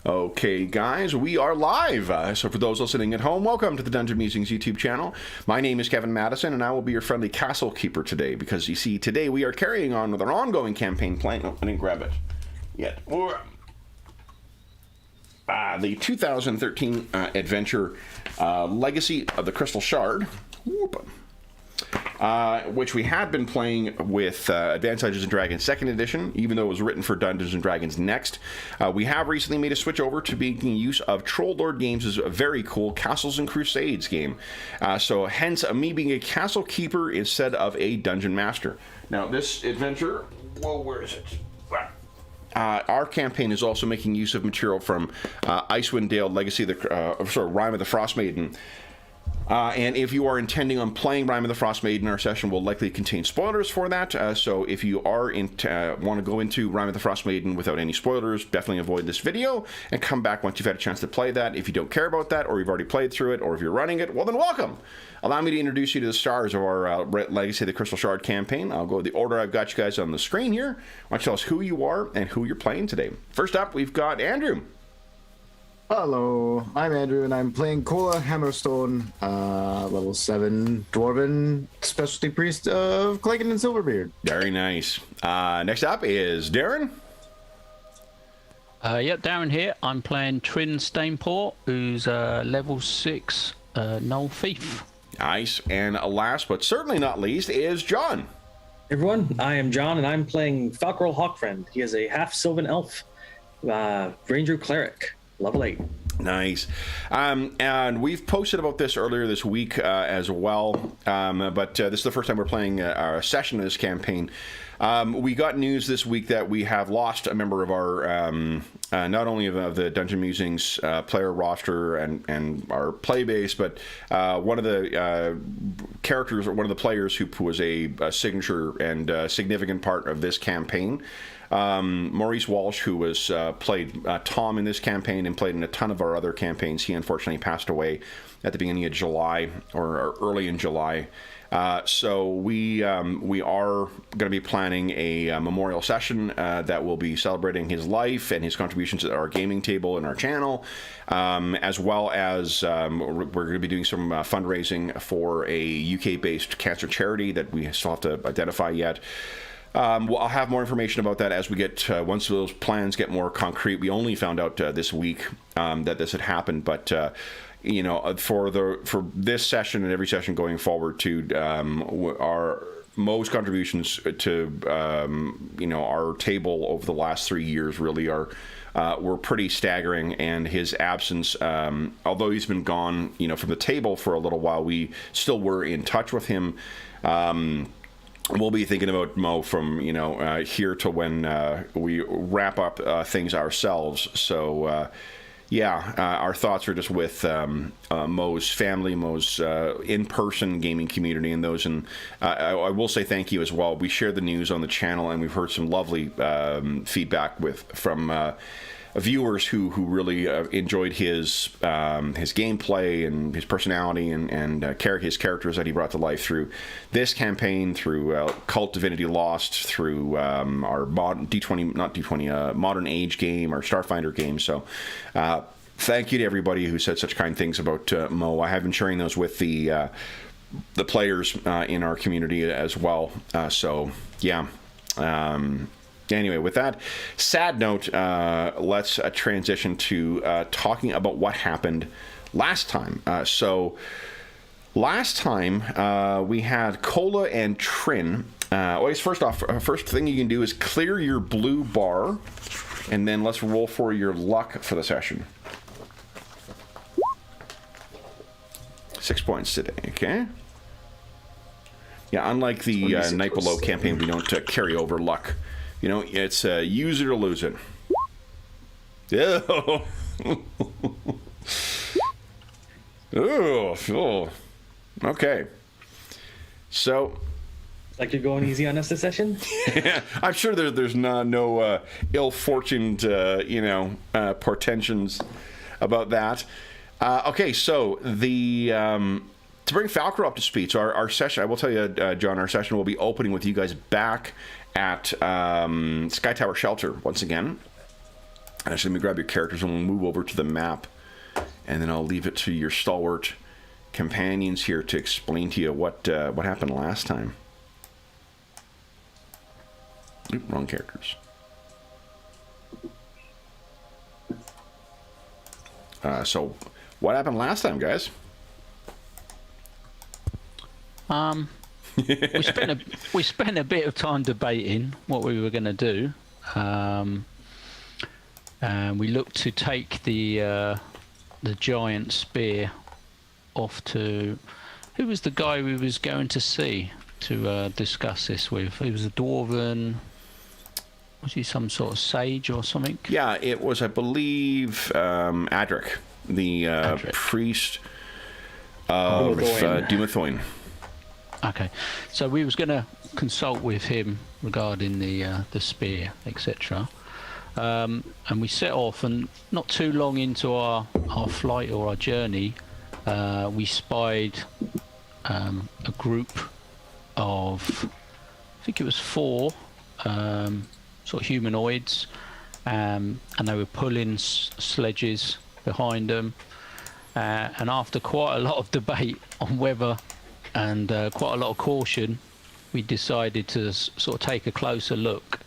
Okay, guys, we are live. So for those listening at home, welcome to the Dungeon Musings YouTube channel. My name is Kevin Madison, and I will be your friendly castle keeper today, because you see, today we are carrying on with our ongoing campaign plan. Oh, I didn't grab it yet. The 2013 adventure, Legacy of the Crystal Shard. Whoop. Which we had been playing with Advanced Dungeons & Dragons 2nd Edition, even though it was written for Dungeons & Dragons Next. We have recently made a switch over to making use of Troll Lord Games' very cool Castles Crusades game. So hence, me being a castle keeper instead of a dungeon master. Now, this adventure, whoa, where is it? Our campaign is also making use of material from Icewind Dale Legacy of the, Rime of the Frost Maiden. And if you are intending on playing Rime of the Frost Maiden, our session will likely contain spoilers for that. So if you are want to go into Rime of the Frost Maiden without any spoilers, definitely avoid this video and come back once you've had a chance to play that. If you don't care about that, or you've already played through it, or if you're running it, well then welcome. Allow me to introduce you to the stars of our Legacy of the Crystal Shard campaign. I'll go the order I've got you guys on the screen here. Why don't you tell us who you are and who you're playing today. First up, we've got Andrew. Hello, I'm Andrew, and I'm playing Kola Hammerstone, level 7 Dwarven Specialty Priest of Clayton and Silverbeard. Very nice. Next up is Darren. Yep, Darren here. I'm playing Trin Stainport, who's level 6 Null Thief. Nice. And last but certainly not least is John. Everyone, I am John, and I'm playing Falcarol Hawkfriend. He is a half-Sylvan elf, Ranger Cleric. Level 8. Nice. And we've posted about this earlier this week as well, but this is the first time we're playing our session of this campaign. We got news this week that we have lost a member of our, not only of the Dungeon Musings player roster and our play base, but one of the characters, or one of the players who was a signature and significant part of this campaign. Maurice Walsh, who was played Tom in this campaign and played in a ton of our other campaigns, he unfortunately passed away at the beginning of July, or early in July. So we are going to be planning a memorial session that will be celebrating his life and his contributions to our gaming table and our channel, as well as we're going to be doing some fundraising for a UK-based cancer charity that we still have to identify yet. Well, I'll have more information about that as we get, once those plans get more concrete. We only found out this week that this had happened, but you know, for this session and every session going forward, to our most contributions to you know, our table over the last 3 years really were pretty staggering, and his absence, although he's been gone, you know, from the table for a little while, we still were in touch with him. We'll be thinking about Mo from, you know, here to when we wrap up things ourselves. So, yeah, our thoughts are just with Mo's family, Mo's in-person gaming community, and those. And I will say thank you as well. We shared the news on the channel, and we've heard some lovely feedback from viewers who really enjoyed his gameplay and his personality and his characters that he brought to life through this campaign, through Cult Divinity Lost, through our modern Modern Age game, our Starfinder game. So thank you to everybody who said such kind things about Mo. I have been sharing those with the players in our community as well. So yeah. Anyway, with that sad note, let's transition to talking about what happened last time. So last time we had Kola and Trin. First off, first thing you can do is clear your blue bar, and then let's roll for your luck for the session. 6 points today, okay? Yeah, unlike the Night Below campaign, we don't carry over luck. You know, it's use it or lose it. Oh. Oh. Okay. So. Like you're going easy on us this session? Yeah, I'm sure there's no ill-fortuned, portensions about that. Okay, so the to bring Falcar up to speed, so our session, I will tell you, John, our session will be opening with you guys back at Sky Tower Shelter once again. Actually, let me grab your characters and we'll move over to the map, and then I'll leave it to your stalwart companions here to explain to you what happened last time. Oop, wrong characters. So, what happened last time, guys? We spent a bit of time debating what we were going to do. And we looked to take the giant spear off to... Who was the guy we was going to see to discuss this with? He was a dwarven... Was he some sort of sage or something? Yeah, it was, I believe, Adric, the priest of Dumathoin. Okay, so we was going to consult with him regarding the spear, etc. And we set off, and not too long into our flight or our journey, we spied a group of, I think it was 4 sort of humanoids, and they were pulling sledges behind them. And after quite a lot of debate on whether, and quite a lot of caution, we decided to sort of take a closer look.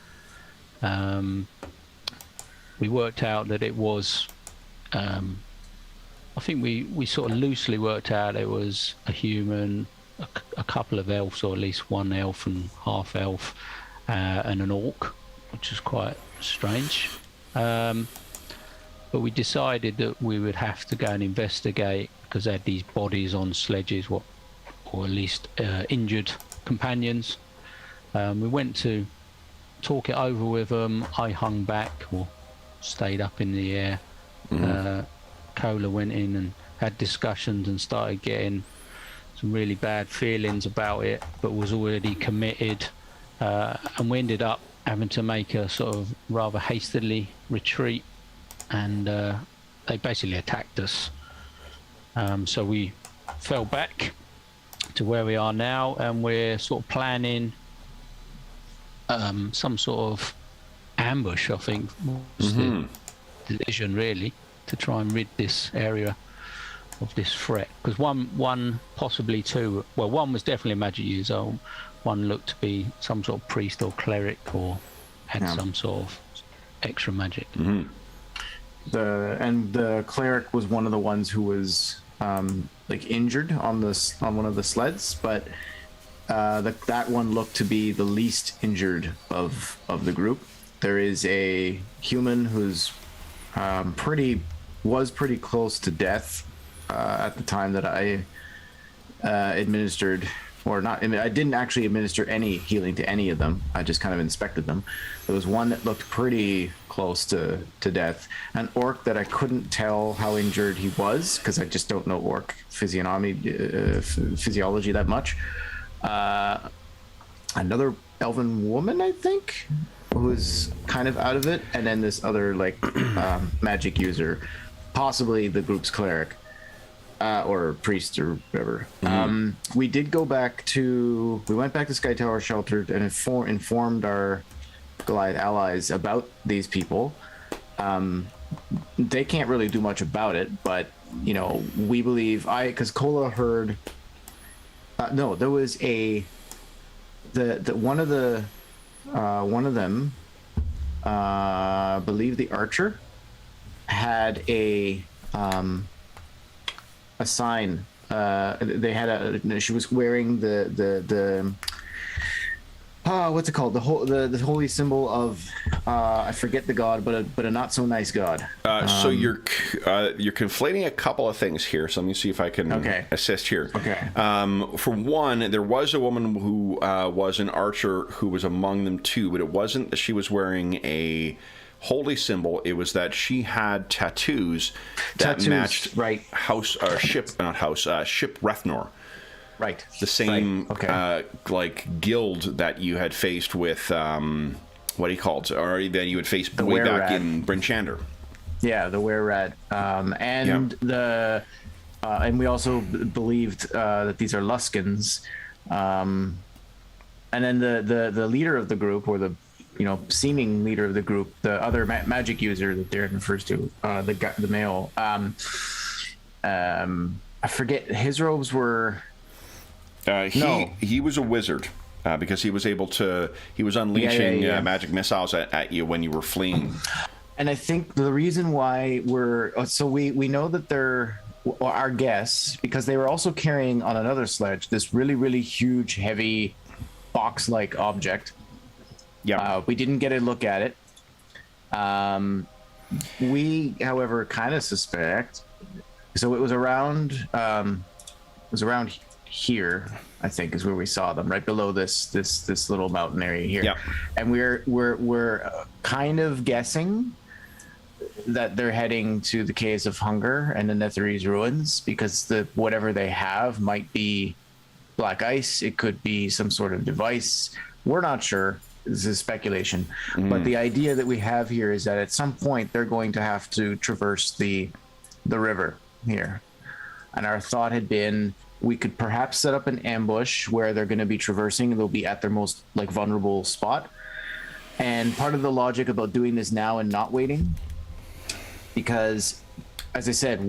We worked out that it was, I think we sort of loosely worked out it was a human, a couple of elves, or at least one elf and half elf, and an orc, which is quite strange. But we decided that we would have to go and investigate, because they had these bodies on sledges, or at least injured companions. We went to talk it over with them. I hung back, or stayed up in the air. Cola went in and had discussions and started getting some really bad feelings about it, but was already committed. And we ended up having to make a sort of rather hastily retreat, and they basically attacked us. So we fell back to where we are now, and we're sort of planning some sort of ambush, I think, was the decision, really, to try and rid this area of this threat. Because one, possibly two, well, one was definitely a magic user, one looked to be some sort of priest or cleric, or had some sort of extra magic. The cleric was one of the ones who was like injured on one of the sleds, but that one looked to be the least injured of the group. There is a human who's pretty close to death at the time that I administered, or not. I mean, I didn't actually administer any healing to any of them. I just kind of inspected them. There was one that looked pretty close to death. An orc that I couldn't tell how injured he was, because I just don't know orc physiology that much. Another elven woman, I think, who was kind of out of it, and then this other magic user, possibly the group's cleric. Or priest or whatever. We went back to Sky Tower Shelter and informed our Goliath allies about these people. They can't really do much about it, but we believe because Kola heard. No, there was one of them. I believe the archer had a sign. She was wearing the what's it called? The holy symbol of I forget the god, but a not so nice god. So you're conflating a couple of things here. So let me see if I can assist here. Okay. For one, there was a woman who was an archer who was among them too, but it wasn't that she was wearing a holy symbol. It was that she had tattoos that matched ship Rethnor. Right. The same guild that you had faced with what do you call it? Or that you had faced way back in Bryn Shander. Yeah, the Were-Rat. And we also believed that these are Luskins. And then the leader of the group, or the seeming leader of the group, the other magic user that Darren refers to, the male. I forget, his robes were. He was a wizard. Because he was unleashing magic missiles at you when you were fleeing. And I think the reason why we know that they're our guests, because they were also carrying on another sledge this really, really huge, heavy box-like object. Yeah. We didn't get a look at it. We, however, kind of suspect. So it was around. Here, I think, is where we saw them, right below this little mountain area here. Yeah. And we're kind of guessing that they're heading to the Caves of Hunger and the Netherese ruins, because whatever they have might be black ice. It could be some sort of device. We're not sure. This is speculation. But the idea that we have here is that at some point they're going to have to traverse the river here. And our thought had been, we could perhaps set up an ambush where they're going to be traversing and they'll be at their most vulnerable spot. And part of the logic about doing this now and not waiting, because as I said,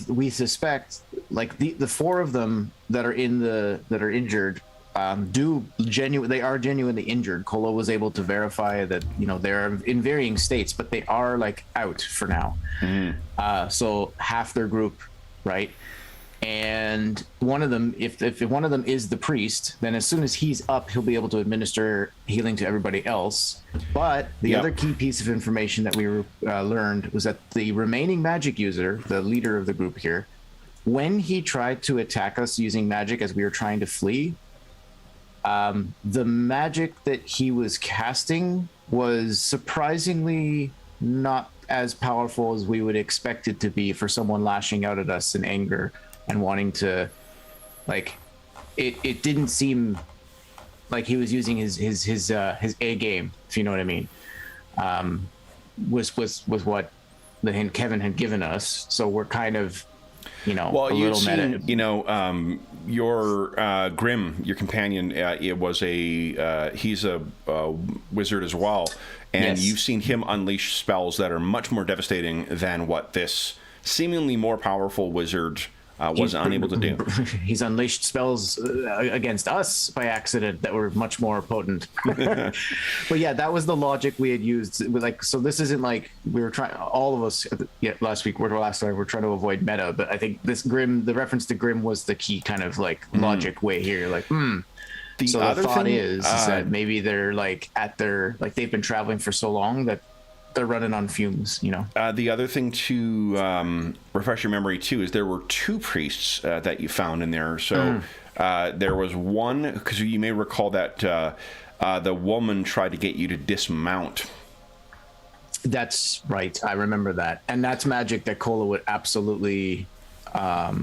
we suspect the four of them that are injured they are genuinely injured. Kolo was able to verify that they're in varying states, but they are out for now. So half their group, right? And one of them, if one of them is the priest, then as soon as he's up, he'll be able to administer healing to everybody else. But the other key piece of information that we learned was that the remaining magic user, the leader of the group here, when he tried to attack us using magic as we were trying to flee, the magic that he was casting was surprisingly not as powerful as we would expect it to be for someone lashing out at us in anger and wanting to, it didn't seem like he was using his A game, if you know what I mean. Was what the hint Kevin had given us. So we're kind of, you've seen, your Grim, your companion, he's a wizard as well, and you've seen him unleash spells that are much more devastating than what this seemingly more powerful wizard was unable to do. He's unleashed spells against us by accident that were much more potent. But yeah, that was the logic we had used. So this isn't we were trying, all of us last time we're trying to avoid meta, but I think the reference to Grim was the key kind of logic way here. The thought is that maybe they're they've been traveling for so long that they're running on fumes, The other thing to refresh your memory too is there were two priests that you found in there. So there was one, because you may recall that the woman tried to get you to dismount. That's right. I remember that, and that's magic that Kola would absolutely.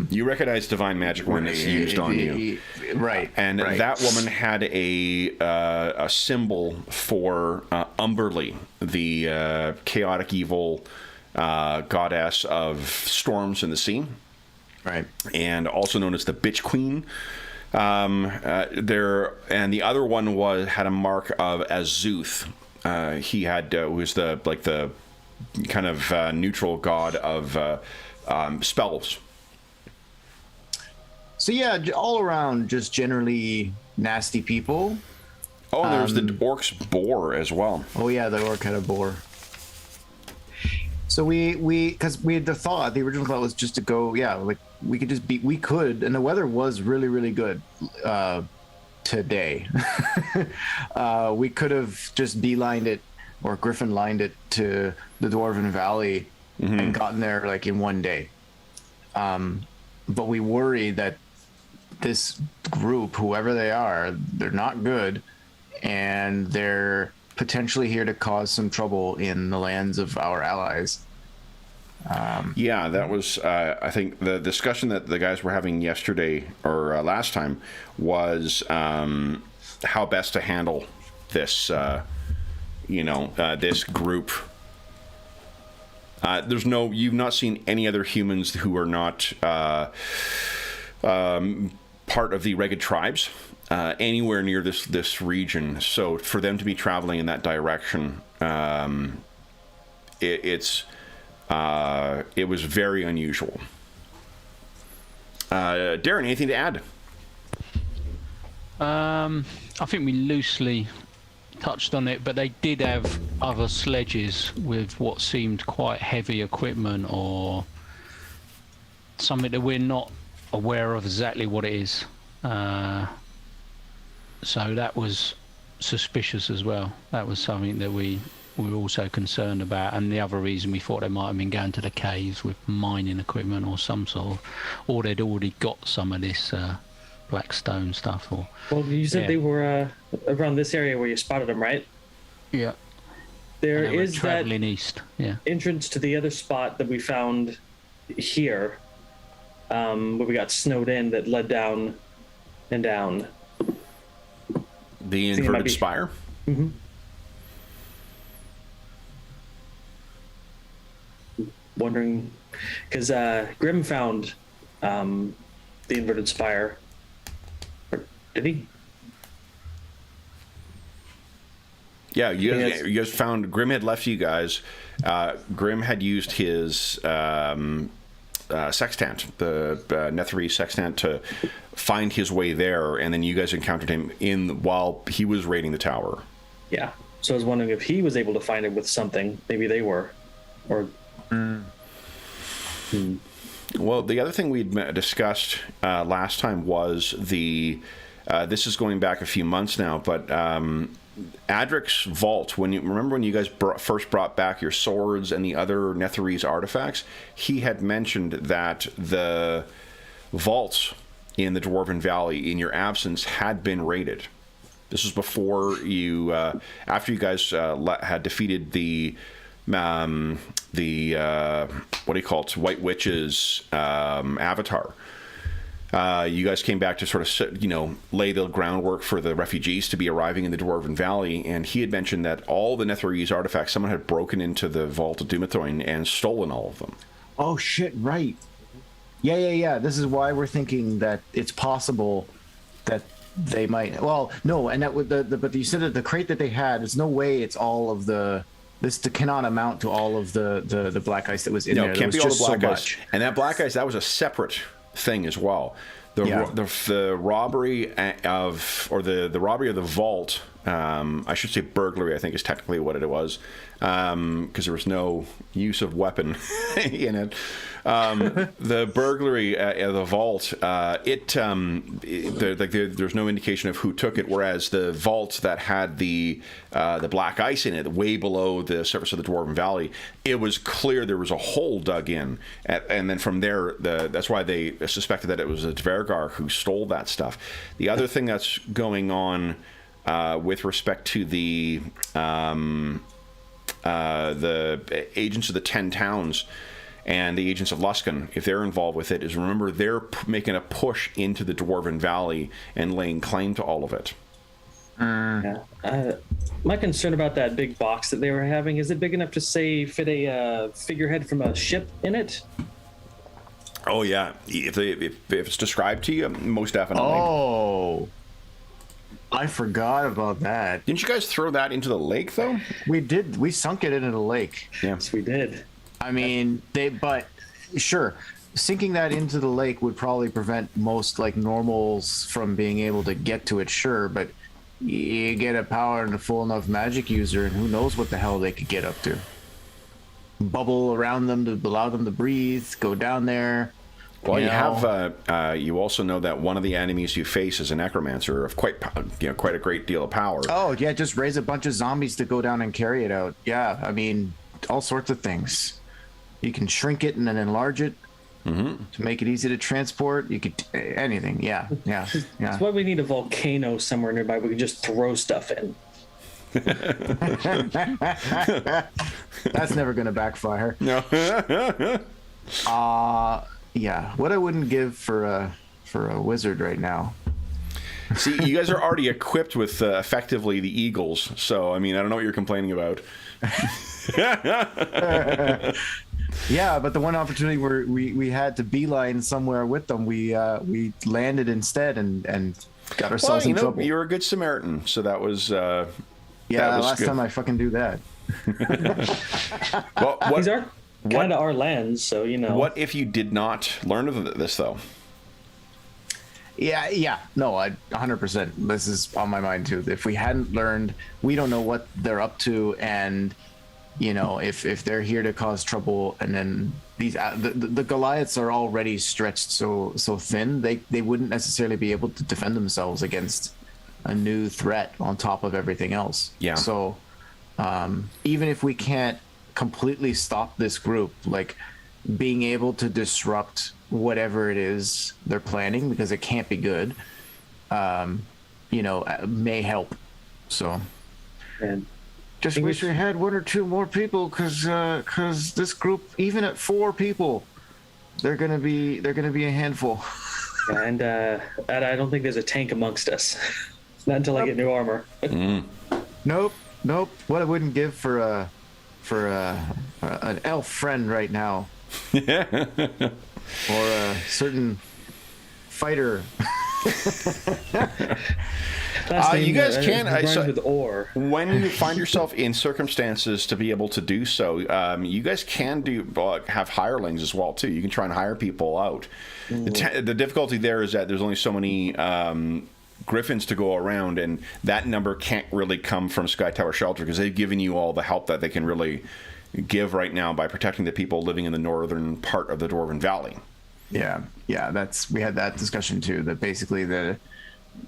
You recognize divine magic when it's used on you, right? And that woman had a symbol for Umberly, the chaotic evil goddess of storms in the sea, right? And also known as the Bitch Queen. And the other one had a mark of Azuth. He had was the kind of neutral god of spells. So yeah, all around, just generally nasty people. Oh, and there's the orc's boar as well. Oh yeah, the orc had a boar. So because we had the original thought was just to go, we could, and the weather was really, really good today. We could have just beelined it, or Griffin lined it to the Dwarven Valley and gotten there in one day. But we worry that this group, whoever they are, they're not good, and they're potentially here to cause some trouble in the lands of our allies. That was, I think, the discussion that the guys were having yesterday or last time was how best to handle this, this group. You've not seen any other humans who are not part of the Ragged Tribes. anywhere near this region. So for them to be traveling in that direction, it was very unusual. Darren, anything to add? I think we loosely touched on it, but they did have other sledges with what seemed quite heavy equipment or something that we're not aware of exactly what it is. So that was suspicious as well. That was something that we were also concerned about, and the other reason we thought they might have been going to the caves with mining equipment or some sort of, or they'd already got some of this black stone stuff. Or well, you said they were around this area where you spotted them, right? Yeah. There and they were is that traveling east. Yeah. entrance to the other spot that we found here, where we got snowed in, that led down and down. The inverted spire? Mm-hmm. Wondering, because Grim found the inverted spire. Or did he? Yeah, you guys found Grim had left you guys. Grim had used his sextant, the Netherese sextant, to find his way there, and then you guys encountered him while he was raiding the tower. Yeah. So I was wondering if he was able to find it with something. Maybe they were, or. Well, the other thing we'd discussed last time was this is going back a few months now, but Adric's vault. Remember when you guys first brought back your swords and the other Netherese artifacts, he had mentioned that the vaults in the Dwarven Valley, in your absence, had been raided. This was before you, after you guys had defeated the what do you call it, White Witch's avatar. You guys came back to sort of, lay the groundwork for the refugees to be arriving in the Dwarven Valley, and he had mentioned that all the Netherese artifacts, someone had broken into the Vault of Dumathoin and stolen all of them. Oh shit! Right. Yeah. This is why we're thinking that it's possible that they might. Well, no, and that would but you said that the crate that they had. There's no way it's all of the. This cannot amount to all of the black ice that was in there. No, it can't be all the black ice. Much. And that black ice, that was a separate thing as well. The robbery of the robbery of the vault. I should say burglary, I think, is technically what it was, because there was no use of weapon in it. The burglary of the vault, there's no indication of who took it, whereas the vault that had the black ice in it, way below the surface of the Dwarven Valley, it was clear there was a hole dug in, and then from there, that's why they suspected that it was a Dvergar who stole that stuff. The other thing that's going on with respect to the agents of the 10 towns and the agents of Luskan, if they're involved with it, is remember they're making a push into the Dwarven Valley and laying claim to all of it. Yeah. My concern about that big box that they were having, is it big enough to fit a figurehead from a ship in it? Oh yeah, if it's described to you, most definitely. Oh, I forgot about that. Didn't you guys throw that into the lake though? We did. We sunk it into the lake. Yeah. Yes, we did. I mean, but sure, sinking that into the lake would probably prevent most normals from being able to get to it. Sure, but you get a power and a full enough magic user, and who knows what the hell they could get up to. Bubble around them to allow them to breathe. Go down there. Well, you also know that one of the enemies you face is a necromancer of quite a great deal of power. Oh yeah, just raise a bunch of zombies to go down and carry it out. Yeah, I mean, all sorts of things. You can shrink it and then enlarge it to make it easy to transport. You could anything. Yeah. That's why we need a volcano somewhere nearby. We can just throw stuff in. That's never going to backfire. No. Yeah. What I wouldn't give for a wizard right now. See, you guys are already equipped with effectively the eagles. So I mean, I don't know what you're complaining about. Yeah, but the one opportunity where we had to beeline somewhere with them, we landed instead, and got ourselves in trouble. You're a good Samaritan, so that was yeah. that was Last good. time I fucking do that. Well, These are kind of our lands, so What if you did not learn of this though? Yeah. No, 100%. This is on my mind too. If we hadn't learned, we don't know what they're up to, and if they're here to cause trouble, and then the Goliaths are already stretched so thin, they wouldn't necessarily be able to defend themselves against a new threat on top of everything else. Yeah. So even if we can't completely stop this group, like being able to disrupt whatever it is they're planning, because it can't be good, may help. So, and just wish we had one or two more people, because this group, even at 4 people, they're gonna be a handful. and I don't think there's a tank amongst us. Not until I get new armor. Nope. What I wouldn't give for an elf friend right now. Or a certain fighter. You guys can. With ore. When you find yourself in circumstances to be able to do so, you guys can have hirelings as well too. You can try and hire people out. The difficulty there is that there's only so many griffins to go around, and that number can't really come from Sky Tower Shelter, because they've given you all the help that they can really give right now by protecting the people living in the northern part of the Dwarven Valley. Yeah, we had that discussion too, that basically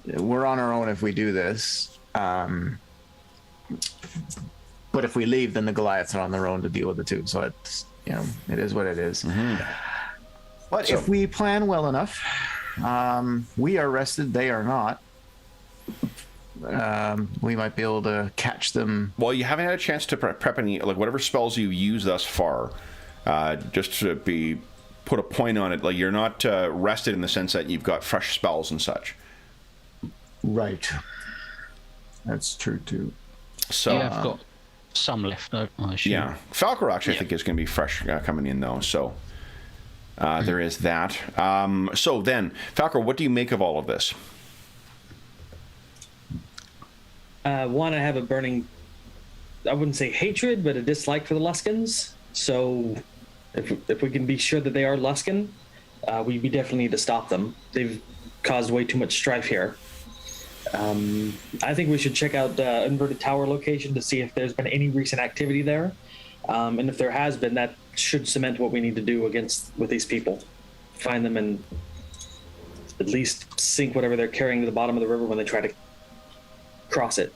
we're on our own if we do this, but if we leave, then the Goliaths are on their own to deal with it too. So it's it is what it is. Mm-hmm. But if we plan well enough, we are rested, they are not. We might be able to catch them. Well, you haven't had a chance to prep any, like whatever spells you've used thus far, just to put a point on it. Like, you're not rested in the sense that you've got fresh spells and such. Right. That's true too. So I've got some left, I assume. Yeah, Falcor actually I think is going to be fresh coming in though. So there is that. So then, Falcor, what do you make of all of this? One, I have a burning, I wouldn't say hatred, but a dislike for the Luskins. So if we can be sure that they are Luskin, we definitely need to stop them. They've caused way too much strife here. I think we should check out the Inverted Tower location to see if there's been any recent activity there. And if there has been, that should cement what we need to do with these people. Find them and at least sink whatever they're carrying to the bottom of the river when they try to cross it.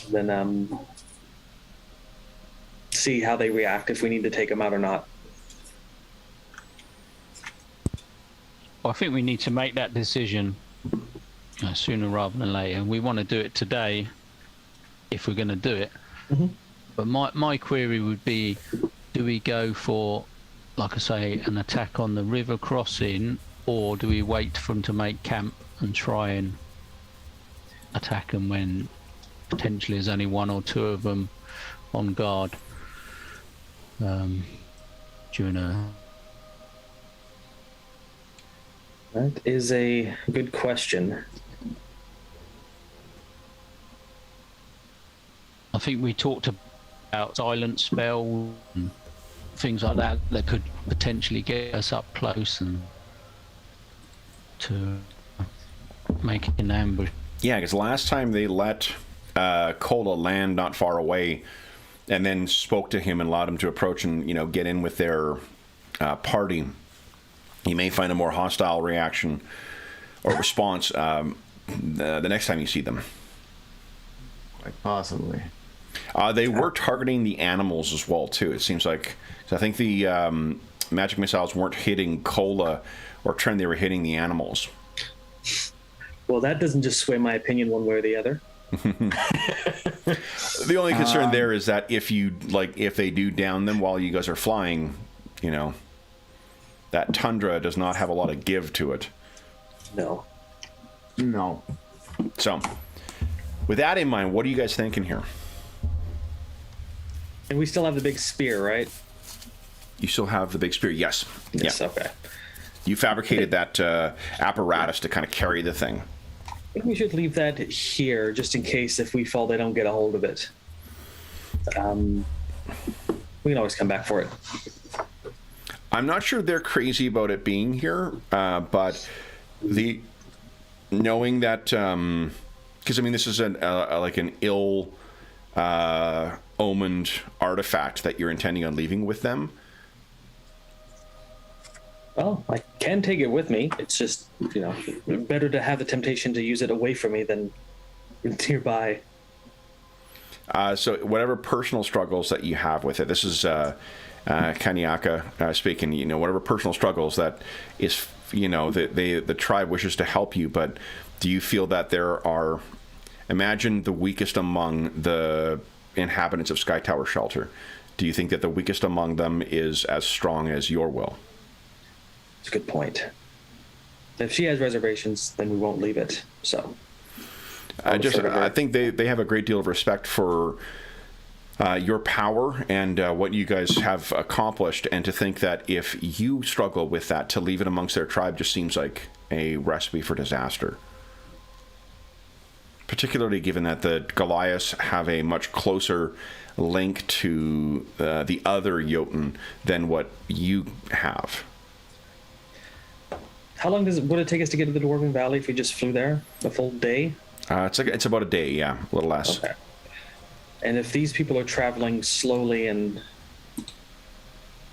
Then see how they react, if we need to take them out or not. Well, I think we need to make that decision sooner rather than later. We want to do it today if we're going to do it. Mm-hmm. But my query would be, do we go for, like I say, an attack on the river crossing, or do we wait for them to make camp and try and attack them when potentially there's only 1 or 2 of them on guard during a... That is a good question. I think we talked about silent spell and things like that could potentially get us up close and to make an ambush. Yeah, because last time they let Kola land not far away, and then spoke to him and allowed him to approach and get in with their party. You may find a more hostile reaction or response the next time you see them. Quite possibly. They were targeting the animals as well too. It seems like, I think the magic missiles weren't hitting Kola or Trent; they were hitting the animals. Well, that doesn't just sway my opinion one way or the other. The only concern there is that if they do down them while you guys are flying, that tundra does not have a lot of give to it. No. So, with that in mind, what are you guys thinking here? And we still have the big spear, right? You still have the big spear, yes. Yes, Yeah. okay. You fabricated that apparatus to kind of carry the thing. I think we should leave that here, just in case if we fall, they don't get a hold of it. We can always come back for it. I'm not sure they're crazy about it being here, but knowing that, because I mean, this is like an ill omened artifact that you're intending on leaving with them. Well, I can take it with me. It's just, better to have the temptation to use it away from me than nearby. So whatever personal struggles that you have with it, this is Kaniaka speaking, whatever personal struggles that is, the tribe wishes to help you, but do you feel that there are, imagine the weakest among the inhabitants of Sky Tower Shelter. Do you think that the weakest among them is as strong as your will? It's a good point. If she has reservations, then we won't leave it. So, I think they have a great deal of respect for your power and what you guys have accomplished, and to think that if you struggle with that, to leave it amongst their tribe just seems like a recipe for disaster. Particularly given that the Goliaths have a much closer link to the other Jotun than what you have. How long would it take us to get to the Dwarven Valley if we just flew there? A full day? It's about a day, yeah, a little less. Okay. And if these people are traveling slowly, and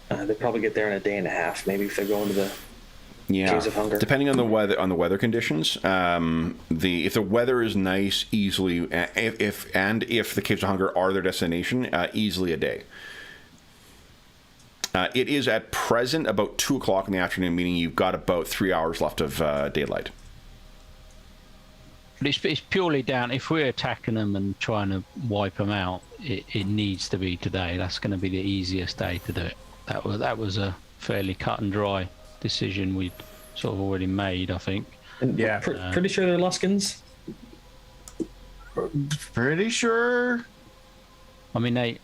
they probably get there in a day and a half, maybe, if they're going to the Caves of Hunger. Depending on the weather conditions. If the weather is nice, easily, if the Caves of Hunger are their destination, easily a day. It is at present about 2 o'clock in the afternoon, meaning you've got about 3 hours left of daylight. But it's purely down, if we're attacking them and trying to wipe them out, it needs to be today. That's going to be the easiest day to do it. That was a fairly cut and dry decision we'd sort of already made, I think. Yeah. Pretty sure they're Luskins? Pretty sure. I mean, they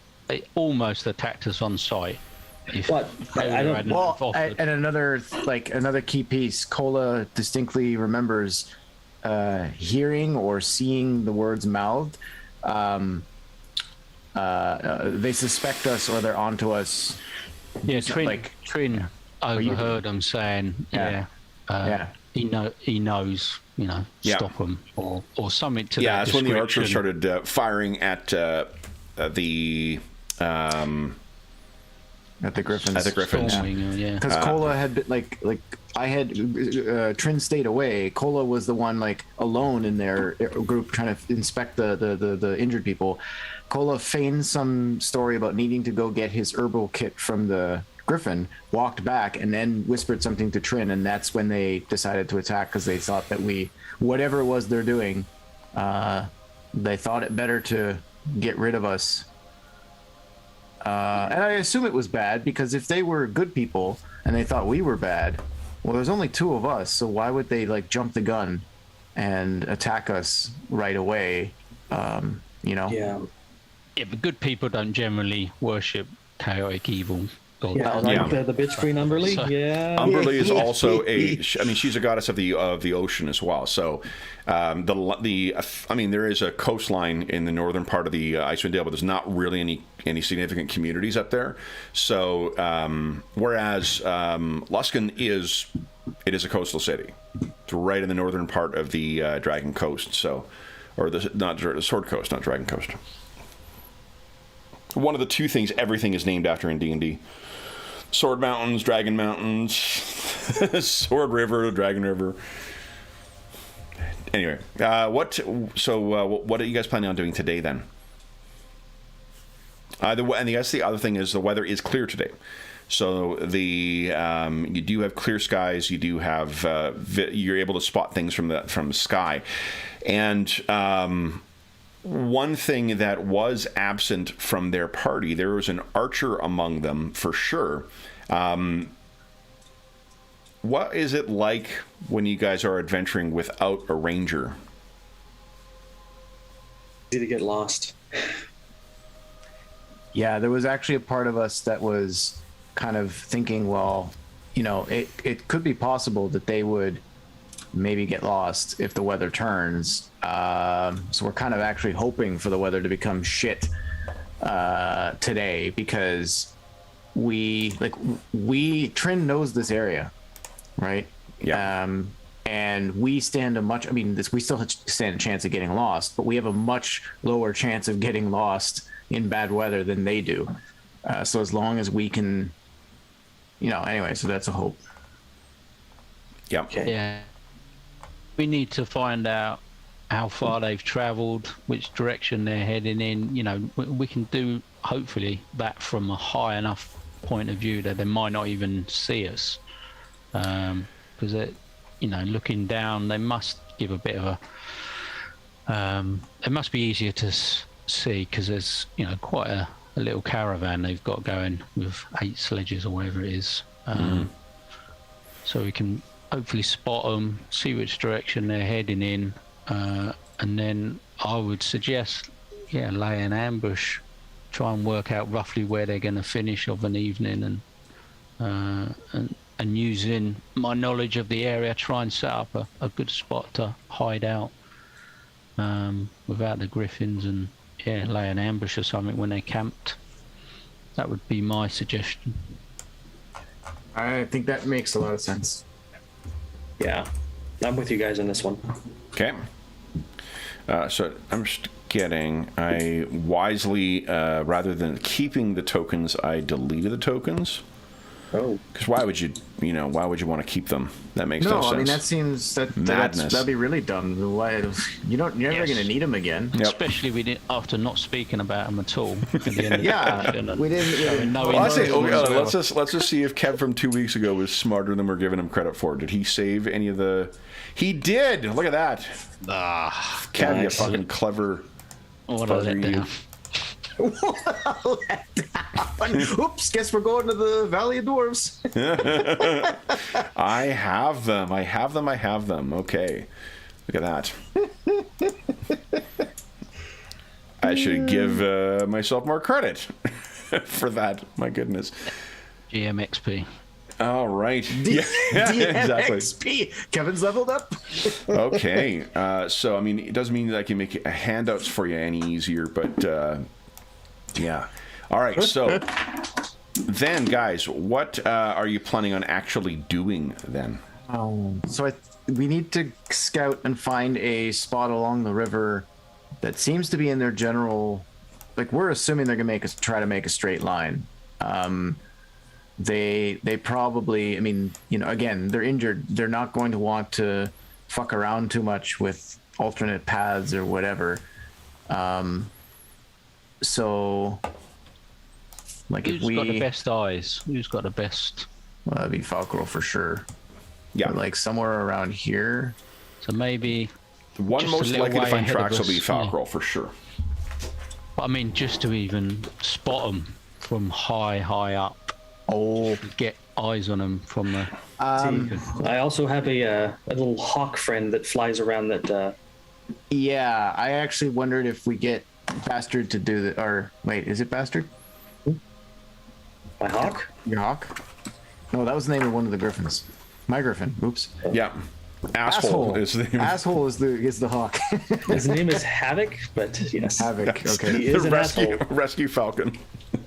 almost attacked us on sight. But I don't. Well, and another key piece, Kola distinctly remembers hearing or seeing the words mouthed. They suspect us, or they're onto us. Yeah, Trin overheard them saying, he knows, stop them, or something to that. Yeah, that's when the archers description. started firing at the griffins. At the griffins. Because Kola had been Trin stayed away. Kola was the one alone in their group trying to inspect the injured people. Kola feigned some story about needing to go get his herbal kit from the griffin, walked back, and then whispered something to Trin, and that's when they decided to attack, because they thought that whatever it was they're doing, they thought it better to get rid of us. And I assume it was bad, because if they were good people and they thought we were bad, well, there's only 2 of us, so why would they jump the gun and attack us right away? Yeah. Yeah, but good people don't generally worship chaotic evil. Yeah, the bitch queen Umberly. Yeah, Umberly is also she's a goddess of the ocean as well. So, there is a coastline in the northern part of the Icewind Dale, but there's not really any significant communities up there. So, whereas Luskan is a coastal city. It's right in the northern part of the Dragon Coast. So, or the Sword Coast, not Dragon Coast. One of the 2 things everything is named after in D&D. Sword Mountains, Dragon Mountains, Sword River, Dragon River. Anyway, what are you guys planning on doing today then? The other thing is the weather is clear today. So you do have clear skies. You do have you're able to spot things from the sky, and one thing that was absent from their party, there was an archer among them for sure. What is it like when you guys are adventuring without a ranger? Easy to get lost. Yeah, there was actually a part of us that was kind of thinking, well, you know, it could be possible that they would maybe get lost if the weather turns. So we're kind of actually hoping for the weather to become shit today, because Trin knows this area, right? Yeah. And we stand a much, I mean, we still stand a chance of getting lost, but we have a much lower chance of getting lost in bad weather than they do. So as long as we can, you know, anyway, so that's a hope. Yeah. Okay. Yeah. We need to find out how far they've travelled, which direction they're heading in. You know, we can do, hopefully, that from a high enough point of view that they might not even see us. Because, you know, looking down, they must give a bit of a... it must be easier to see, because there's, you know, quite a little caravan they've got going with 8 sledges or whatever it is. So we can hopefully spot them, see which direction they're heading in, and then I would suggest, lay an ambush, try and work out roughly where they're going to finish of an evening, and using my knowledge of the area, try and set up a good spot to hide out without the griffins, and lay an ambush or something when they're camped. That would be my suggestion. I think that makes a lot of sense. Yeah, I'm with you guys on this one. Okay. So I'm just getting, I wisely, rather than keeping the tokens, I deleted the tokens. Oh. Because why would you want to keep them? That makes no sense. No, I mean, that seems madness. That'd be really dumb. Why? You're never going to need them again. Yep. Especially after not speaking about them at all. At the end of Yeah, we didn't. Well, I say, let's just see if Kev from 2 weeks ago was smarter than we're giving him credit for. Did he save any of the? He did. Look at that. Kev, you fucking clever. What a letdown. Oops, guess we're going to the Valley of Dwarves. I have them. Okay. Look at that. I should give myself more credit for that. My goodness. GMXP. All right. Exactly. DMXP. Kevin's leveled up. Okay. So, I mean, it doesn't mean that I can make handouts for you any easier, but... yeah. All right. So then, guys, what are you planning on actually doing then? So we need to scout and find a spot along the river that seems to be in their general. Like, we're assuming they're gonna try to make a straight line. They probably. I mean, you know, again, they're injured. They're not going to want to fuck around too much with alternate paths or whatever. So, like, Who's got the best eyes? Who's got the best? Well, that'd be Falcro for sure. Yeah. But, like, somewhere around here. So maybe the one just most likely to find tracks will be Falcro, yeah. for sure. But I mean, just to even spot them from high up. Oh, get eyes on them from the. I also have a little hawk friend that flies around that. Yeah, I actually wondered if we get Bastard to do the. Or wait, is it Bastard? My hawk? Your hawk? No, that was the name of one of the griffins. My griffin. Oops. Yeah. Asshole is the name. Asshole is the hawk. His name is Havoc, but yes. Havoc. Yes. Okay. He is The an asshole. rescue falcon.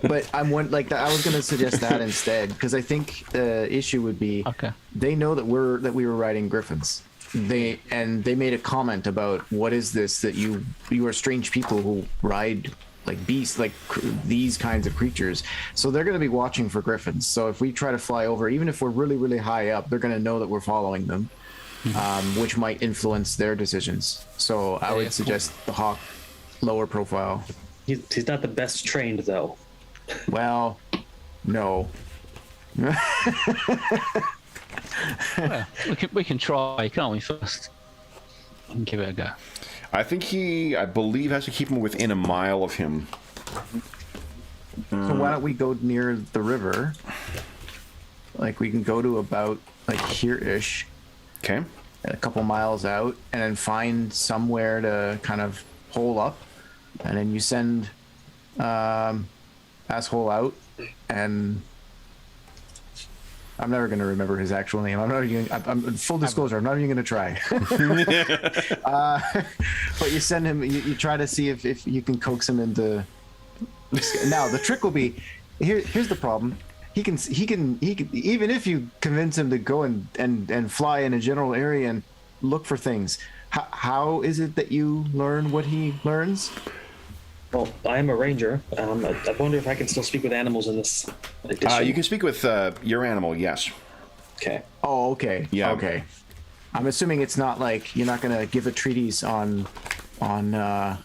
But I was going to suggest that instead, because I think the issue would be they know that we were riding griffins. They made a comment about, what is this that you are strange people who ride like beasts, like these kinds of creatures. So they're going to be watching for griffins. So if we try to fly over, even if we're really, really high up, they're going to know that we're following them, which might influence their decisions. So I would suggest the hawk, lower profile. He's not the best trained, though. Well, no. Well, we can try, can't we? First, we can give it a go. I think I believe, has to keep him within a mile of him. So why don't we go near the river? Like, we can go to about like here-ish. Okay. A couple miles out, and then find somewhere to kind of hole up, and then you send asshole out, and I'm never going to remember his actual name. I'm not even. I'm full disclosure. I'm not even going to try. But you send him. You try to see if you can coax him into. Now the trick will be. Here's the problem. He can even if you convince him to go and fly in a general area and look for things. How is it that you learn what he learns? Well, I am a ranger. I wonder if I can still speak with animals in this edition. You can speak with your animal, yes. Okay. Oh, okay. Yeah. Okay. I'm assuming it's not like you're not going to give a treatise on the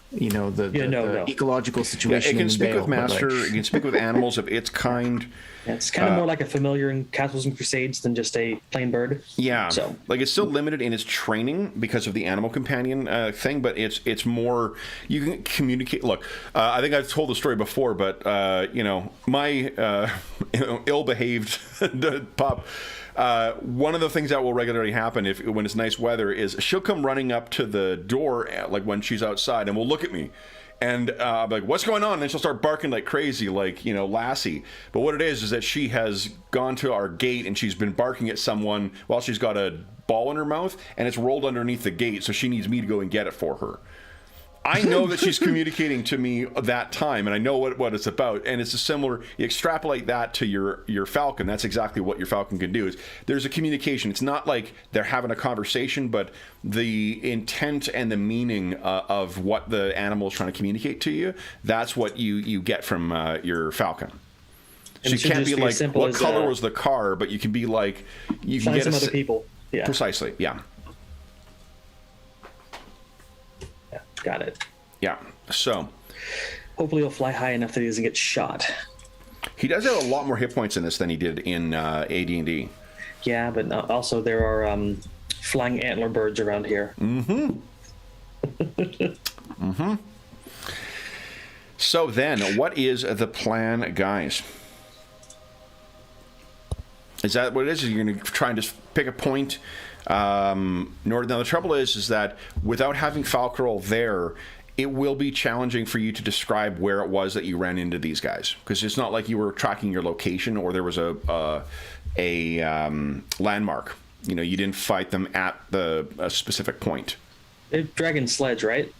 ecological Yeah, situation. it can in speak Vale, with master. It can speak with animals of its kind. Yeah, it's kind of more like a familiar in Castles and Crusades than just a plain bird. Yeah, So like it's still limited in its training because of the animal companion thing, but it's more you can communicate. Look, I think I've told the story before, but my ill-behaved pup. One of the things that will regularly happen when it's nice weather is she'll come running up to the door like when she's outside and will look at me. And I'm like, what's going on? And she'll start barking like crazy, like, Lassie. But what it is that she has gone to our gate and she's been barking at someone while she's got a ball in her mouth and it's rolled underneath the gate. So she needs me to go and get it for her. I know that she's communicating to me that time, and I know what it's about. And it's a similar. You extrapolate that to your falcon. That's exactly what your falcon can do. Is there's a communication. It's not like they're having a conversation, but the intent and the meaning of what the animal is trying to communicate to you. That's what you get from your falcon. So you can't be like, what color was the car? But you can be like, you can get some other people. Yeah. Precisely. Yeah. Got it. Yeah. So hopefully he'll fly high enough that he doesn't get shot. He does have a lot more hit points in this than he did in AD&D. Yeah, but also there are flying antler birds around here. Mm-hmm. Mm-hmm. So then, what is the plan, guys? Is that what it is? You're going to try and just pick a point? Now the trouble is that without having Falcarol there, it will be challenging for you to describe where it was that you ran into these guys, because it's not like you were tracking your location or there was a landmark. You didn't fight them at a specific point. Dragon sledge, right?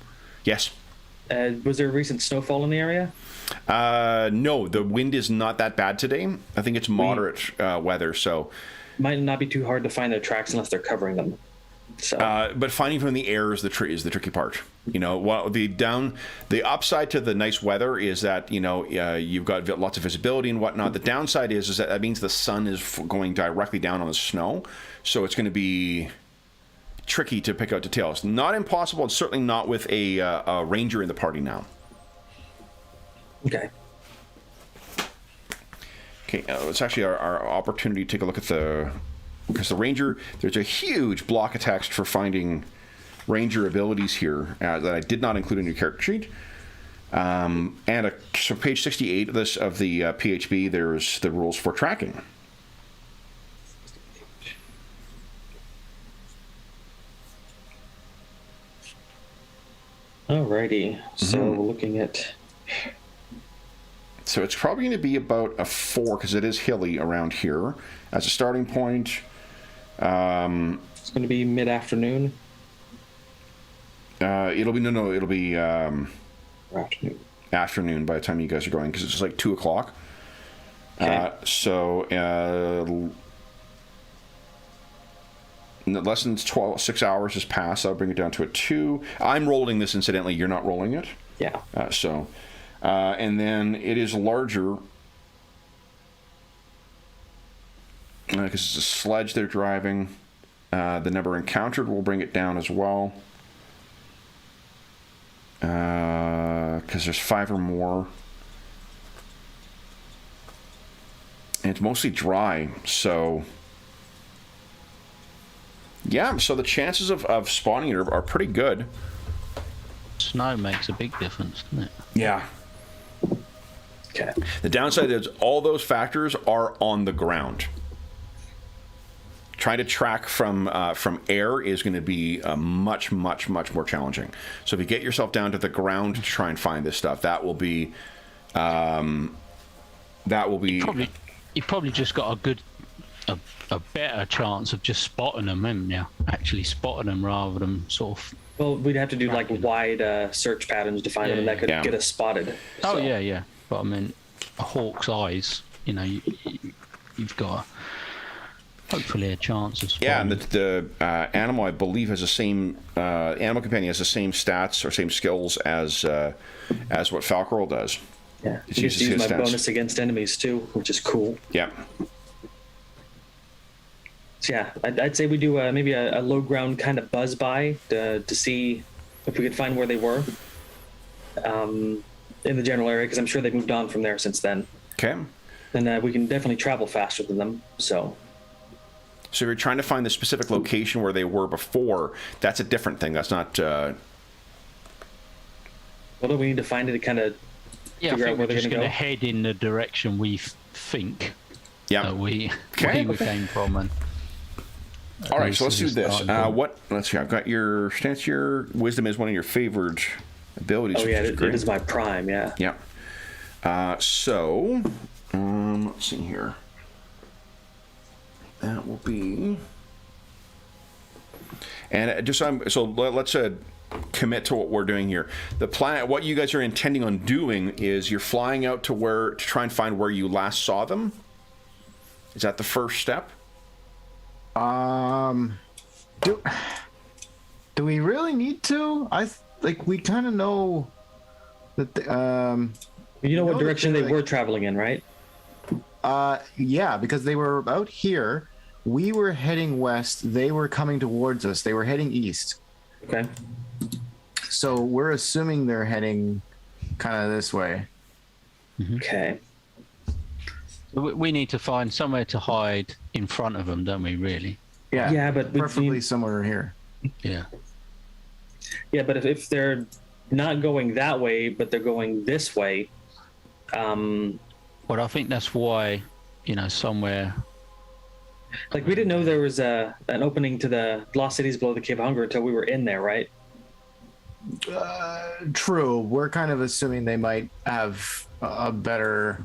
Yes. Was there recent snowfall in the area? No, the wind is not that bad today. I think it's moderate weather, so might not be too hard to find their tracks unless they're covering them. So, but finding from the air is the tricky part. The upside to the nice weather is that you've got lots of visibility and whatnot. The downside is that means the sun is going directly down on the snow, so it's going to be tricky to pick out details. Not impossible, and certainly not with a ranger in the party now. Okay. Okay, it's actually our opportunity to take a look at because the ranger, there's a huge block of text for finding ranger abilities here that I did not include in your character sheet. So page 68 of the PHB, there's the rules for tracking. Alrighty, so looking at... So it's probably going to be about a 4 because it is hilly around here as a starting point. It's going to be mid-afternoon. It'll be Afternoon. Afternoon by the time you guys are going, because it's like 2 o'clock. Okay. Less than 6 hours has passed. I'll bring it down to a 2. I'm rolling this, incidentally. You're not rolling it. Yeah. And then it is larger because it's a sledge they're driving. The number encountered will bring it down as well because there's 5 or more. And it's mostly dry, so... Yeah, so the chances of spawning it are pretty good. Snow makes a big difference, doesn't it? Yeah. Okay. The downside is all those factors are on the ground. Trying to track from air is going to be much more challenging. So if you get yourself down to the ground to try and find this stuff, that will be You probably just got a good a better chance of just spotting them, haven't you? Actually spotting them rather than sort of. Well, we'd have to do like wide search patterns to find them, and that could get us spotted. Oh so. yeah. But I mean, a hawk's eyes. You know, you've got hopefully a chance of spotting. Yeah, and the animal, I believe, has the same animal companion has the same stats or same skills as what Falcarol does. Yeah, It you uses use his my stats. bonus against enemies too, which is cool. Yeah. So yeah, I'd say we do maybe a low ground kind of buzz by to see if we could find where they were in the general area, because I'm sure they've moved on from there since then. Okay. And we can definitely travel faster than them. So you're trying to find the specific location where they were before. That's a different thing. That's not. Well, do we need to find it to kind of figure out where they're going to go? Head in the direction we think. Yeah. We came from. And all right, so let's do this. Let's see. I've got your stance here. Wisdom is one of your favored abilities. Oh yeah, it is my prime. Yeah. Yeah. Let's see here. That will be. And let's commit to what we're doing here. The plan, what you guys are intending on doing, is you're flying out to try and find where you last saw them. Is that the first step? Do we really need to? We kind of know that. You know what direction they were traveling in, right? Yeah, because they were out here. We were heading west. They were coming towards us. They were heading east. Okay. So we're assuming they're heading kind of this way. Okay. We need to find somewhere to hide in front of them, don't we? Really? Yeah. Yeah, but preferably somewhere here. Yeah. Yeah, but if they're not going that way, but they're going this way. Well, I think that's why, somewhere. Like, we didn't know there was an opening to the Lost Cities Below the Cave of Hunger until we were in there, right? True. We're kind of assuming they might have a better.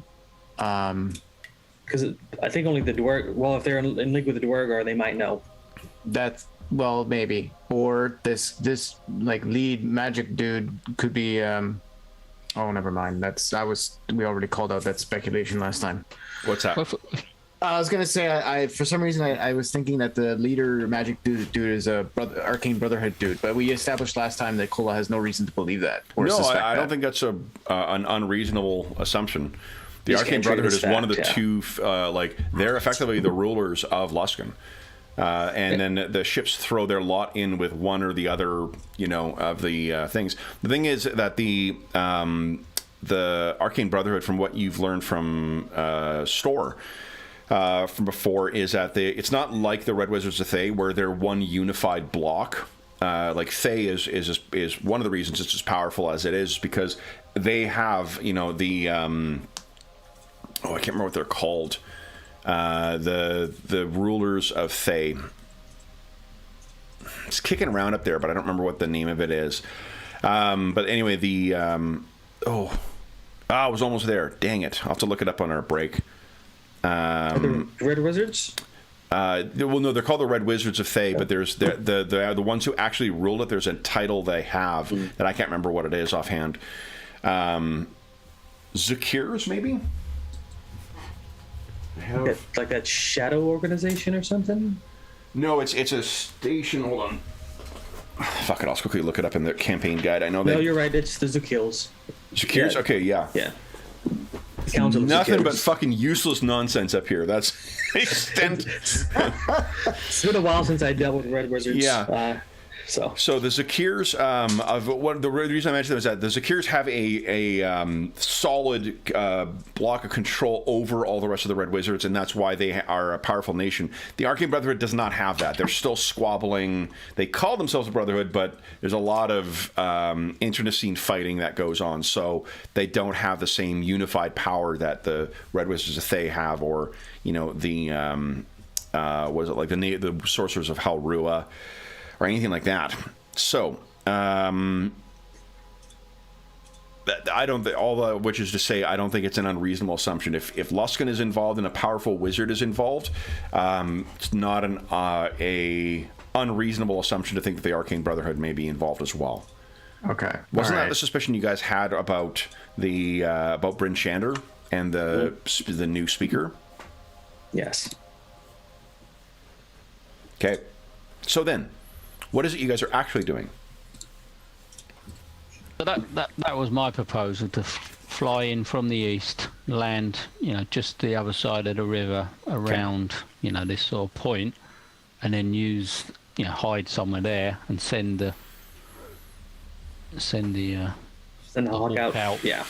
Because I think only the Dwerg. Well, if they're in league with the Dwergar, they might know. Well, maybe. Or this like lead magic dude could be. Oh, never mind. We already called out that speculation last time. What's that? I was gonna say, I for some reason I was thinking that the leader magic dude is a arcane brotherhood dude, but we established last time that Kola has no reason to believe that. Or No, suspect I that. don't think that's an unreasonable assumption. The Just Arcane can't treat it Brotherhood as is one of the fact, two, they're effectively the rulers of Luskan. And then the ships throw their lot in with one or the other, of the things. The thing is that the Arcane Brotherhood, from what you've learned from Store, from before, is that it's not like the Red Wizards of Thay, where they're one unified block. Like Thay is one of the reasons it's as powerful as it is, because they have the I can't remember what they're called, the rulers of Thay. It's kicking around up there, but I don't remember what the name of it is. But anyway, I was almost there. Dang it! I'll have to look it up on our break. Are the Red Wizards? Well, no, they're called the Red Wizards of Thay, but there's the ones who actually ruled it. There's a title they have that I can't remember what it is offhand. Zakirs, maybe? Like that shadow organization or something? No, it's a station. Hold on. Fuck it, I'll quickly look it up in the campaign guide. I know No, you're right. It's the Zakils. Zakirs? Yeah. Okay, yeah. Yeah. Council of Nothing Zakirs. but fucking useless nonsense up here. That's extent. It's been a while since I dealt with Red Wizards. Yeah. So the Zakirs, the reason I mentioned them is that the Zakirs have a solid block of control over all the rest of the Red Wizards, and that's why they are a powerful nation. The Arcane Brotherhood does not have that. They're still squabbling. They call themselves a Brotherhood, but there's a lot of internecine fighting that goes on, so they don't have the same unified power that the Red Wizards of Thay have, or the the Sorcerers of Halrua, or anything like that. So, I don't. All the which is to say, I don't think it's an unreasonable assumption. If Luskan is involved and a powerful wizard is involved, it's not a unreasonable assumption to think that the Arcane Brotherhood may be involved as well. Okay. Wasn't All that right. the suspicion you guys had about the about Bryn Shander and the new speaker? Yes. Okay. So then, what is it you guys are actually doing? But that was my proposal, to fly in from the east, land, just the other side of the river around, this sort of point, and then use, hide somewhere there and send the Send the hawk hawk out. out. Yeah.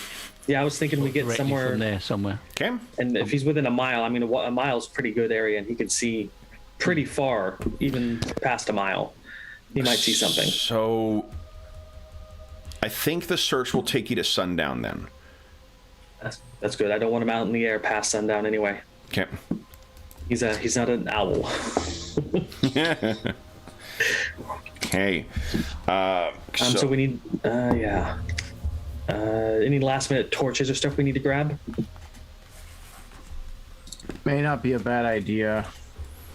Yeah, I was thinking we get directly somewhere. from there somewhere. Okay. And if he's within a mile, I mean, a mile's a pretty good area, and he could see pretty far, even past a mile. He might see something. So, I think the search will take you to sundown then. That's good. I don't want him out in the air past sundown anyway. Okay. He's not an owl. Okay. So we need, any last minute torches or stuff we need to grab? May not be a bad idea.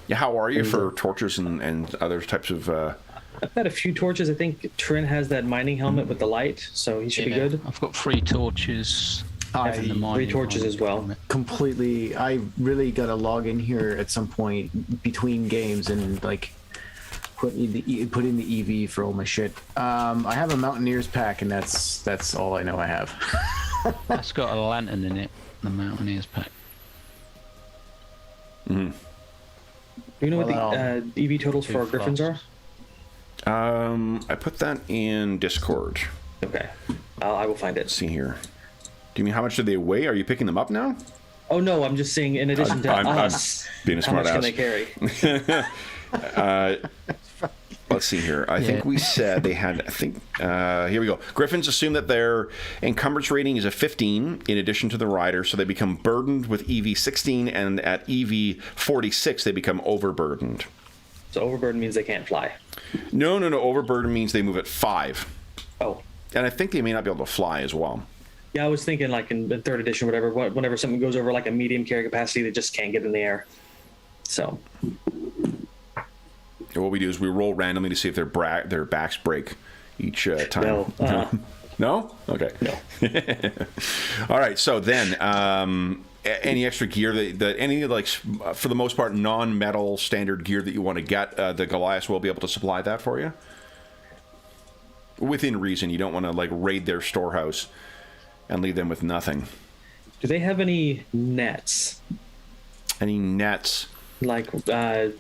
Yeah, how are you for torches and other types of? I've got a few torches. I think Trin has that mining helmet with the light, so he should be good. I've got 3 torches. I- 3 torches as well. Completely. I really got to log in here at some point between games and put in the EV for all my shit. I have a Mountaineers pack, and that's all I know I have. That's got a lantern in it, the Mountaineers pack. Do you know Well, what the EV totals for our Griffins are? I put that in Discord. Okay. I will find it. Let's see here. Do you mean how much do they weigh? Are you picking them up now? Oh, no, I'm just saying in addition to I'm us, being a how much smart can ass. they carry? Let's see here. I think we said they had, here we go. Griffins assume that their encumbrance rating is a 15 in addition to the rider, so they become burdened with EV 16, and at EV 46, they become overburdened. So overburden means they can't fly. No. Overburden means they move at 5. Oh. And I think they may not be able to fly as well. Yeah, I was thinking like in the 3rd edition, whatever, whenever something goes over like a medium carry capacity, they just can't get in the air. So. And what we do is we roll randomly to see if their backs break each time. No. No? Okay. No. All right. So then, any extra gear that any for the most part non-metal standard gear that you want to get, the Goliaths will be able to supply that for you within reason. You don't want to raid their storehouse and leave them with nothing. Do they have any nets? Any nets? Like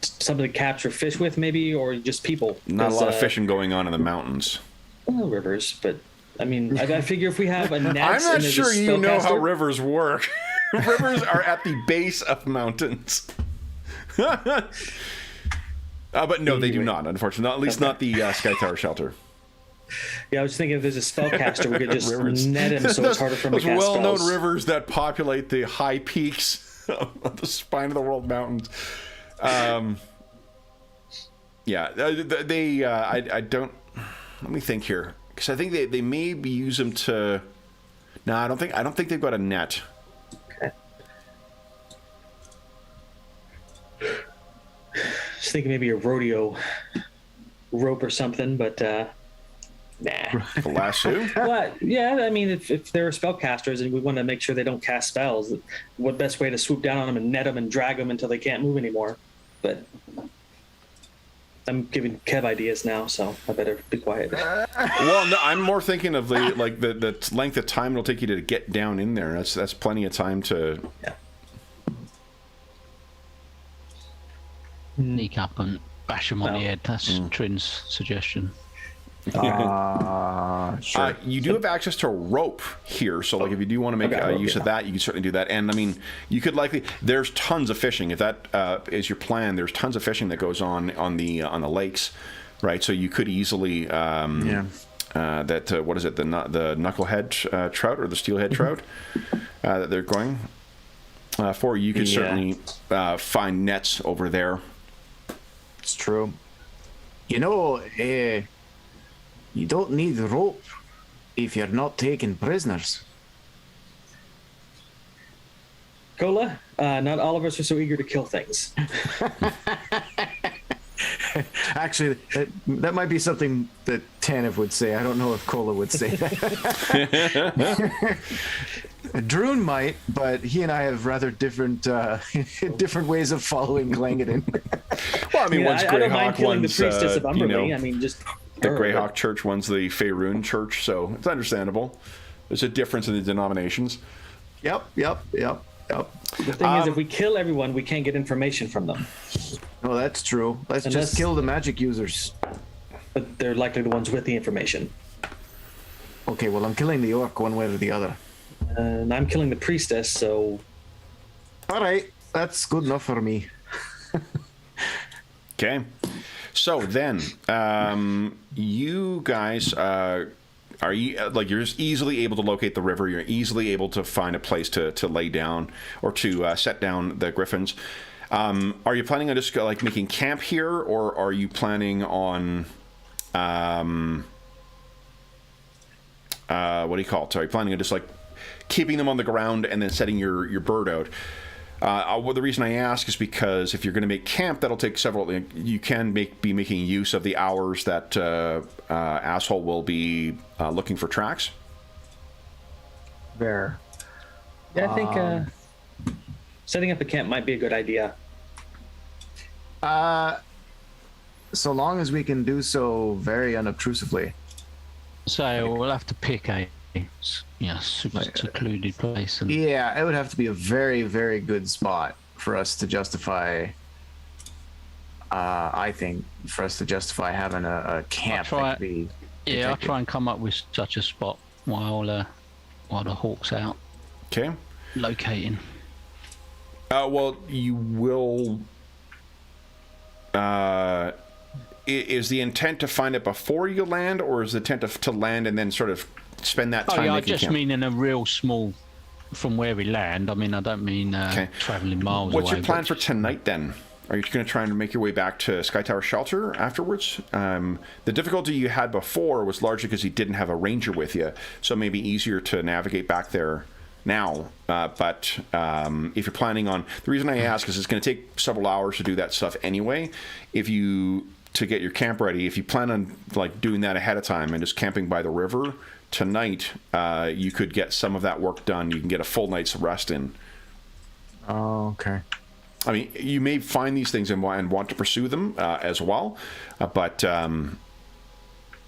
something to capture fish with, maybe, or just people? Not a lot of fishing going on in the mountains. Well, rivers, but I mean, I figure if we have a net, I'm not and there's sure a you know how spellcaster- rivers work. Rivers are at the base of mountains. But no, they do not, unfortunately. At least not the Sky Tower shelter. Yeah, I was thinking if there's a spellcaster, we could just Rivers. net him so it's harder for him to Those cast well-known spells. rivers that populate the high peaks of the spine of the world mountains. Yeah, I don't. Let me think here, because I think they maybe use them to. No, I don't think they've got a net. Okay. Just thinking maybe a rodeo rope or something, but nah. The lasso. But yeah, I mean, if they're spellcasters and we want to make sure they don't cast spells, what best way to swoop down on them and net them and drag them until they can't move anymore? But I'm giving Kev ideas now, so I better be quiet. Well, no, I'm more thinking of the length of time it'll take you to get down in there. That's plenty of time to. Yeah. Sneak up and bash them on the head. That's Trin's suggestion. Sure. You do have access to a rope here, so if you do want to make use of that, you can certainly do that. And I mean, you could there's tons of fishing. If that is your plan, there's tons of fishing that goes on the lakes, right? So you could easily what is it, the knucklehead trout or the steelhead trout that they're going for. You could certainly find nets over there. It's true. You don't need rope if you're not taking prisoners. Cola, not all of us are so eager to kill things. Actually, that might be something that Tanev would say. I don't know if Kola would say that. Droon might, but he and I have rather different different ways of following Glangedin. Well, I mean, one's I don't mind Greyhawk, killing the one's priestess of Umberley. you I know, mean, just the her, Greyhawk but- Church, one's the Faerun Church, so it's understandable. There's a difference in the denominations. Yep. The thing is, if we kill everyone, we can't get information from them. No, that's true. Let's Unless- just kill the magic users. But they're likely the ones with the information. Okay, well, I'm killing the orc one way or the other. And I'm killing the priestess, so All right, that's good enough for me. Okay. So then, you guys are you like you're just easily able to locate the river. You're easily able to find a place to lay down or to set down the griffins. Are you planning on just like making camp here, or are you planning on what do you call it? So are you planning on just like keeping them on the ground and then setting your bird out? Well, the reason I ask is because if you're going to make camp, that'll take several. You can be making use of the hours that Asshole will be looking for tracks. There. yeah, I think setting up a camp might be a good idea. So long as we can do so very unobtrusively. So we'll have to pick a secluded place. And Yeah, it would have to be a very, very good spot for us to justify. I think for us to justify having a camp. That could be I'll protected. try and come up with such a spot while the hawk's out Okay. locating. Well, you will. Is the intent to find it before you land, or is the intent to land and then sort of spend that time I making just camp? mean in a real small, from where we land. I mean, I don't mean Okay. traveling miles What's away. your plan but- for tonight then? Are you going to try and make your way back to Sky Tower Shelter afterwards? The difficulty you had before was largely because you didn't have a ranger with you, so it may be easier to navigate back there now. But if you're planning on, the reason I ask is it's going to take several hours to do that stuff anyway. To get your camp ready, if you plan on like doing that ahead of time and just camping by the river tonight, you could get some of that work done. You can get a full night's rest in. Oh, okay. I mean, you may find these things and want to pursue them as well, but you have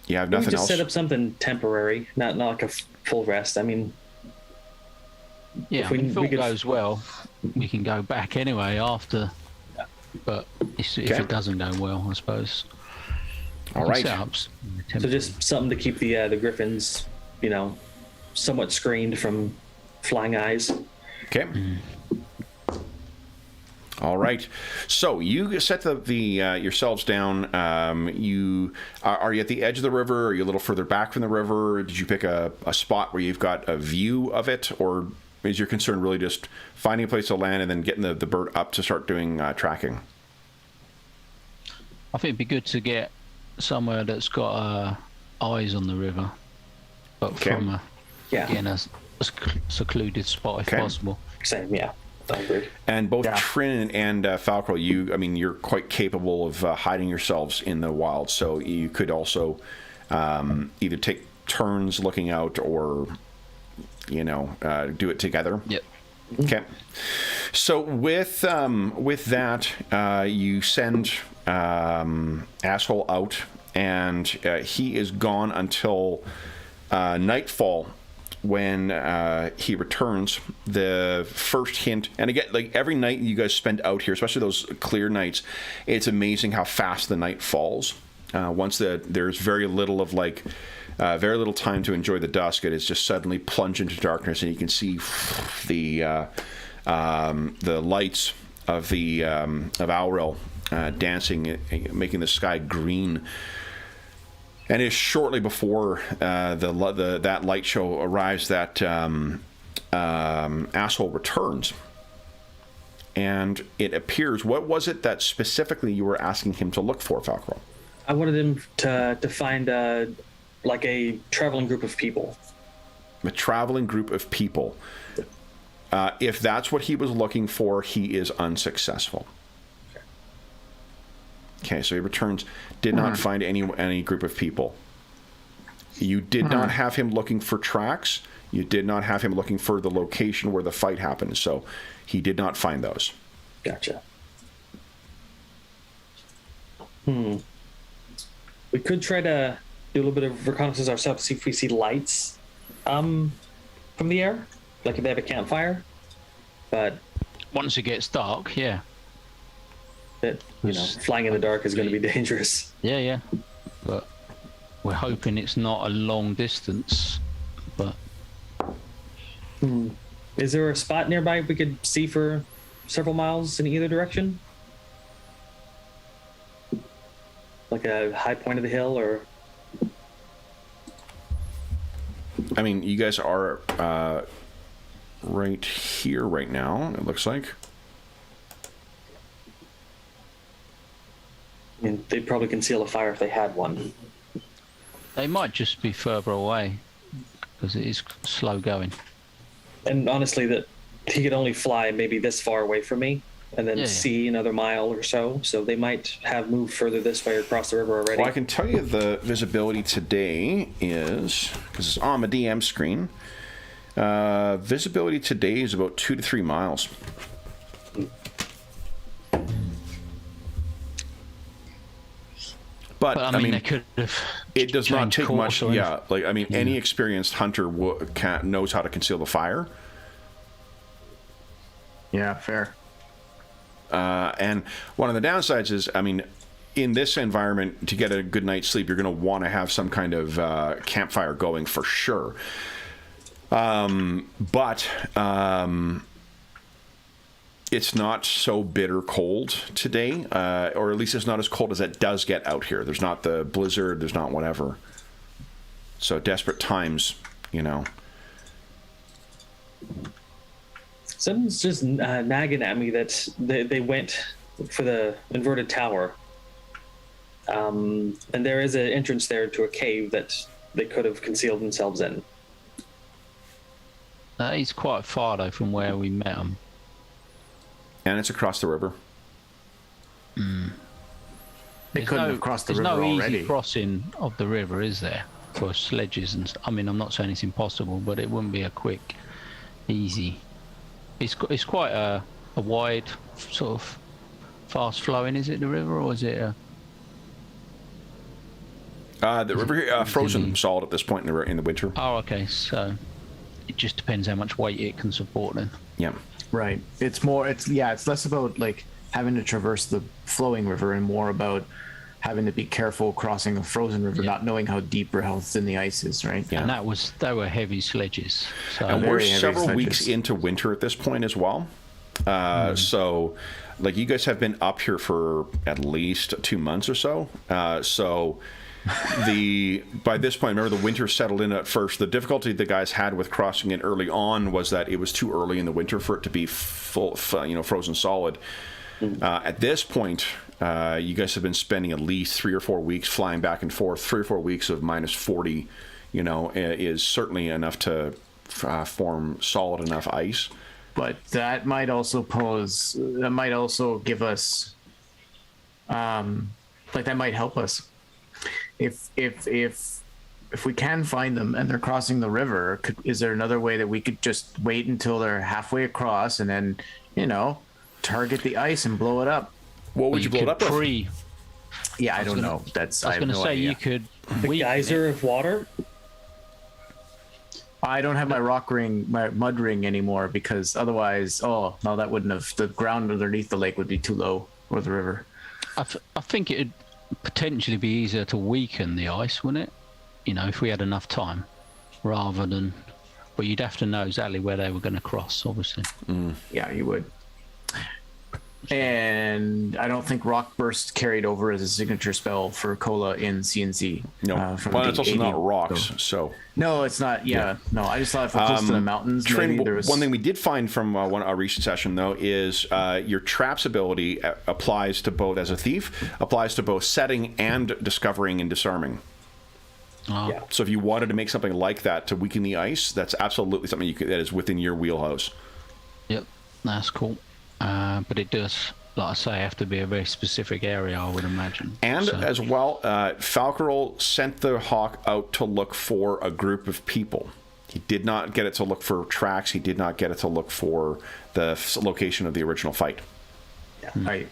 We nothing can just else. set up something temporary, not like a full rest. I mean, Yeah, if we- if we all could- goes well, we can go back anyway after. But if Okay. it doesn't go well, I suppose. All we right. can set up so just something to keep the griffins, somewhat screened from flying eyes. Okay. All right. So you set the yourselves down. You are you at the edge of the river? Are you a little further back from the river? Did you pick a spot where you've got a view of it, or is your concern really just finding a place to land and then getting the bird up to start doing tracking? I think it'd be good to get somewhere that's got eyes on the river, but Okay. from Yeah, a secluded spot if Okay. possible. same. Yeah, I agree. And both Yeah. Trin and Falco, you're quite capable of hiding yourselves in the wild. So you could also either take turns looking out, or do it together. Yep. Okay. So with that, you send Asshole out, and he is gone until nightfall. When he returns, the first hint, and again, like every night you guys spend out here, especially those clear nights, it's amazing how fast the night falls. Once there's very little time to enjoy the dusk, it is just suddenly plunge into darkness, and you can see the lights of Auril dancing, making the sky green. And it's shortly before that light show arrives that Asshole returns. And it appears, what was it that specifically you were asking him to look for, Falco? I wanted him to find like a traveling group of people. A traveling group of people. If that's what he was looking for, he is unsuccessful. Okay, so he returns, did not find any group of people. You did not have him looking for tracks. You did not have him looking for the location where the fight happened. So he did not find those. Gotcha. We could try to do a little bit of reconnaissance ourselves, see if we see lights from the air, like if they have a campfire. But Once it gets dark, yeah. that, flying in the dark is going to be dangerous. Yeah. But we're hoping it's not a long distance. But Is there a spot nearby we could see for several miles in either direction? Like a high point of the hill, or... I mean, you guys are right here right now, it looks like. I mean, they'd probably conceal a fire if they had one. they might just be further away because it is slow going. And honestly, that he could only fly maybe this far away from me, and then see another mile or so. So they might have moved further this way or across the river already. Well, I can tell you the visibility today is, because it's on the DM screen, visibility today is about 2 to 3 miles. But I mean, they could have. It does not take much. Yeah, like I mean, any Yeah. experienced hunter knows how to conceal the fire. Yeah, fair. And one of the downsides is, I mean, in this environment, to get a good night's sleep, you're going to want to have some kind of campfire going for sure. But it's not so bitter cold today, or at least it's not as cold as it does get out here. There's not the blizzard, there's not whatever. So desperate times, you know. Something's just nagging at me that they went for the inverted tower. And there is an entrance there to a cave that they could have concealed themselves in. He's quite far though from where we met him. And it's across the river. They couldn't have crossed the river already. There's no already. easy crossing of the river, is there? For sledges and I mean, I'm not saying it's impossible, but it wouldn't be a quick, easy. It's quite a wide, sort of fast flowing. Is it the river or is it a? The river frozen solid at this point in the winter. Oh, okay. So it just depends how much weight it can support then. Yeah. Right. It's less about like having to traverse the flowing river and more about having to be careful crossing a frozen river, not knowing how deep or how thin the ice is, right? Yeah. And they were heavy sledges. So And we're Very heavy several sledges. weeks into winter at this point as well. So, like, you guys have been up here for at least 2 months or so. By this point, remember the winter settled in at first. The difficulty the guys had with crossing it early on was that it was too early in the winter for it to be frozen solid. At this point, you guys have been spending at least 3 or 4 weeks flying back and forth. 3 or 4 weeks of minus 40, is certainly enough to form solid enough ice. But that might also give us, that might help us. If we can find them and they're crossing the river, is there another way that we could just wait until they're halfway across and then, target the ice and blow it up? What would you blow it up with? Yeah, I don't know. I was going to say idea. you could. The geyser of water? I don't have my my mud ring anymore because otherwise, that wouldn't have. The ground underneath the lake would be too low, or the river. I think it'd potentially be easier to weaken the ice, wouldn't it? If we had enough time, rather than. But you'd have to know exactly where they were going to cross, obviously. Yeah, you would. And I don't think Rock Burst carried over as a signature spell for Cola in CNC. No, well, it's also AD, not rocks, so. No, it's not. Yeah, no. I just thought if we're close to the mountains, Trin, maybe there was one thing we did find from a recent session, though, is your traps ability applies to both, as a thief, applies to both setting and discovering and disarming. Oh, Yeah. So if you wanted to make something like that to weaken the ice, that's absolutely something that is within your wheelhouse. Yep, that's cool. But it does, like I say, have to be a very specific area, I would imagine. And So- as well, Falcarol sent the hawk out to look for a group of people. He did not get it to look for tracks. He did not get it to look for the location of the original fight. Right.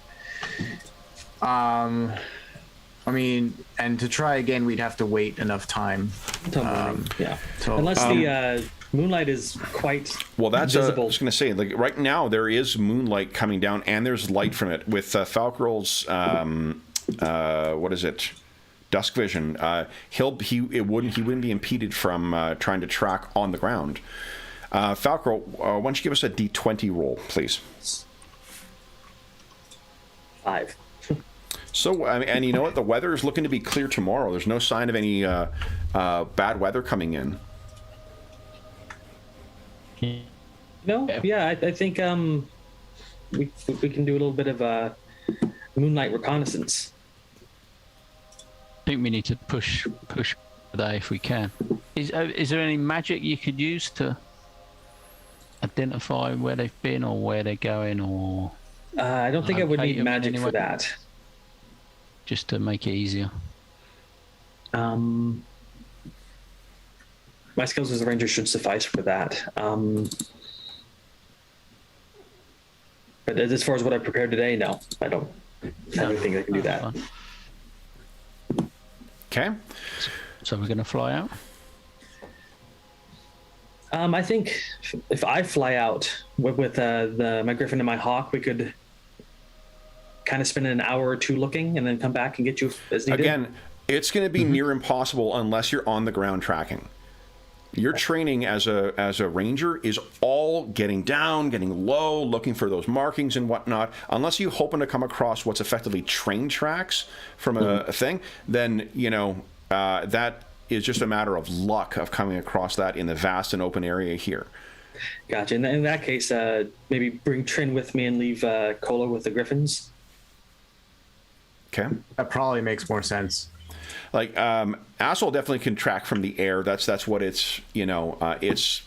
I mean, and to try again, we'd have to wait enough time. Till morning, yeah. so, Unless the moonlight is quite Well, that's I visible. was going to say, like right now there is moonlight coming down, and there's light from it with Falcarol's what is it, dusk vision. He wouldn't be impeded from trying to track on the ground. Falcarol, why don't you give us a D20 roll, please? 5. So, and you know what? The weather is looking to be clear tomorrow. There's no sign of any bad weather coming in. No, yeah, I think we can do a little bit of moonlight reconnaissance. I think we need to push today if we can. Is there any magic you could use to identify where they've been or where they're going, or I don't think I would locate need them in magic any for way? that. Just to make it easier? My skills as a ranger should suffice for that. But as far as what I prepared today, no, I don't have anything that can do that. Fine. Okay. So we're going to fly out? I think if I fly out with my griffin and my hawk, we could kind of spend an hour or two looking and then come back and get you as needed. Again, it's going to be near impossible unless you're on the ground tracking. Your training as a ranger is all getting down, getting low, looking for those markings and whatnot. Unless you hoping to come across what's effectively train tracks from a thing, then that is just a matter of luck of coming across that in the vast and open area here. Gotcha. In that case, maybe bring Trin with me and leave Kola with the griffins. Okay. that probably makes more sense. Like Asshole definitely can track from the air. That's what it's that's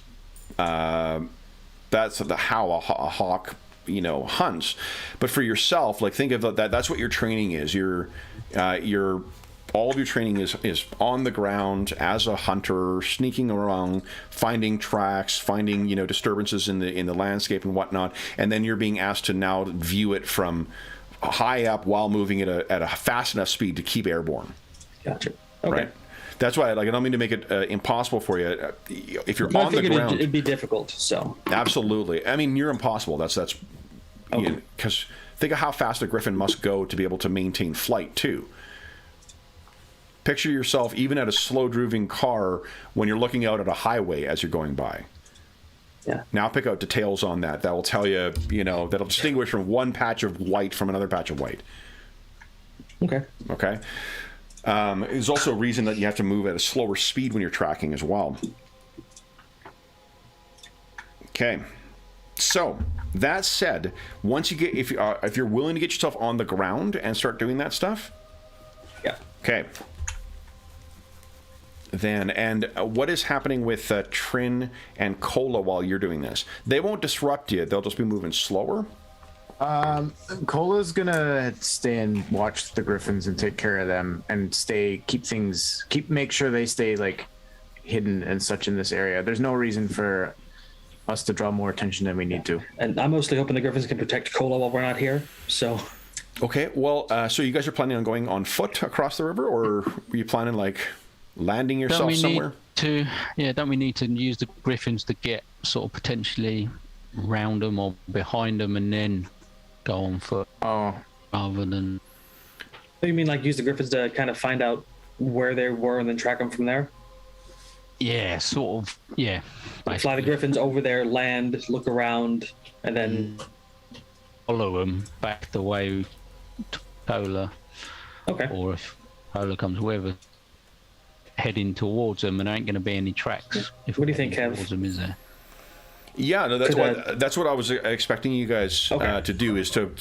how a hawk hunts. But for yourself, like think of that. That's what your training is. Your all of your training is on the ground as a hunter, sneaking around, finding tracks, finding disturbances in the landscape and whatnot, and then you're being asked to now view it from high up while moving at a fast enough speed to keep airborne. Gotcha. Okay. Right. That's why, I don't mean to make it impossible for you. If you're But on the ground, it'd be difficult. So absolutely. I mean, you're impossible. That's because think of how fast a griffin must go to be able to maintain flight too. Picture yourself even at a slow-moving car when you're looking out at a highway as you're going by. Yeah. Now pick out details on that. That will tell you, that'll distinguish from one patch of white from another patch of white. Okay. Okay. There's also a reason that you have to move at a slower speed when you're tracking as well. Okay. So that said, once you get, if you're willing to get yourself on the ground and start doing that stuff, Yeah. okay. Then, and what is happening with Trin and Kola while you're doing this? They won't disrupt you. They'll just be moving slower. Cola's gonna stay and watch the griffins and take care of them and make sure they stay like hidden and such in this area. There's no reason for us to draw more attention than we need to. And I'm mostly hoping the griffins can protect Kola while we're not here. So. Okay. Well, so you guys are planning on going on foot across the river, or were you planning landing yourself somewhere? Don't we need to use the griffins to get sort of potentially round them or behind them and then go on foot? Oh, Rather than... You mean use the griffins to kind of find out where they were and then track them from there? Yeah, sort of. Yeah. Fly the basically. griffins over there, land, look around, and then... Follow them back the way to Polar. Okay. Or if Polar comes with us, heading towards them, and there ain't going to be any tracks. What do you think, Kev? Towards them, is there? Yeah, no, that's what I was expecting you guys to do, is to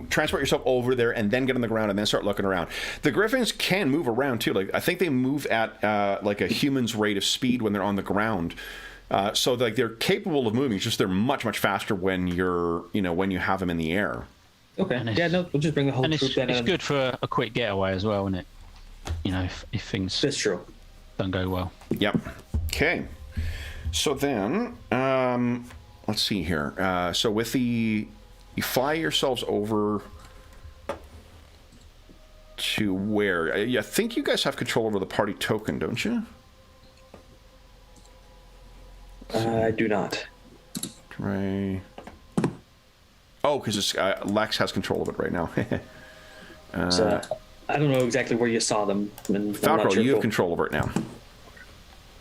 transport yourself over there and then get on the ground and then start looking around. The griffins can move around too. Like I think they move at like a human's rate of speed when they're on the ground. So like they're capable of moving. It's just they're much faster when when you have them in the air. Okay. Yeah, no, we'll just bring the whole troop in. It's good for a quick getaway as well, isn't it? If things That's true. don't go well. Yep. Okay. So then, let's see here. So with you fly yourselves over to where? I think you guys have control over the party token, don't you? I do not. Right. Oh, because Lex has control of it right now. So I don't know exactly where you saw them. Falcro, you have control over it now.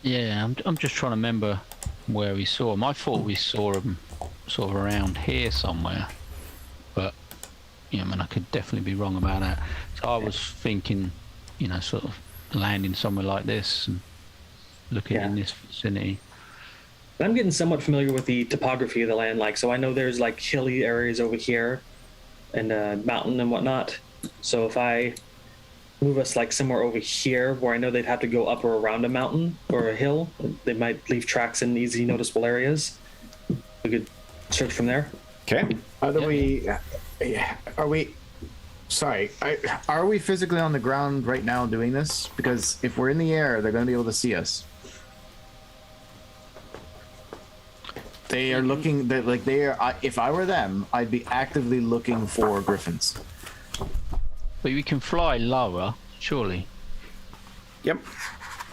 Yeah, I'm just trying to remember where we saw them. I thought we saw them sort of around here somewhere, but I could definitely be wrong about that. So I was thinking, sort of landing somewhere like this and looking in this vicinity. I'm getting somewhat familiar with the topography of the land, so I know there's like hilly areas over here, and mountain and whatnot. So if I move us like somewhere over here where I know they'd have to go up or around a mountain or a hill, they might leave tracks in easy noticeable areas. We could search from there. Okay. Are we physically on the ground right now doing this? Because if we're in the air, they're going to be able to see us. They are looking. If I were them, I'd be actively looking for griffins. But we can fly lower, surely. Yep.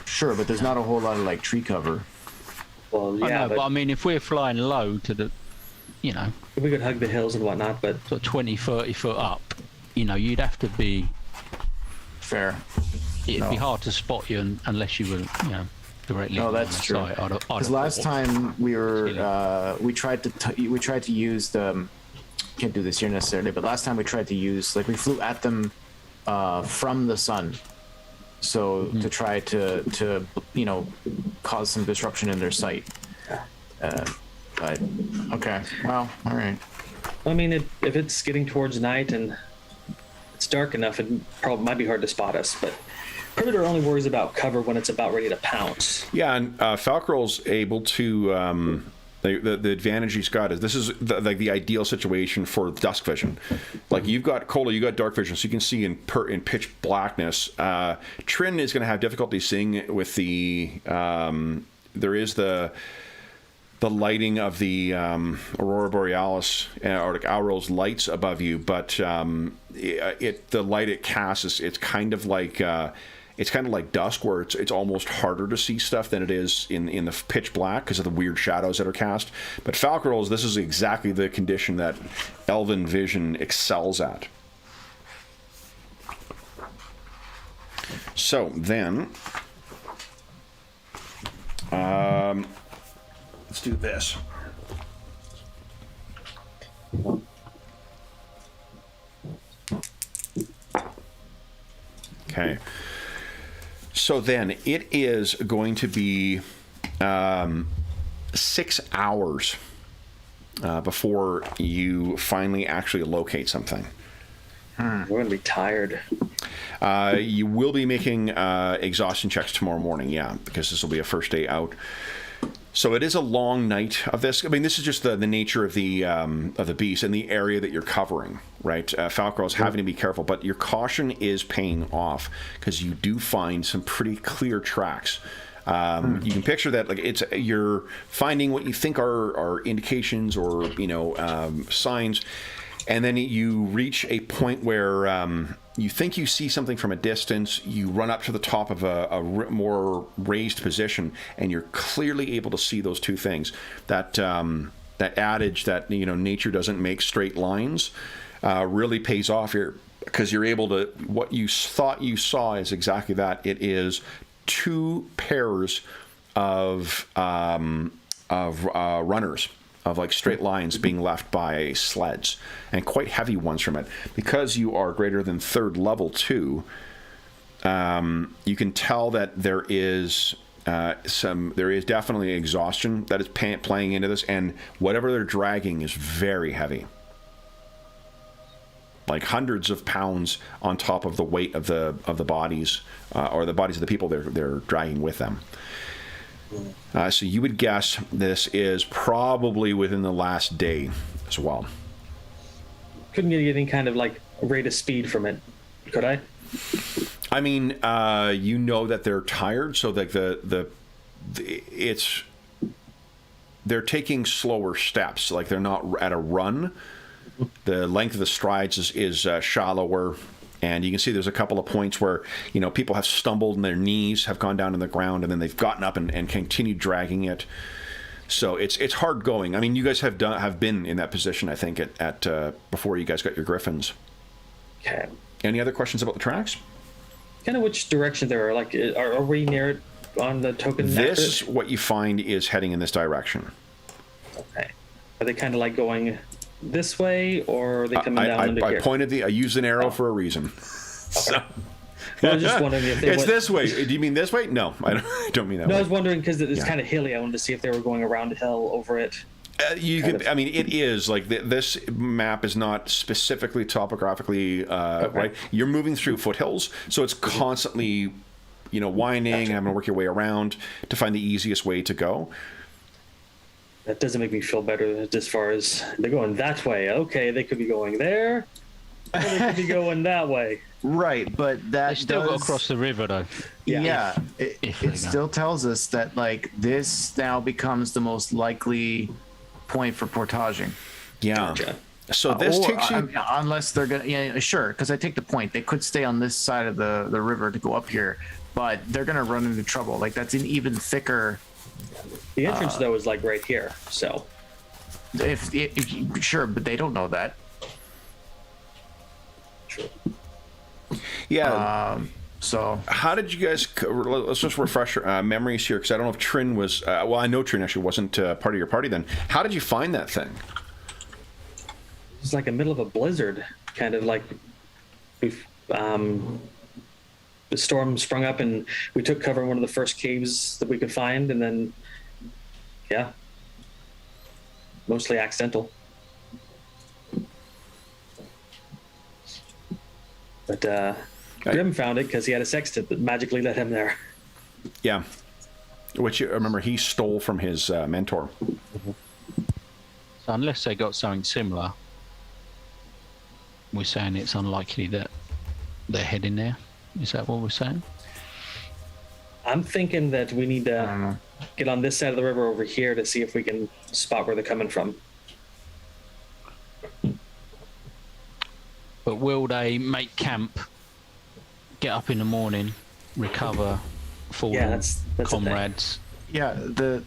Sure, but there's not a whole lot of tree cover. Well, yeah, I know, but I mean, if we're flying low to the, we could hug the hills and whatnot, but sort of 20, 30 foot up, you'd have to be. Fair. It'd be hard to spot you unless you were, directly. No, that's true. Because last time we were, we tried to use the. Can't do this here necessarily, but last time we tried to use, we flew at them from the sun, so to try to cause some disruption in their sight. But okay, well, all right. I mean, if it's getting towards night and it's dark enough, it probably might be hard to spot us. But Predator only worries about cover when it's about ready to pounce. Yeah, and Falcrol's able to. The advantage he's got is this is the ideal situation for dusk vision. You've got Cola, you got dark vision, so you can see in pitch blackness. Trin is going to have difficulty seeing with the. There is the lighting of the Aurora Borealis or Auror's lights above you, but the light it casts it's kind of like. It's kind of like dusk, where it's almost harder to see stuff than it is in the pitch black because of the weird shadows that are cast. But Falcrol's, this is exactly the condition that Elven Vision excels at. So then, let's do this. Okay. So then it is going to be 6 hours before you finally actually locate something. We're going to be tired. You will be making exhaustion checks tomorrow morning, because this will be a first day out. So it is a long night of this. I mean, this is just the nature of the beast and the area that you're covering, right? Falcrol's having to be careful, but your caution is paying off because you do find some pretty clear tracks. You can picture that you're finding what you think are indications or signs, and then you reach a point where you think you see something from a distance. You run up to the top of a more raised position, and you're clearly able to see those two things. That adage that nature doesn't make straight lines really pays off here, because you're able to. What you thought you saw is exactly that. It is two pairs of runners. Of straight lines being left by sleds, and quite heavy ones from it. Because you are greater than 3rd level 2, you can tell that there is there is definitely exhaustion that is playing into this, and whatever they're dragging is very heavy. Like hundreds of pounds on top of the weight of the bodies, or the bodies of the people they're dragging with them. So you would guess this is probably within the last day as well. Couldn't get any kind of like rate of speed from it, could I? I mean, you know that they're tired, so like they're taking slower steps. Like they're not at a run. The length of the strides is shallower, and you can see there's a couple of points where people have stumbled and their knees have gone down to the ground, and then they've gotten up and continued dragging it. So it's hard going. I mean, you guys have been in that position, I think, at before you guys got your griffins. Okay. Any other questions about the tracks? Kind of which direction they are. Like, are we near it on the token? This, accurate? what you find, is heading in this direction. Okay. Are they kind of like going this way, or are they coming down into here? I used an arrow for a reason. So. Well, I was just wondering if they it's this way. Do you mean this way? No, I don't mean that way. No, I was wondering because it's kind of hilly. I wanted to see if they were going around the hill over it. I mean, it is like this map is not specifically topographically right. You're moving through foothills, so it's constantly, winding and having to work your way around to find the easiest way to go. That doesn't make me feel better as far as they're going that way. Okay, they could be going there, or they could be going that way. Right, but that They still got to cross the river, though. Yeah, it still tells us that like this now becomes the most likely point for portaging. Yeah. Gotcha. So this takes you unless they're gonna sure, because I take the point. They could stay on this side of the river to go up here, but they're gonna run into trouble. Like that's an even thicker. The entrance though is like right here. So Sure, but they don't know that. True. Yeah. So how did you guys? Let's just refresh memories here, because I don't know if Trin was. Well, I know Trin actually wasn't part of your party then. How did you find that thing? It's like a middle of a blizzard, kind of like we've the storm sprung up and we took cover in one of the first caves that we could find, and then mostly accidental. But Grim found it because he had a sextant that magically led him there. Yeah, which you remember he stole from his mentor. So unless they got something similar, we're saying it's unlikely that they're heading there. Is that what we're saying? I'm thinking that we need to get on this side of the river over here to see if we can spot where they're coming from. But will they make camp, get up in the morning, recover, fallen that's comrades? yeah,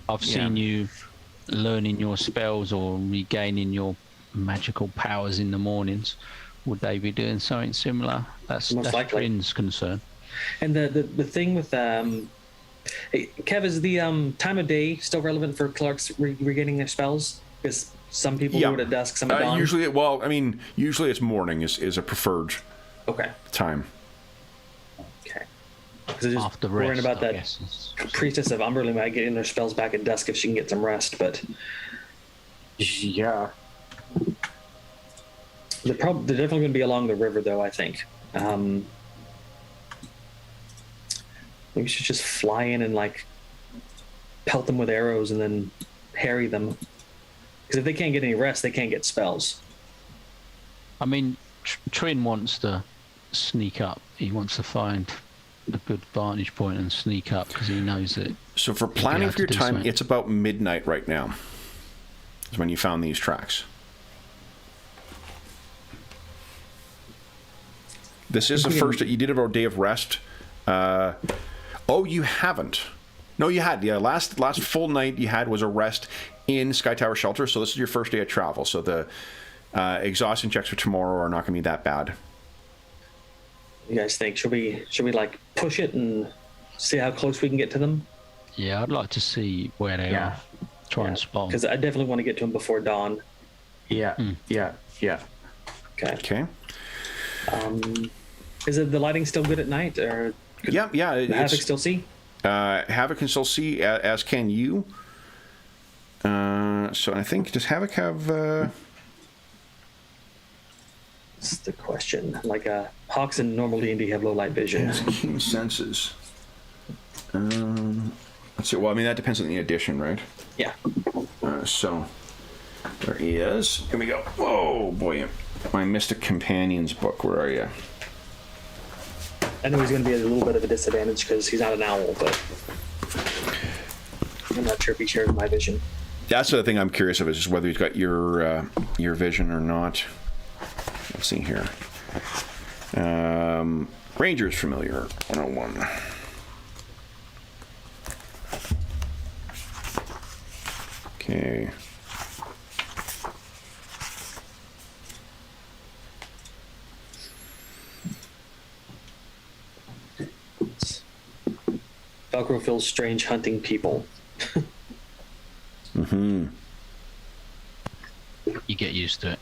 I've seen you learning your spells or regaining your magical powers in the mornings. Would they be doing something similar? That's likely. Trin's concern. And the thing with hey, Kev, is the time of day still relevant for clerks regaining their spells? Because some people do it at dusk, some at dawn. Usually it's morning is a preferred time. Okay. Because I'm just After worrying rest, about I that guess. priestess of Umberley might get in their spells back at dusk if she can get some rest, but yeah. they're definitely going to be along the river, though, I think. Maybe we should just fly in and, like, pelt them with arrows and then harry them. Because if they can't get any rest, they can't get spells. I mean, Trin wants to sneak up. He wants to find a good vantage point and sneak up because he knows it. So for planning for your time, it's about midnight right now. Is when you found these tracks. This is the first. You did have a day of rest. Oh, you haven't. No, you had. Yeah, last full night you had was a rest in Sky Tower Shelter. So this is your first day of travel. So the exhaustion checks for tomorrow are not going to be that bad. You guys think should we like push it and see how close we can get to them? Yeah, I'd like to see where they are. Try and spot. Because I definitely want to get to them before dawn. Yeah. Okay. Is it the lighting still good at night, or Yeah. the Havoc still see? Havoc can still see, as can you. So I think, does Havoc have... That's the question. Like, Hawks and normal D&D have low light vision. Yes, keen senses. Let's see. Well, I mean, that depends on the edition, right? Yeah. So, there he is. Here we go. Whoa, boy. My Mystic Companions book. Where are you? I know he's going to be at a little bit of a disadvantage because he's not an owl, but I'm not sure if he shares my vision. That's the thing I'm curious of, is just whether he's got your vision or not. Let's see here. Ranger's Familiar 101. Okay. Velcro feels strange hunting people. Mm-hmm. You get used to it.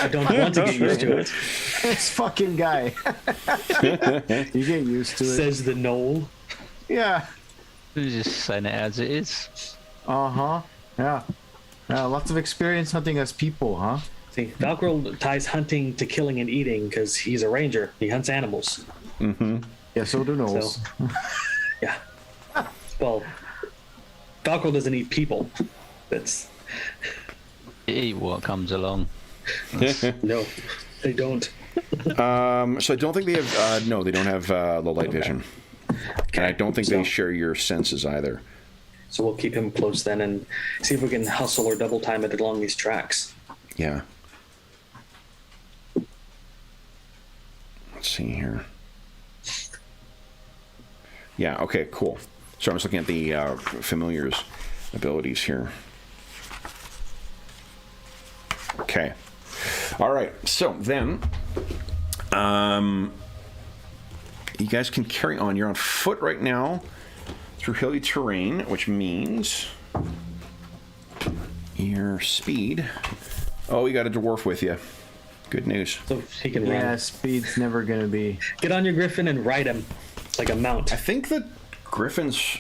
I don't want to get used to it, This fucking guy. You get used to it. says the knoll. Yeah. We're just saying it as it is. Uh-huh. Yeah. Yeah, lots of experience hunting as people, huh? See, Velcro ties hunting to killing and eating because he's a ranger. He hunts animals. Mm-hmm. Yeah, so do Knowles. So, yeah. Well, Velcro doesn't eat people. That's You eat what comes along. no, they don't. So I don't think they have... no, they don't have low light vision. And I don't think they share your senses either. So we'll keep him close then and see if we can hustle or double time it along these tracks. Yeah. Let's see here. Yeah, okay, cool. So I was looking at the familiars abilities here. Okay. All right. So then, you guys can carry on. You're on foot right now through hilly terrain, which means your speed. Oh, you got a dwarf with you. Good news. So he can Yeah, run. speed's never gonna be. Get on your griffin and ride him like a mount. I think that Griffin's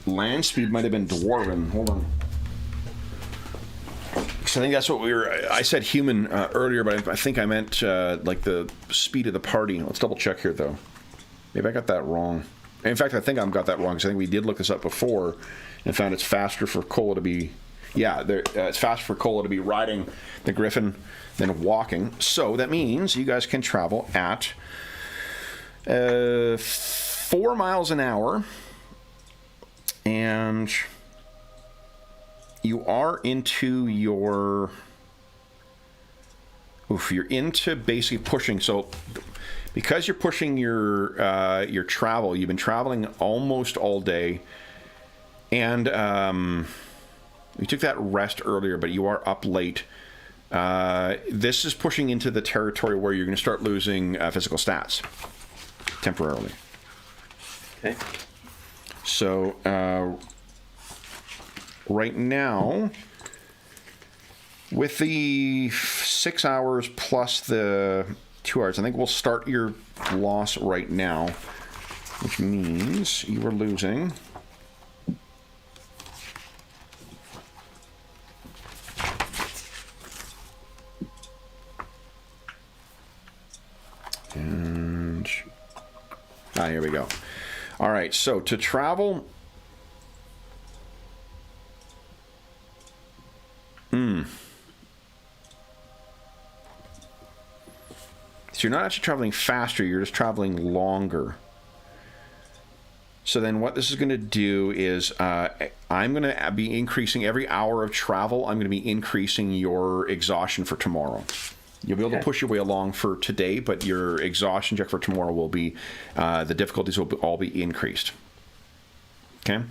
land speed might have been dwarven. Hold on. So I think that's what we were... I said human earlier, but I think I meant like the speed of the party. Let's double check here, though. Maybe I got that wrong. In fact, I think I got that wrong, because I think we did look this up before and found it's faster for Cola to be... Yeah, it's faster for Cola to be riding the Griffin than walking. So that means you guys can travel at 4 miles an hour, and you are into your... you're into basically pushing. So because you're pushing your travel, you've been traveling almost all day, and you took that rest earlier, but you are up late. This is pushing into the territory where you're going to start losing physical stats temporarily. Okay. So right now, with the 6 hours plus the 2 hours, I think we'll start your loss right now, which means you are losing... And here we go. All right, so to travel, so you're not actually traveling faster, you're just traveling longer. So then what this is going to do is I'm going to be increasing every hour of travel. I'm going to be increasing your exhaustion for tomorrow. You'll be able to push your way along for today, but your exhaustion check for tomorrow will be, the difficulties will all be increased. Okay?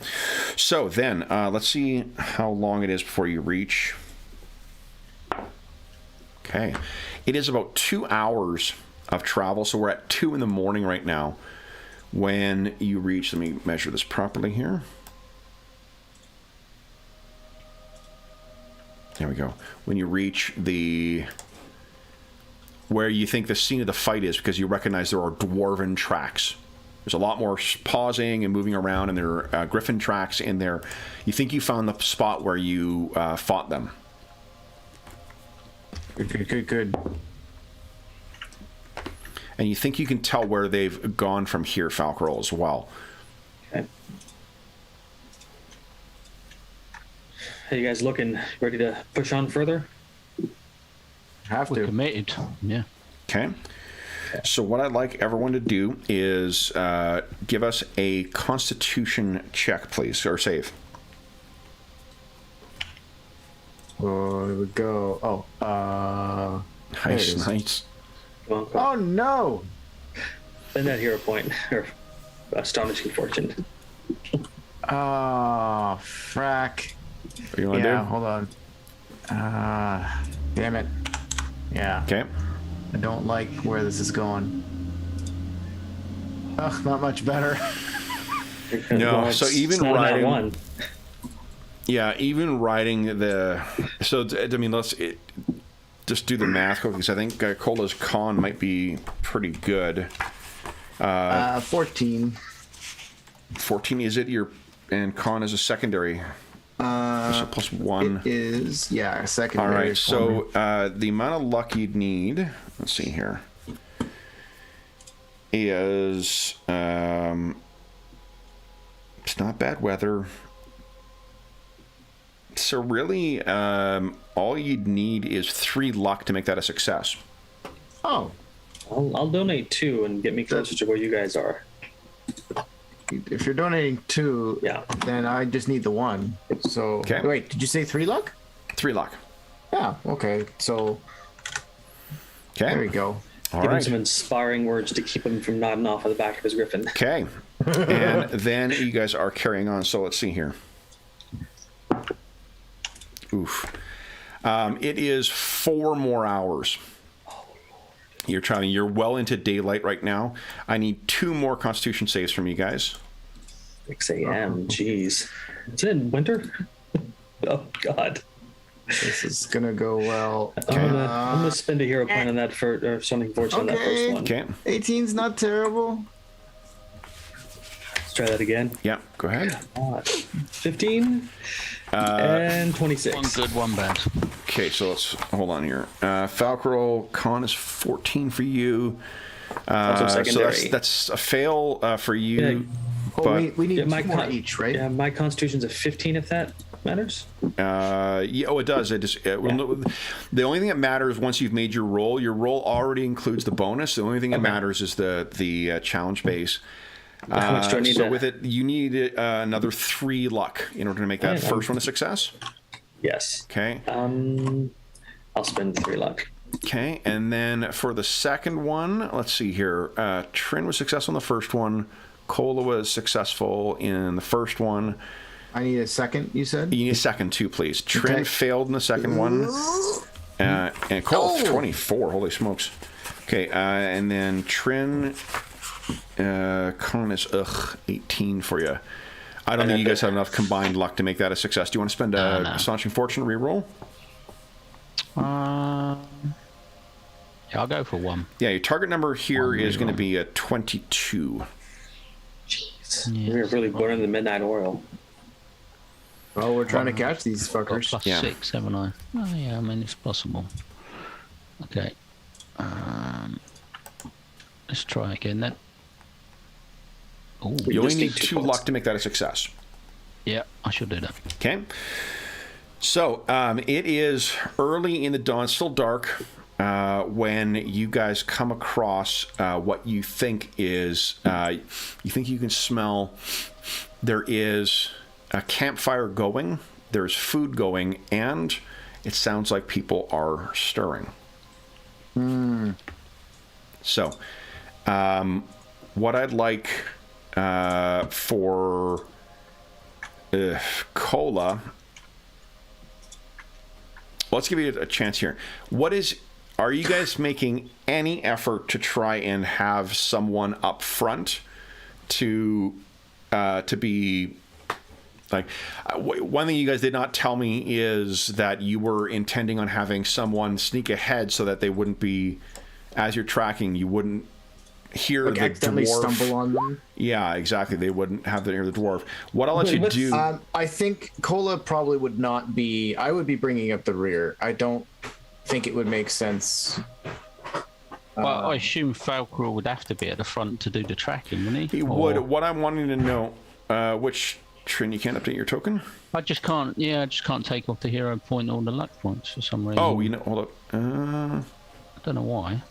So then, let's see how long it is before you reach. Okay. It is about 2 hours of travel, so we're at 2 in the morning right now when you reach... Let me measure this properly here. There we go. When you reach the... where you think the scene of the fight is, because you recognize there are dwarven tracks There's a lot more pausing and moving around, and there are griffin tracks in there. You think you found the spot where you fought them. Good. And you think you can tell where they've gone from here, Falcroll, as well. Okay. Are you guys looking ready to push on further? Have We're to. committed. Yeah. Okay. So what I'd like everyone to do is give us a Constitution check, please, or save. Oh, here we go. Oh, there it is. Nice. Come on, come on. Oh no! Spend that hero point, or astonishing fortune. Oh, frack. What do you want to Yeah, do? hold on. Damn it. Yeah. Okay. I don't like where this is going. Ugh, not much better. No, Well, so it's even not that riding- one. Yeah, even riding the... So, I mean, just do the math quickly, because I think Cola's con might be pretty good. 14. 14, is it your... And con is a secondary. So plus 1. It is, yeah, All secondary. right, so the amount of luck you'd need, let's see here, is it's not bad weather. So really, all you'd need is 3 luck to make that a success. Oh, I'll donate 2 and get me closer to where you guys are. if you're donating 2, Yeah. then I just need the 1. So, Okay. wait, did you say 3 luck? 3 luck. Yeah, okay. So, Okay. there we go. All Give him right. some inspiring words to keep him from nodding off of the back of his griffin. Okay. And then you guys are carrying on. So let's see here. Oof. It is 4 more hours. You're trying. You're well into daylight right now. I need 2 more Constitution saves from you guys. 6 a.m. Jeez. Is it in winter? Oh God. This is gonna go well. I'm gonna spend a hero point on that or something fortune on that first Okay. one. Okay. 18's not terrible. Let's try that again. Yeah. Go ahead. 15 and 26. One good, one bad. Okay. So let's hold on here. Falcroll con is 14 for you. Also So secondary. that's a fail for you. Oh, But we need Yeah, 2 more each, right? Yeah, my constitution's a 15 if that matters. yeah, oh, it does. It just the only thing that matters once you've made your roll already includes the bonus. The only thing that matters is the challenge base. How much do I need So to- with it, you need another 3 luck in order to make that Right, first one a success. Yes. Okay. I'll spend 3 luck. Okay, and then for the second one, let's see here. Trin was successful in the first one. Cola was successful in the first one. I need a second, you said? You need a second too, please. Trin Okay. failed in the second one. And Cole, Oh. 24. Holy smokes. Okay, and then Trin, Con is 18 for you. I don't think you guys have enough combined luck to make that a success. Do you want to spend a No. Astonishing Fortune reroll? Yeah, I'll go for 1. Yeah, your target number here is going to be a 22. Jeez. We're really burning the midnight oil. Oh, we're trying to catch these Got fuckers. plus Yeah. 6, haven't I? Oh, yeah, I mean, it's possible. Okay. Let's try again then. Oh, You only just need need 2 2 points. luck to make that a success. yeah, I should do that. Okay. So it is early in the dawn, still dark, when you guys come across what you think is, you think you can smell. There is a campfire going, there's food going, and it sounds like people are stirring. So, what I'd like for Cola. Let's give you a chance here. Are you guys making any effort to try and have someone up front to be like, one thing you guys did not tell me is that you were intending on having someone sneak ahead so that they wouldn't be, as you're tracking, you wouldn't hear like the accidentally dwarf. stumble on them. Yeah, exactly. They wouldn't have to hear the dwarf. What I'll let you do. I think Cola probably would not be. I would be bringing up the rear. I don't think it would make sense. Well, I assume Falcor would have to be at the front to do the tracking, wouldn't he? He would. What I'm wanting to know, which Trin, you can't update your token? I just can't. Yeah, I just can't take off the hero point or the luck points for some reason. Oh, you know, hold up. I don't know why.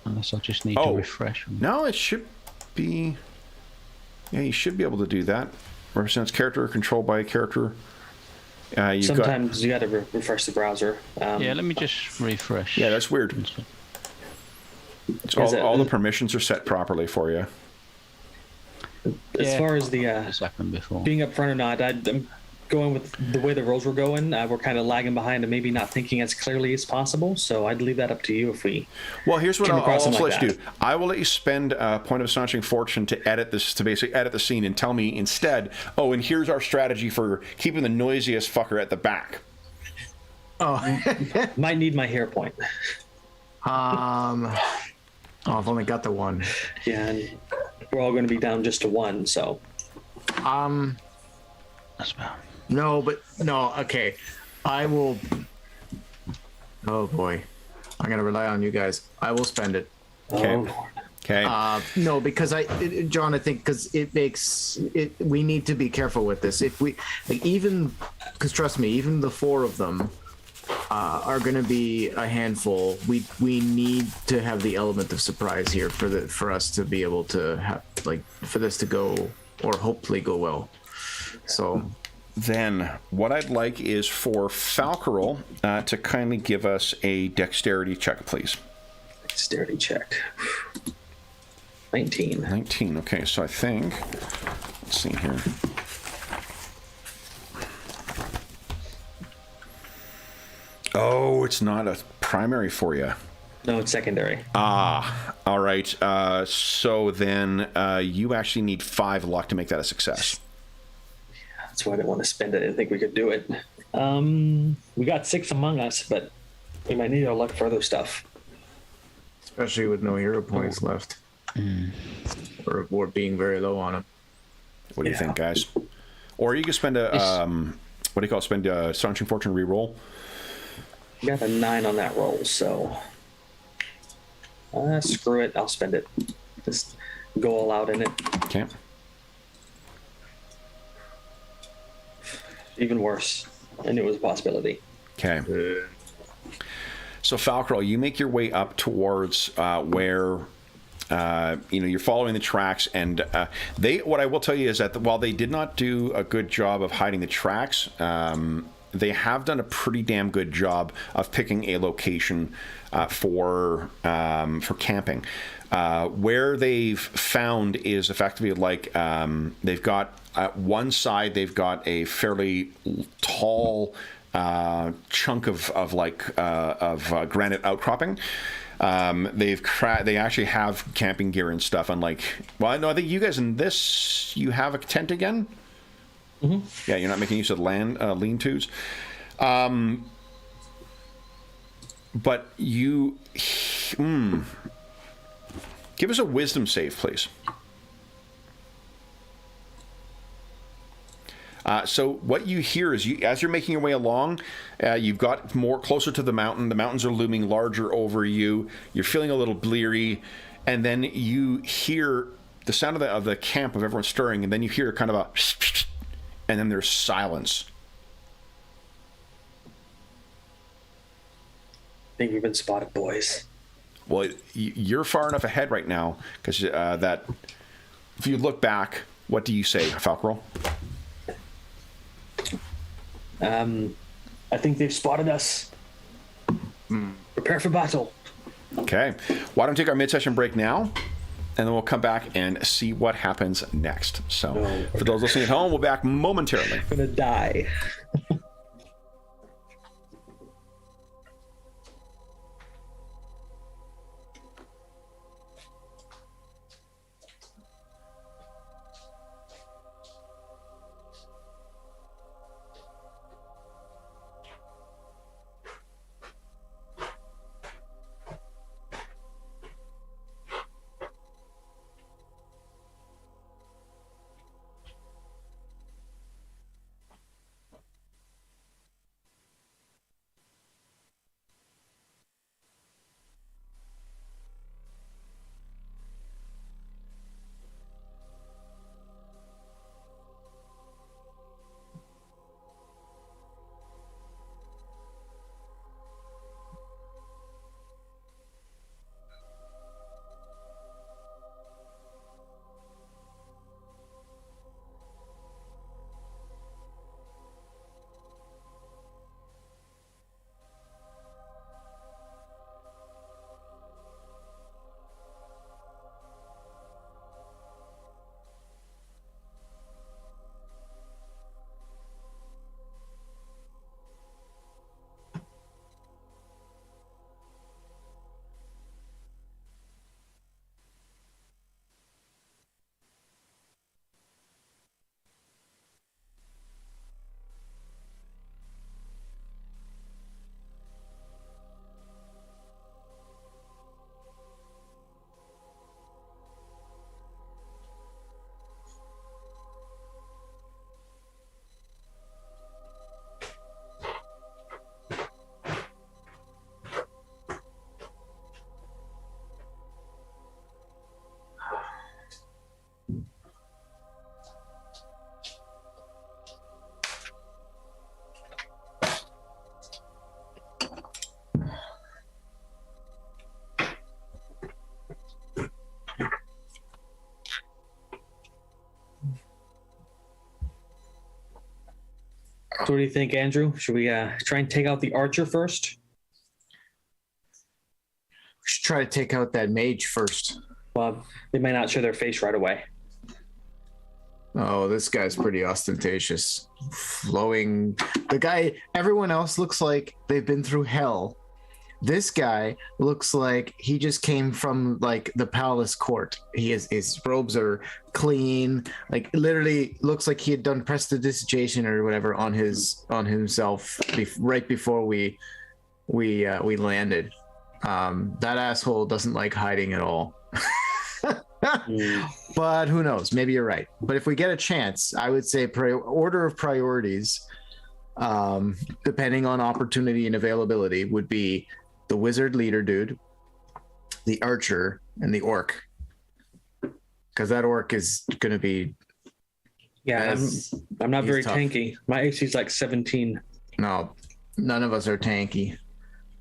Unless I just need to refresh them. No, it should be. Yeah, you should be able to do that. Represents character controlled by a character. Sometimes you got to refresh the browser. Yeah, let me just refresh. Yeah, that's weird. So all the permissions are set properly for you. As far as the happened before. being up front or not, I'm going with the way the rolls were going. We're kind of lagging behind and maybe not thinking as clearly as possible. So I'd leave that up to you if we. Well, here's what I'll also let you do. that. I will let you spend a point of astonishing fortune to edit this, to basically edit the scene and tell me instead. Oh, and here's our strategy for keeping the noisiest fucker at the back. Oh, Might need my hair point. I've only got the one. Yeah, and we're all going to be down just to one. So. That's about. No, okay. I will. Oh boy, I'm gonna rely on you guys. I will spend it. Okay. Oh. Okay. No, because John, I think because it makes it. We need to be careful with this. If we, like, because trust me, even the four of them are going to be a handful. We need to have the element of surprise here for us to be able to have, like, for this to go, or hopefully go well. So. Then what I'd like is for Falcarol to kindly give us a dexterity check, please. Dexterity check. 19. 19. Okay, so I think. Let's see here. Oh, it's not a primary for you. No, it's secondary. Ah, all right. So then you actually need 5 luck to make that a success. That's why I didn't want to spend it. I didn't think we could do it. We got 6 among us, but we might need our luck for other stuff. Especially with no hero points left. Or being very low on them. What do you think, guys? Or you can spend a, what do you call it? Spend a Astonishing Fortune reroll. We got a 9 on that roll, so screw it. I'll spend it. Just go all out in it. Okay. Even worse. I knew it was a possibility. Okay. So Falcarol, you make your way up towards where you're following the tracks, and what I will tell you is that while they did not do a good job of hiding the tracks, they have done a pretty damn good job of picking a location for camping. Where they've found is effectively like they've got at one side they've got a fairly tall chunk of granite outcropping. They actually have camping gear and stuff. Unlike, well, no, I think you guys in this, you have a tent again. Mm-hmm. Yeah, you're not making use of lean-tos. But you, give us a wisdom save, please. So what you hear is, as you're making your way along, you've got more closer to the mountain. The mountains are looming larger over you. You're feeling a little bleary, and then you hear the sound of the camp of everyone stirring, and then you hear kind of a, and then there's silence. I think we've been spotted, boys. Well, you're far enough ahead right now, because that if you look back, what do you say, Falcarol? I think they've spotted us. Prepare for battle. Okay. Why don't we take our mid-session break now, and then we'll come back and see what happens next. So, for those listening at home, we'll be back momentarily. I'm gonna die. So what do you think, Andrew? Should we try and take out the archer first? We should try to take out that mage first. Well, they may not show their face right away. Oh, this guy's pretty ostentatious. Flowing. The guy, everyone else looks like they've been through hell. This guy looks like he just came from like the palace court. His robes are clean. Like literally looks like he had done prestidigitation or whatever on himself right before we landed. That asshole doesn't like hiding at all. But who knows? Maybe you're right. But if we get a chance, I would say order of priorities, depending on opportunity and availability, would be the wizard leader dude, the archer, and the orc. Because that orc is going to be... Yeah, I'm not very tough. Tanky. My AC is like 17. No, none of us are tanky.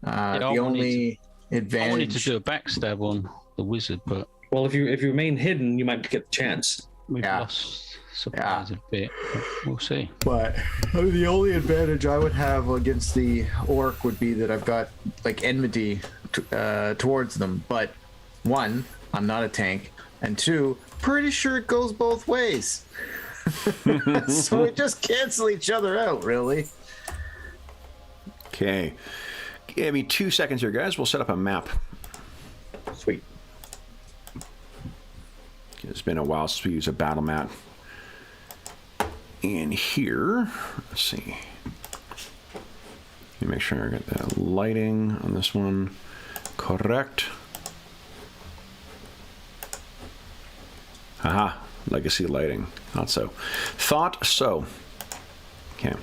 I The only advantage... I wanted to do a backstab on the wizard, but Well, if you remain hidden, you might get the chance. we've Yeah. lost supplies a bit. But we'll see. But the only advantage I would have against the orc would be that I've got like enmity towards them. But one, I'm not a tank, and two, pretty sure it goes both ways. So we just cancel each other out, really. Okay. Give me 2 seconds here, guys. We'll set up a map. Sweet. It's been a while since we used a battle map. In here, let's see. Let me make sure I got the lighting on this one correct. Haha, legacy lighting. Not so. Thought so. Okay.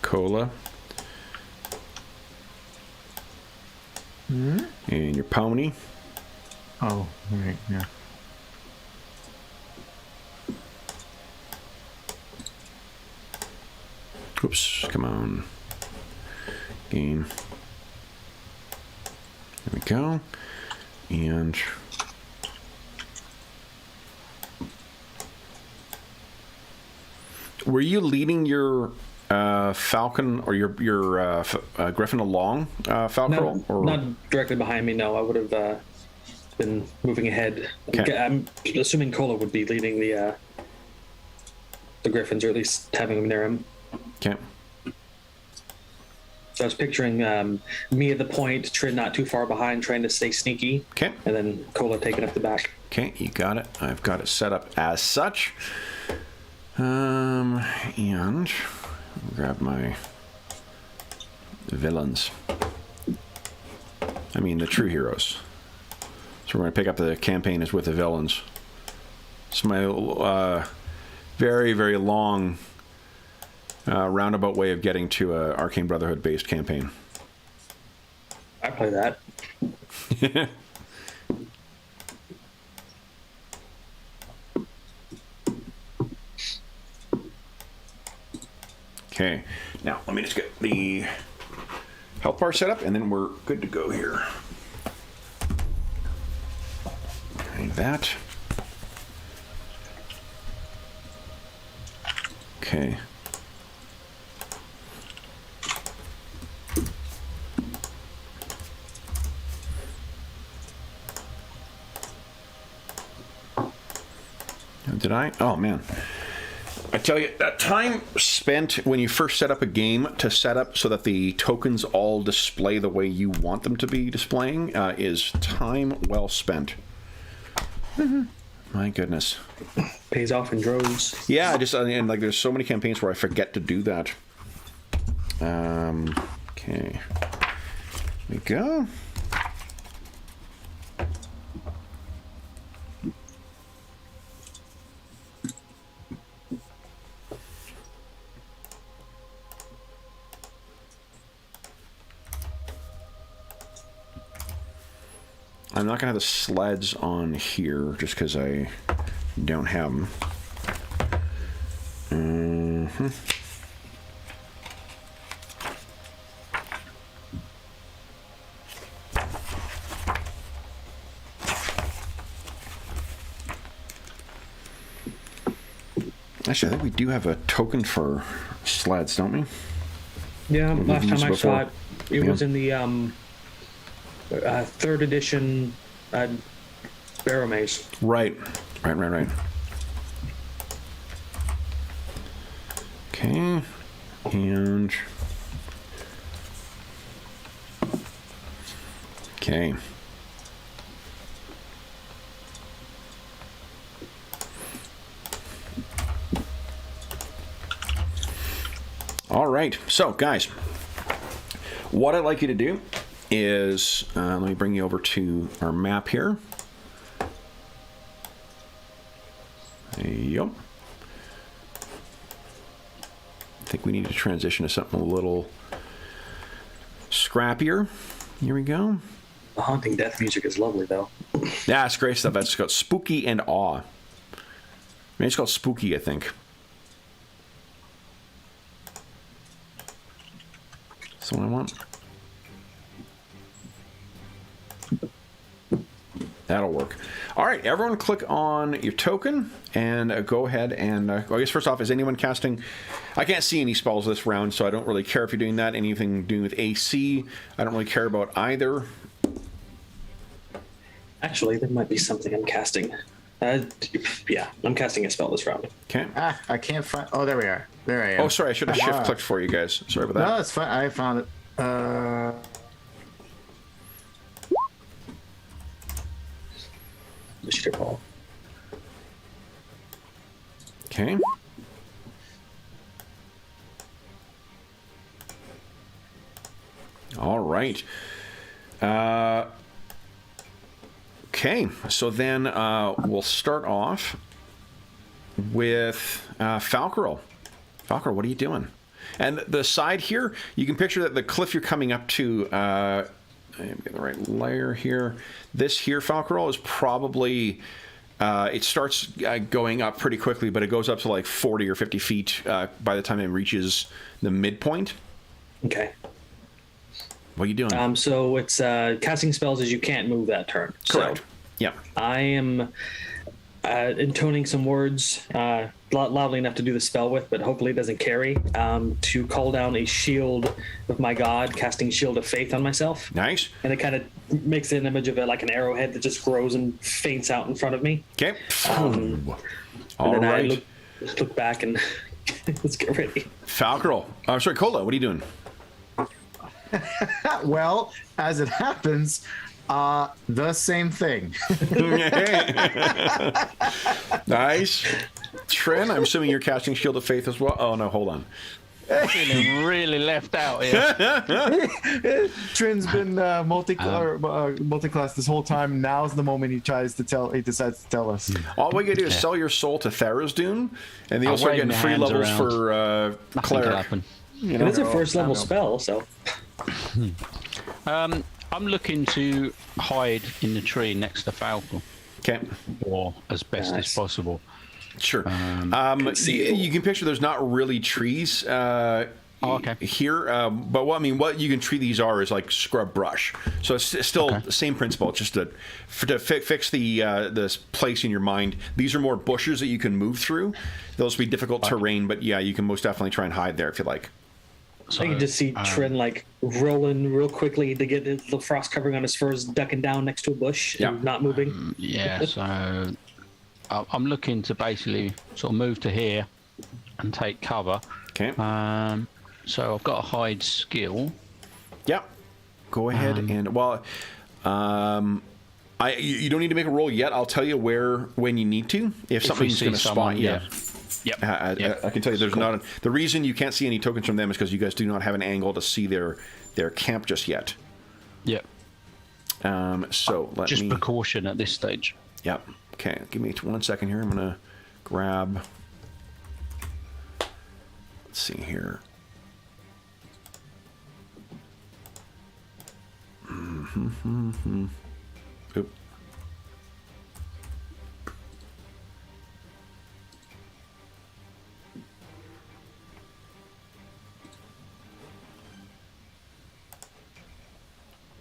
Cola. And your pony. Oh, right, yeah. Oops, come on. Game. There we go. And were you leading your falcon or your griffin along falcon? Not directly behind me, no. I would have been moving ahead. Okay. I'm assuming Cola would be leading the griffins, or at least having them near him. Okay. So I was picturing me at the point, Trid not too far behind, trying to stay sneaky. Okay. And then Cola taking up the back. Okay, you got it. I've got it set up as such. And grab my villains. I mean, the true heroes. So we're going to pick up the campaign is with the villains. It's my very, very long roundabout way of getting to a Arcane Brotherhood based campaign. I play that. Okay, now let me just get the health bar set up and then we're good to go here. Like that. Okay. Did I? Oh, man. I tell you, that time spent when you first set up a game to set up so that the tokens all display the way you want them to be displaying is time well spent. My goodness. Pays off in droves. Yeah, and like there's so many campaigns where I forget to do that. Okay. There we go. I'm not going to have the sleds on here just because I don't have them. Actually, I think we do have a token for sleds, don't we? Yeah, We've last used time it I saw before. it, it was in the 3rd edition Barrow Maze. Right. Okay. And... Okay. All right. So, guys, what I'd like you to do is, let me bring you over to our map here. Yep. I think we need to transition to something a little scrappier. Here we go. The haunting death music is lovely, though. Yeah, it's great stuff. That's got spooky and awe. Maybe it's called spooky, I think. That's the one I want. That'll work. All right, everyone click on your token and go ahead and, I guess first off, is anyone casting? I can't see any spells this round, so I don't really care if you're doing that. Anything doing with AC, I don't really care about either. Actually, there might be something I'm casting. Yeah, I'm casting a spell this round. Okay. I can't find. Oh, there we are. There I am. Oh, sorry, I should have shift clicked for you guys. Sorry about that. No, that's fine. I found it. Mr. Paul. Okay. All right. Okay, so then we'll start off with Falcarel. Falcarel, what are you doing? And the side here, you can picture that the cliff you're coming up to, let me get the right layer here. This here, Falcarel, is probably, it starts going up pretty quickly, but it goes up to like 40 or 50 feet by the time it reaches the midpoint. Okay. What are you doing? So it's casting spells as you can't move that turn. Correct. So Yeah. I am intoning some words loudly enough to do the spell with, but hopefully it doesn't carry, to call down a shield of my god, casting Shield of Faith on myself. Nice. And it kind of makes an image of it like an arrowhead that just grows and faints out in front of me. Okay. And All then right. I look back and let's get ready. Falcarel. Sorry, Cola, what are you doing? Well, as it happens, the same thing. Nice. Trin, I'm assuming you're casting Shield of Faith as well. Oh, no, hold on. Feeling really left out here. Trin's been multi-class this whole time. Now's the moment he decides to tell us. All we gotta do is sell your soul to Tharizdun, and then you'll start wave getting my free hands levels around. for Nothing could cleric. happen. You And know? it's a first level spell, so I'm looking to hide in the tree next to Falcon, Okay, or as best as Nice. possible. sure. conceivable. You can picture there's not really trees okay. here, but what you can treat these are is like scrub brush. So it's still Okay. the same principle. It's just to fix this place in your mind. These are more bushes that you can move through. Those will be difficult terrain, but yeah, you can most definitely try and hide there if you like. So, I can just see Trin like rolling real quickly to get the frost covering on his furs, ducking down next to a bush Yeah. and not moving. yeah, so I'm looking to basically sort of move to here and take cover. Okay. So I've got a hide skill. Yeah. Go ahead and you don't need to make a roll yet. I'll tell you when you need to. If we something's see going to spot someone, you. yeah. Yep. I can tell you there's not the reason you can't see any tokens from them is because you guys do not have an angle to see their camp just yet. Yep. So let Just me. precaution at this stage. Yep. Okay. Give me 1 second here. I'm gonna grab. Let's see here. Oop.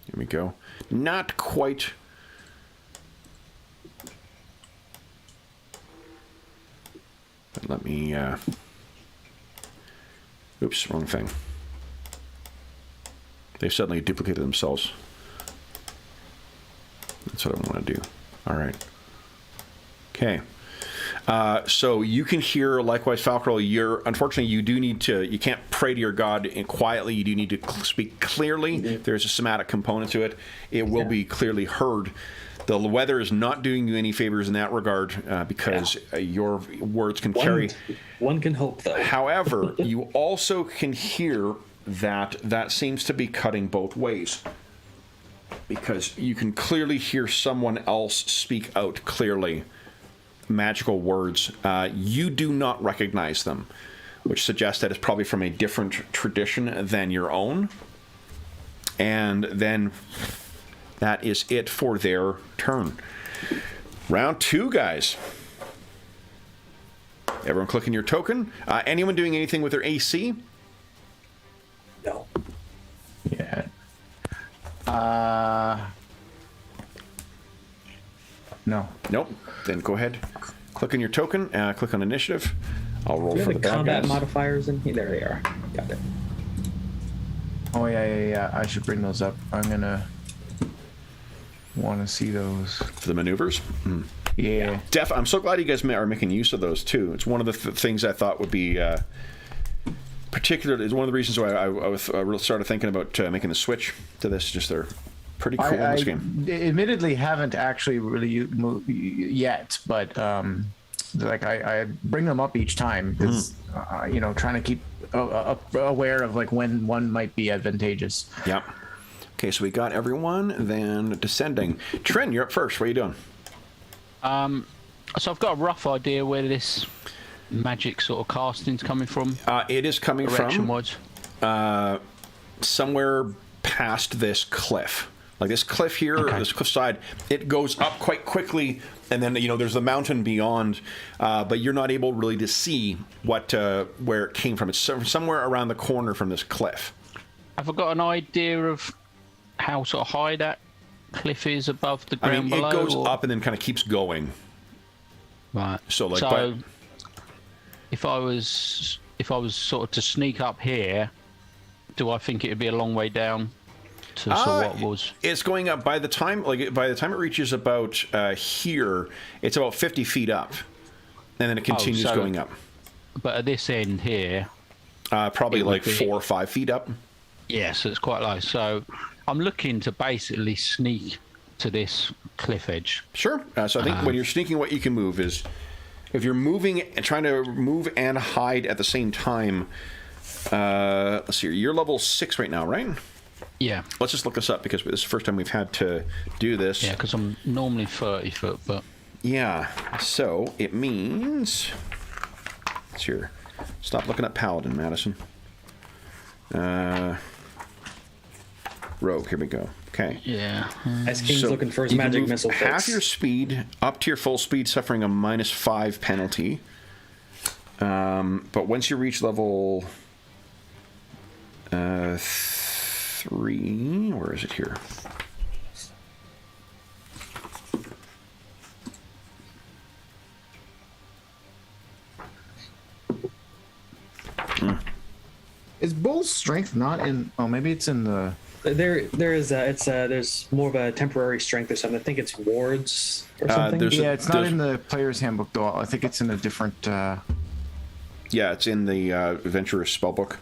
Here we go. Not quite. let me... Oops, wrong thing. They've suddenly duplicated themselves. That's what I want to do. All right. Okay. So you can hear, likewise, Falcarel, unfortunately, you do need to, you can't pray to your God quietly. You do need to speak clearly. There's a somatic component to it. It will be clearly heard. The weather is not doing you any favors in that regard because your words can carry. One can hope, though. However, you also can hear that seems to be cutting both ways, because you can clearly hear someone else speak out clearly magical words. You do not recognize them, which suggests that it's probably from a different tradition than your own. And then that is it for their turn. Round 2, guys. Everyone clicking your token. Anyone doing anything with their AC? No. Yeah. No. Nope. Then go ahead. Click on your token. Click on initiative. I'll roll for the bad combat guys. modifiers in here. There they are. Got it. Oh, yeah. I should bring those up. I'm going to want to see those. For the maneuvers? Mm. Yeah. I'm so glad you guys are making use of those, too. It's one of the things I thought would be... particularly, is one of the reasons why I started thinking about making the switch to this. Just they're pretty cool in this game. Admittedly, haven't actually really moved yet, but like I bring them up each time because trying to keep aware of like when one might be advantageous. Yep. Okay, so we got everyone. Then descending. Trin, you're up first. What are you doing? So I've got a rough idea where this magic sort of casting's coming from. It is coming from somewhere past this cliff. Like this cliff here, or this cliffside, it goes up quite quickly, and then there's the mountain beyond, but you're not able really to see where it came from. It's somewhere around the corner from this cliff. Have I got an idea of how sort of high that cliff is above the ground below? It goes up and then kind of keeps going. Right. So if I was sort of to sneak up here, do I think it'd be a long way down to sort of what was? It's going up by the time it reaches about here. It's about 50 feet up, and then it continues going up. But at this end here, probably like 4 or 5 feet up. Yeah, so it's quite low. So I'm looking to basically sneak to this cliff edge. Sure. So I think when you're sneaking, what you can move is, if you're moving and trying to move and hide at the same time. Let's see. You're level 6 right now, right? Yeah. Let's just look this up because this is the first time we've had to do this. Yeah, because I'm normally 30 foot, but... Yeah, so it means... Let's hear. Stop looking at Paladin, Madison. Rogue, here we go. Okay. Yeah. As King's looking for his magic missile fix. Half your speed up to your full speed, suffering a -5 penalty. But once you reach level 3, where is it here? Is Bull's strength not in? Oh, maybe it's in the. There's more of a temporary strength or something. I think it's wards or something. It's not in the player's handbook though. I think it's in a different. Yeah, it's in the Adventurer's Spellbook.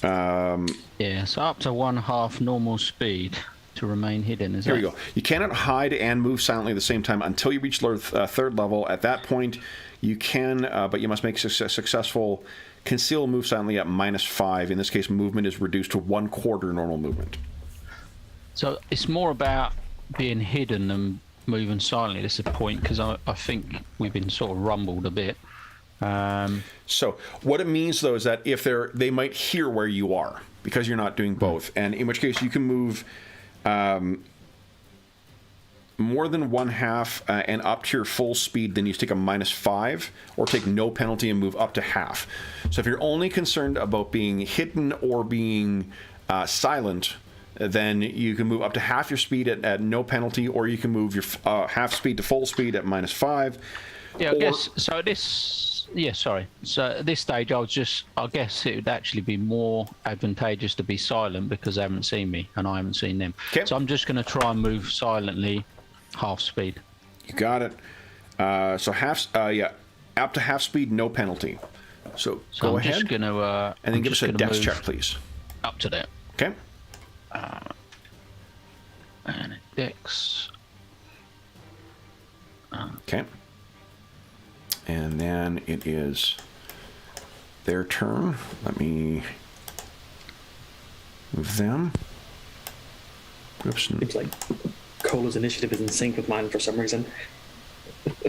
Yeah, so up to 1/2 normal speed to remain hidden. Here we go. You cannot hide and move silently at the same time until you reach third level. At that point, you can, but you must make successful conceal move silently at -5. In this case, movement is reduced to 1/4 normal movement. So it's more about being hidden than moving silently. This is the point, because I think we've been sort of rumbled a bit. So what it means though is that if they might hear where you are because you're not doing both, and in which case you can move more than 1/2 and up to your full speed. Then you take a -5 or take no penalty and move up to half. So if you're only concerned about being hidden or being silent, then you can move up to half your speed at no penalty, or you can move your half speed to full speed at -5. Yeah, I guess so. So at this stage, I guess it would actually be more advantageous to be silent because they haven't seen me and I haven't seen them. Okay. So I'm just going to try and move silently, half speed. You got it. So up to half speed, no penalty. So go I'm ahead. just going to and then give us a dex check, please. Up to that. Okay. And a dex. Okay. And then it is their turn. Let me move them. Oops. Seems like Cola's initiative is in sync with mine for some reason.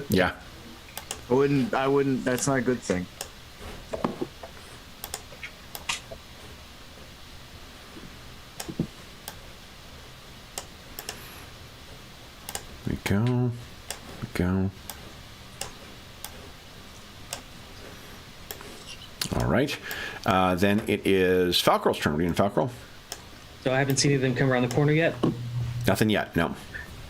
Yeah. I wouldn't, that's not a good thing. We go. All right. Then it is Falcrow's turn. What are you in, Falcrow? So I haven't seen any of them come around the corner yet. Nothing yet. No.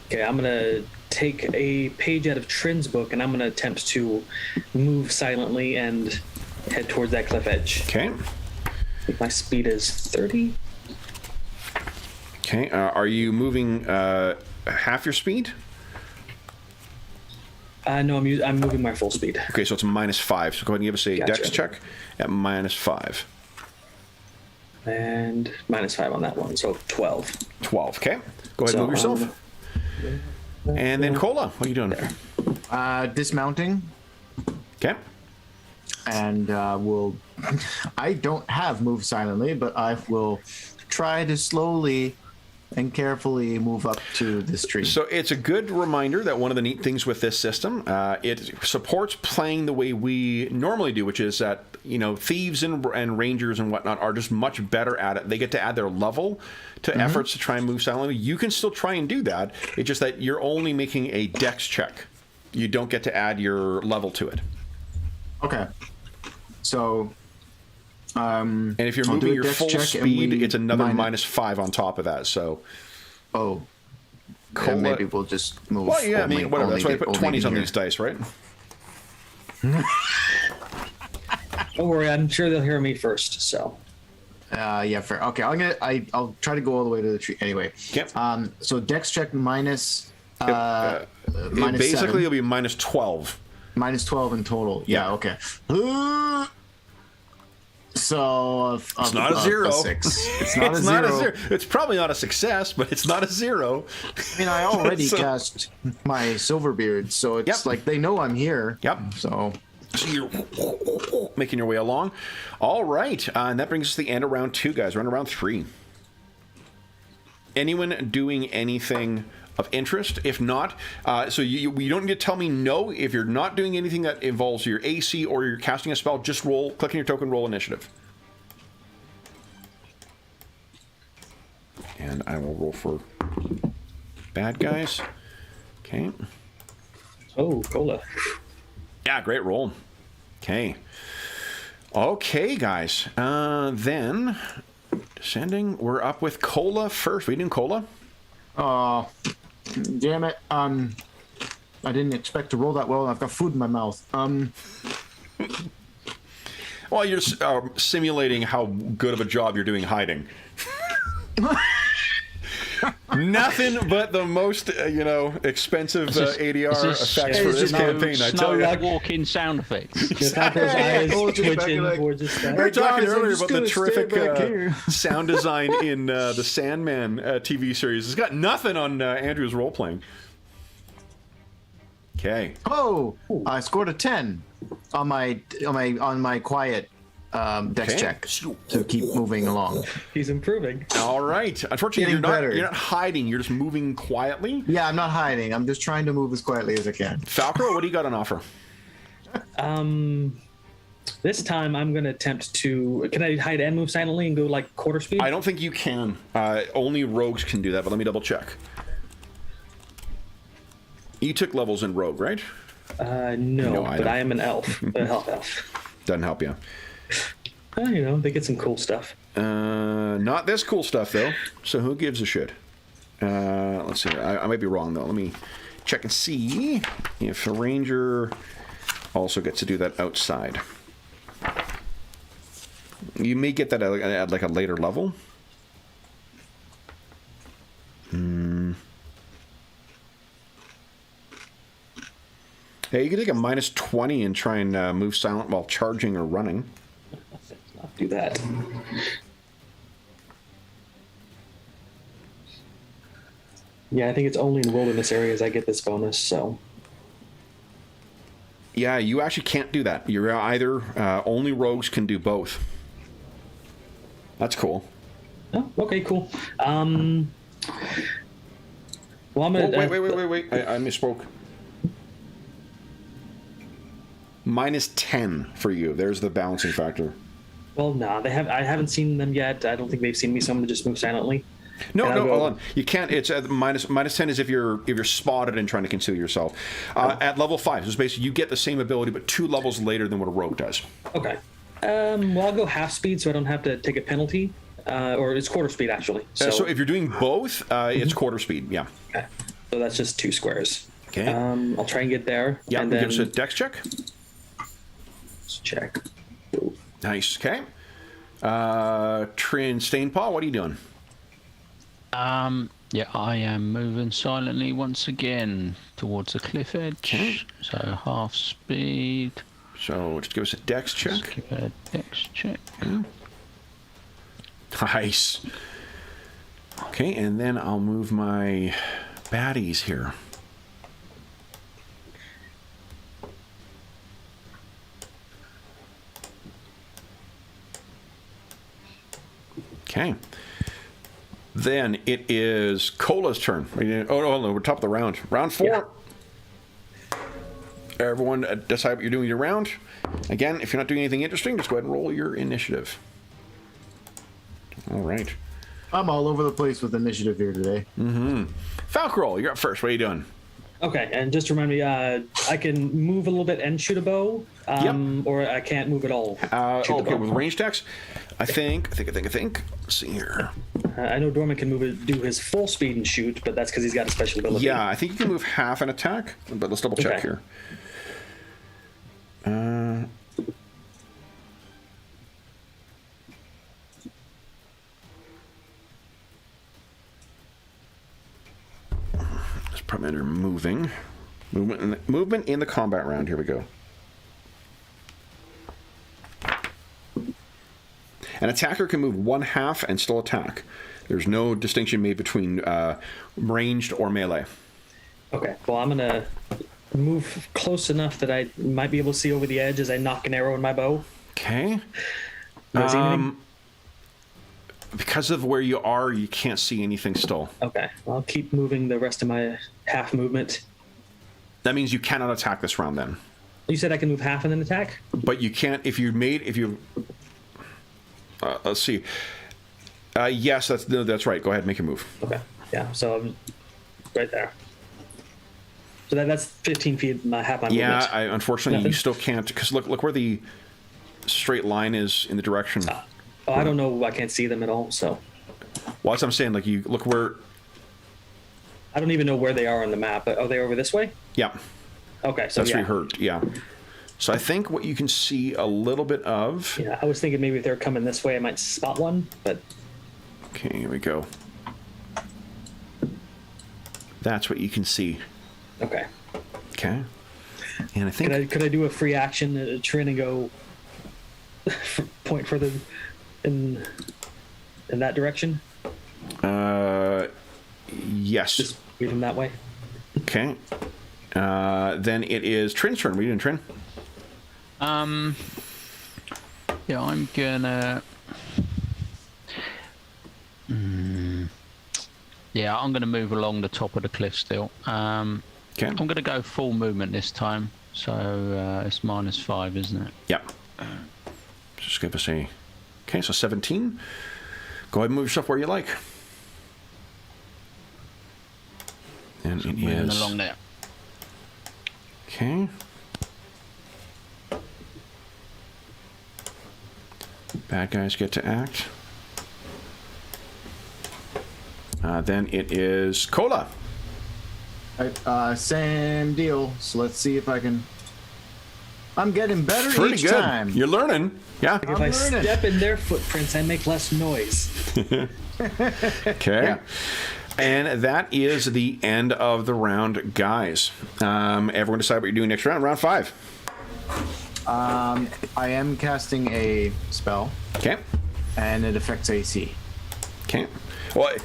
Okay, I'm gonna take a page out of Trin's book and I'm gonna attempt to move silently and head towards that cliff edge. Okay. My speed is 30. Okay. Are you moving half your speed? No, I'm moving my full speed. Okay, so it's -5. So go ahead and give us a Gotcha. dex check at -5. And -5 on that one, so 12. 12. Okay. Go ahead and move yourself. And then Cola, what are you doing? Dismounting, Okay. and I don't have move silently, but I will try to slowly and carefully move up to this tree. So it's a good reminder that one of the neat things with this system, it supports playing the way we normally do, which is that, thieves and rangers and whatnot are just much better at it. They get to add their level to efforts to try and move silently. You can still try and do that. It's just that you're only making a dex check. You don't get to add your level to it. Okay. So, and if you're I'll do moving a your dex full check speed, and it's another minus- -5 on top of that. So, then maybe we'll just move. well, yeah, only, whatever. That's why I put only 20s on here. these dice, right? Don't worry, I'm sure they'll hear me first, so. Yeah, fair. Okay, I'll try to go all the way to the tree anyway. Yep. So dex check minus minus Basically, 7. it'll be -12. Minus 12 in total. Yeah. Yeah, okay. So It's not a 0. 6. It's not It's a not a 0. 0. It's probably not a success, but it's not a 0. I mean, I already So- cast my Silverbeard, so it's Yep. like they know I'm here. Yep. So So you're making your way along. All right, and that brings us to the end of round 2, guys. We're on round 3. Anyone doing anything of interest? If not, so you don't need to tell me no. If you're not doing anything that involves your AC or you're casting a spell, just click on your token, roll initiative. And I will roll for bad guys. Okay. Oh, Cola. Yeah, great roll. Okay. Okay, guys. Then, descending, we're up with Cola first. We doing Cola? oh, damn it. I didn't expect to roll that well. I've got food in my mouth. Well, you're simulating how good of a job you're doing hiding. Nothing but the most, expensive ADR effects for this campaign, I tell you. Walking sound effects. Just have those eyes twitching towards the We sky. were talking guys, I'm earlier just about the gonna stay terrific back here. sound design in the Sandman TV series. It's got nothing on Andrew's role playing. Okay. Oh, I scored a 10 on my quiet dex Okay. check to keep moving along. He's improving. All right. Unfortunately, Getting better. you're not hiding. You're just moving quietly. Yeah, I'm not hiding. I'm just trying to move as quietly as I can. Falco, what do you got on offer? This time I'm going to attempt to. Can I hide and move silently and go like quarter speed? I don't think you can. Only rogues can do that, but let me double check. You took levels in rogue, right? No, I but don't. I am an elf, a health elf. Doesn't help you. They get some cool stuff. Not this cool stuff, though. So who gives a shit? Let's see. I might be wrong, though. Let me check and see if a ranger also gets to do that outside. You may get that at like a later level. Hey, you can take a -20 and try and move silent while charging or running. Let's not do that. Yeah, I think it's only in wilderness areas I get this bonus, so. Yeah, you actually can't do that. You're either only rogues can do both. That's cool. Oh, okay, cool. Well, I'm gonna. Wait. I misspoke. -10 for you. There's the balancing factor. Well, no, I haven't seen them yet. I don't think they've seen me, so I'm gonna just move silently. No, hold on. You can't. It's -10 is if you're spotted and trying to conceal yourself. At level 5, so it's basically you get the same ability, but 2 levels later than what a rogue does. Okay. Well, I'll go half speed, so I don't have to take a penalty. Or it's quarter speed, actually. So if you're doing both, it's quarter speed. Yeah. Okay. So that's just 2 squares. Okay. I'll try and get there. Yeah. And then Give us a dex check. let's check. Nice. Okay. Trin Stainpaw, what are you doing? Yeah, I am moving silently once again towards the cliff edge. Okay. So half speed. So just give us a dex check. Let's give it a dex check. Nice. Okay, and then I'll move my baddies here. Okay. Then it is Cola's turn. Oh, no, we're top of the round. Round 4. Yeah. Everyone decide what you're doing your round. Again, if you're not doing anything interesting, just go ahead and roll your initiative. All right. I'm all over the place with initiative here today. Falkroll, you're up first. What are you doing? Okay, and just remind me, I can move a little bit and shoot a bow, or I can't move at all. Shoot the Okay, bow. with range attacks, I think. Let's see here. I know Dorman can do his full speed and shoot, but that's because he's got a special ability. Yeah, I think you can move half an attack, but let's double check Okay. here. It's probably under movement in the combat round. Here we go. An attacker can move 1/2 and still attack. There's no distinction made between ranged or melee. Okay, well, I'm going to move close enough that I might be able to see over the edge as I knock an arrow in my bow. Okay. Do I see anything? Because of where you are, you can't see anything still. Okay, I'll keep moving the rest of my half movement. That means you cannot attack this round then. You said I can move half and then attack? But you can't if you let's see. Yes, that's right. Go ahead, make your move. Okay, yeah, so I'm right there. So that's 15 feet, half my movement. Yeah, unfortunately, Nothing? you still can't, because look where the straight line is in the direction. Oh, I don't know. I can't see them at all, so. Well, that's what I'm saying. Like, you look where. I don't even know where they are on the map. Are they over this way? Yeah. Okay, so That's yeah. where you hurt. Yeah. So I think what you can see a little bit of. Yeah, I was thinking maybe if they're coming this way, I might spot one, but. Okay, here we go. That's what you can see. Okay. Okay. And I think. Could I do a free action, Trin, and go point further in that direction? Yes. Just lead him that way. Okay. Then it is Trin's turn. What are you doing, Trin? Yeah, I'm gonna. Yeah, I'm gonna move along the top of the cliff still. Okay. I'm gonna go full movement this time, so it's -5, isn't it? Yep. Just give us a. Okay, so 17. Go ahead and move yourself where you like. And it Moving is. along there. Okay. Bad guys get to act. Then it is Cola. Same deal. So let's see if I can. I'm getting better Pretty each good. time. You're learning. Yeah. If I step in their footprints, I make less noise. Okay. Yeah. And that is the end of the round, guys. Everyone decide what you're doing next round. Round 5. I am casting a spell, Okay. and it affects AC. Okay. Well,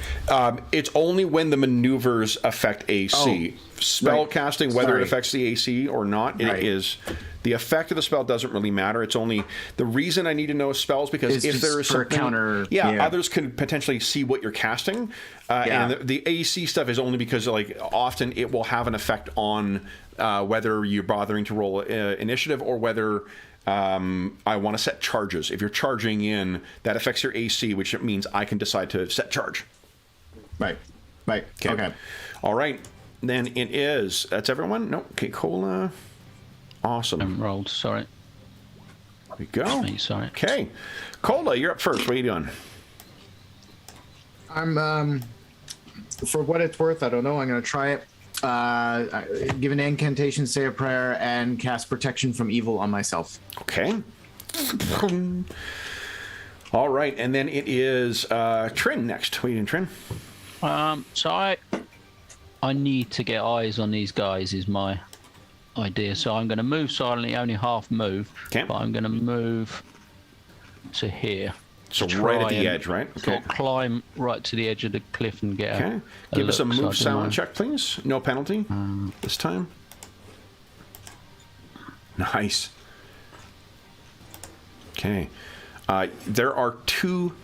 it's only when the maneuvers affect AC. Spell right. casting, whether it Sorry. affects the AC or not, it Right. is the effect of the spell doesn't really matter. It's only the reason I need to know spells because It's if just there is for something, counter- yeah, yeah. others can potentially see what you're casting. Yeah. And the AC stuff is only because like often it will have an effect on whether you're bothering to roll initiative or whether I want to set charges. If you're charging in, that affects your AC, which means I can decide to set charge. Right. Right. Okay. All right. Then it is. That's everyone? No. Okay, Cola. Awesome. Rolled. Sorry. There we go. Me, sorry. Okay. Cola, you're up first. What are you doing? I'm for what it's worth, I don't know. I'm going to try it. Give an incantation, say a prayer, and cast protection from evil on myself. Okay. All right. And then it is Trin next. What are you doing, Trin? So I need to get eyes on these guys is my idea. So I'm going to move silently, only half move. Okay. But I'm going to move to here. So to right at try the and edge, right? Sort of climb right to the edge of the cliff and get Okay. a Give us a look, so I move can, silent check, please. No penalty this time. Nice. Okay. There are 2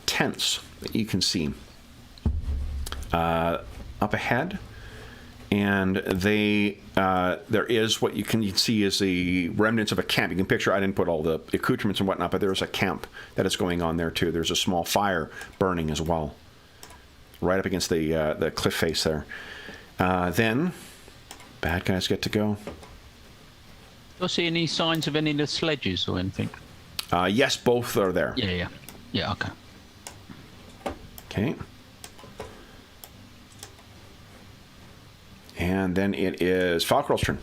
tents that you can see up ahead, and they there is what you can see is the remnants of a camp. You can picture. I didn't put all the accoutrements and whatnot, but there's a camp that is going on there too. There's a small fire burning as well, right up against the cliff face there. Then, bad guys get to go. Do I see any signs of any of the sledges or anything? Yes, both are there. Yeah. Okay. Okay. And then it is Falkrell's turn.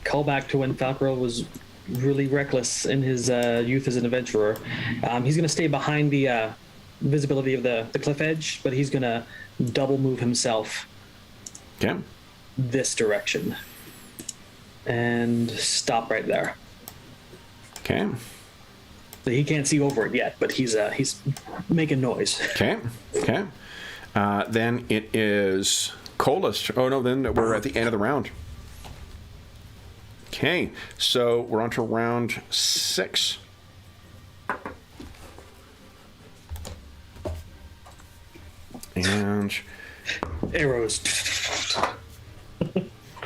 Call back to when Falkrell was really reckless in his youth as an adventurer. He's going to stay behind the visibility of the cliff edge, but he's going to double move himself Okay. this direction and stop right there. Okay. So he can't see over it yet, but he's making noise. Okay. Okay. Then it is Cola's. Oh no! Then we're at the end of the round. Okay, so we're on to round 6. And Arrows.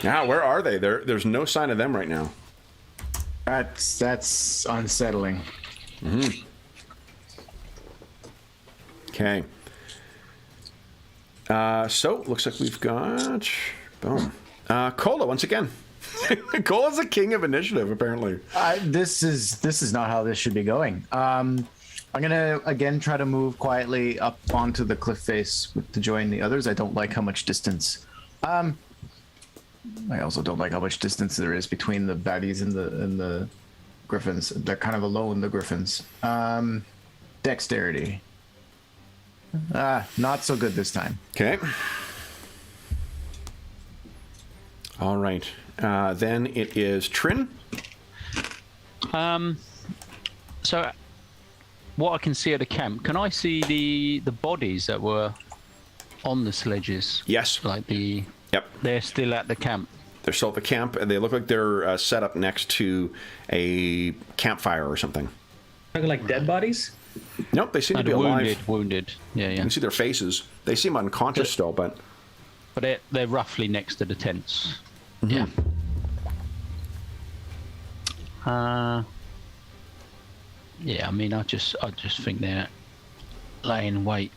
now, where are they? There's no sign of them right now. That's unsettling. Okay. So looks like we've got boom. Cola once again. Cola's the king of initiative, apparently. This is not how this should be going. I'm gonna again try to move quietly up onto the cliff face to join the others. I don't like how much distance. I also don't like how much distance there is between the baddies and the griffins. They're kind of alone, the griffins. Dexterity. Not so good this time. Okay. All right. Then it is Trin. So what I can see at the camp, can I see the bodies that were on the sledges? Yes. Like Yep. they're still at the camp. They're still at the camp, and they look like they're set up next to a campfire or something. Talking like dead bodies? Nope, they seem to be alive. Wounded. Yeah. You can see their faces. They seem unconscious still, but But they're roughly next to the tents. yeah. Yeah, I mean, I just think they're laying in wait.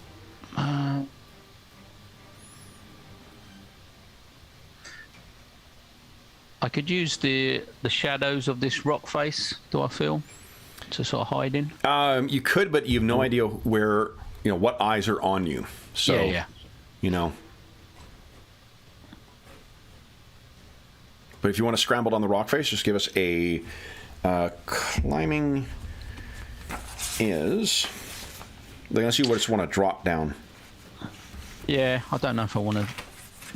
I could use the shadows of this rock face. Do I feel? to sort of hide in? You could, but you have no idea where, what eyes are on you. So, Yeah. But if you want to scramble down the rock face, just give us a climbing is. Unless you just want to drop down. Yeah, I don't know if I want to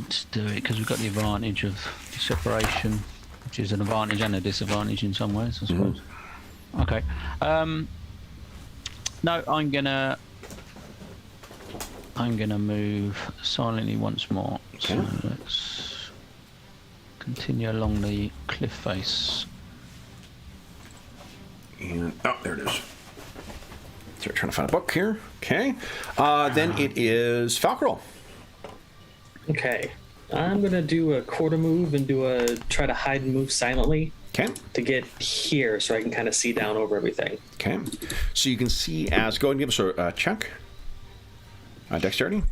just do it because we've got the advantage of separation, which is an advantage and a disadvantage in some ways, I suppose. Okay. No, I'm gonna move silently once more. Okay. So let's continue along the cliff face. And there it is. So trying to find a book here. Okay. Then it is Falcarol. Okay. I'm gonna do a quarter move and try to hide and move silently. Okay. To get here, so I can kind of see down over everything. Okay. So you can see as go ahead and give us a check. Dexterity.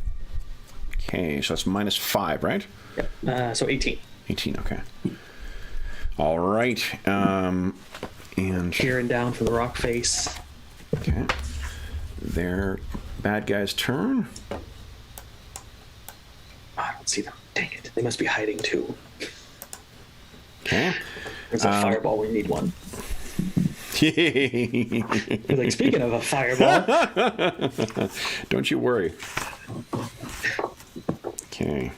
Okay, so that's -5, right? Yep. So 18. 18. Okay. All right. And Peering down from the rock face. okay. Their bad guy's turn. Oh, I don't see them. Dang it. They must be hiding too. Okay. There's a fireball. We need one. Like, speaking of a fireball. Don't you worry. Okay.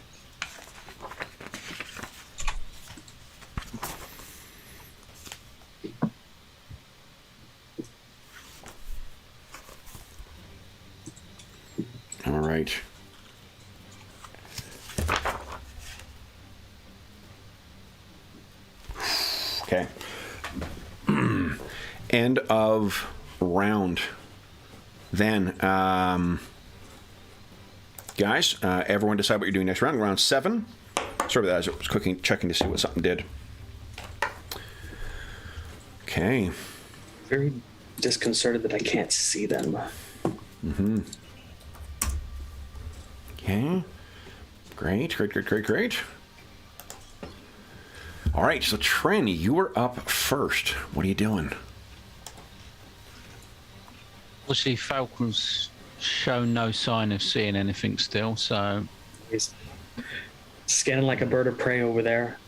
All right. Okay. End of round. Then, guys, everyone decide what you're doing next round. Round 7. Sorry about that. I was checking to see what something did. Okay. Very disconcerted that I can't see them. Okay. Great. All right, so Trin, you are up first. What are you doing? Obviously, Falcon's shown no sign of seeing anything still, so He's scanning like a bird of prey over there.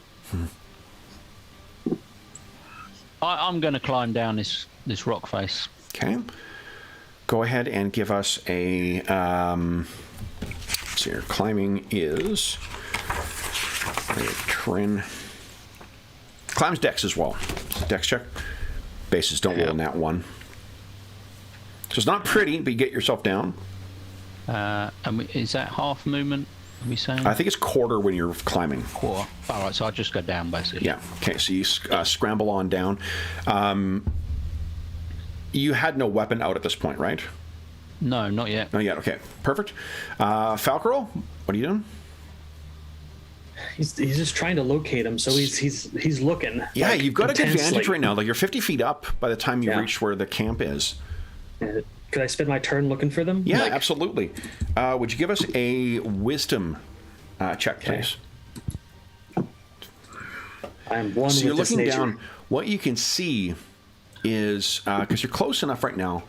I'm going to climb down this rock face. Okay. Go ahead and give us a. Let's see here. Climbing is. Trin. Climbs Dex as well. It's a Dex check. Bases don't roll in that one. So it's not pretty, but you get yourself down. Is that half movement? Are we saying? I think it's quarter when you're climbing. Quarter. All right, so I just go down basically. Yeah. Okay. So you scramble on down. You had no weapon out at this point, right? No, not yet. Not yet. Okay. Perfect. Falcarol, what are you doing? He's just trying to locate him, so he's looking. Yeah, like, you've got a good advantage intensely. right now. Like you're 50 feet up by the time you reach where the camp is. Could I spend my turn looking for them? Yeah, Like, absolutely. Would you give us a wisdom check, please? I'm one So you're with this looking nature. down. What you can see is because you're close enough right now.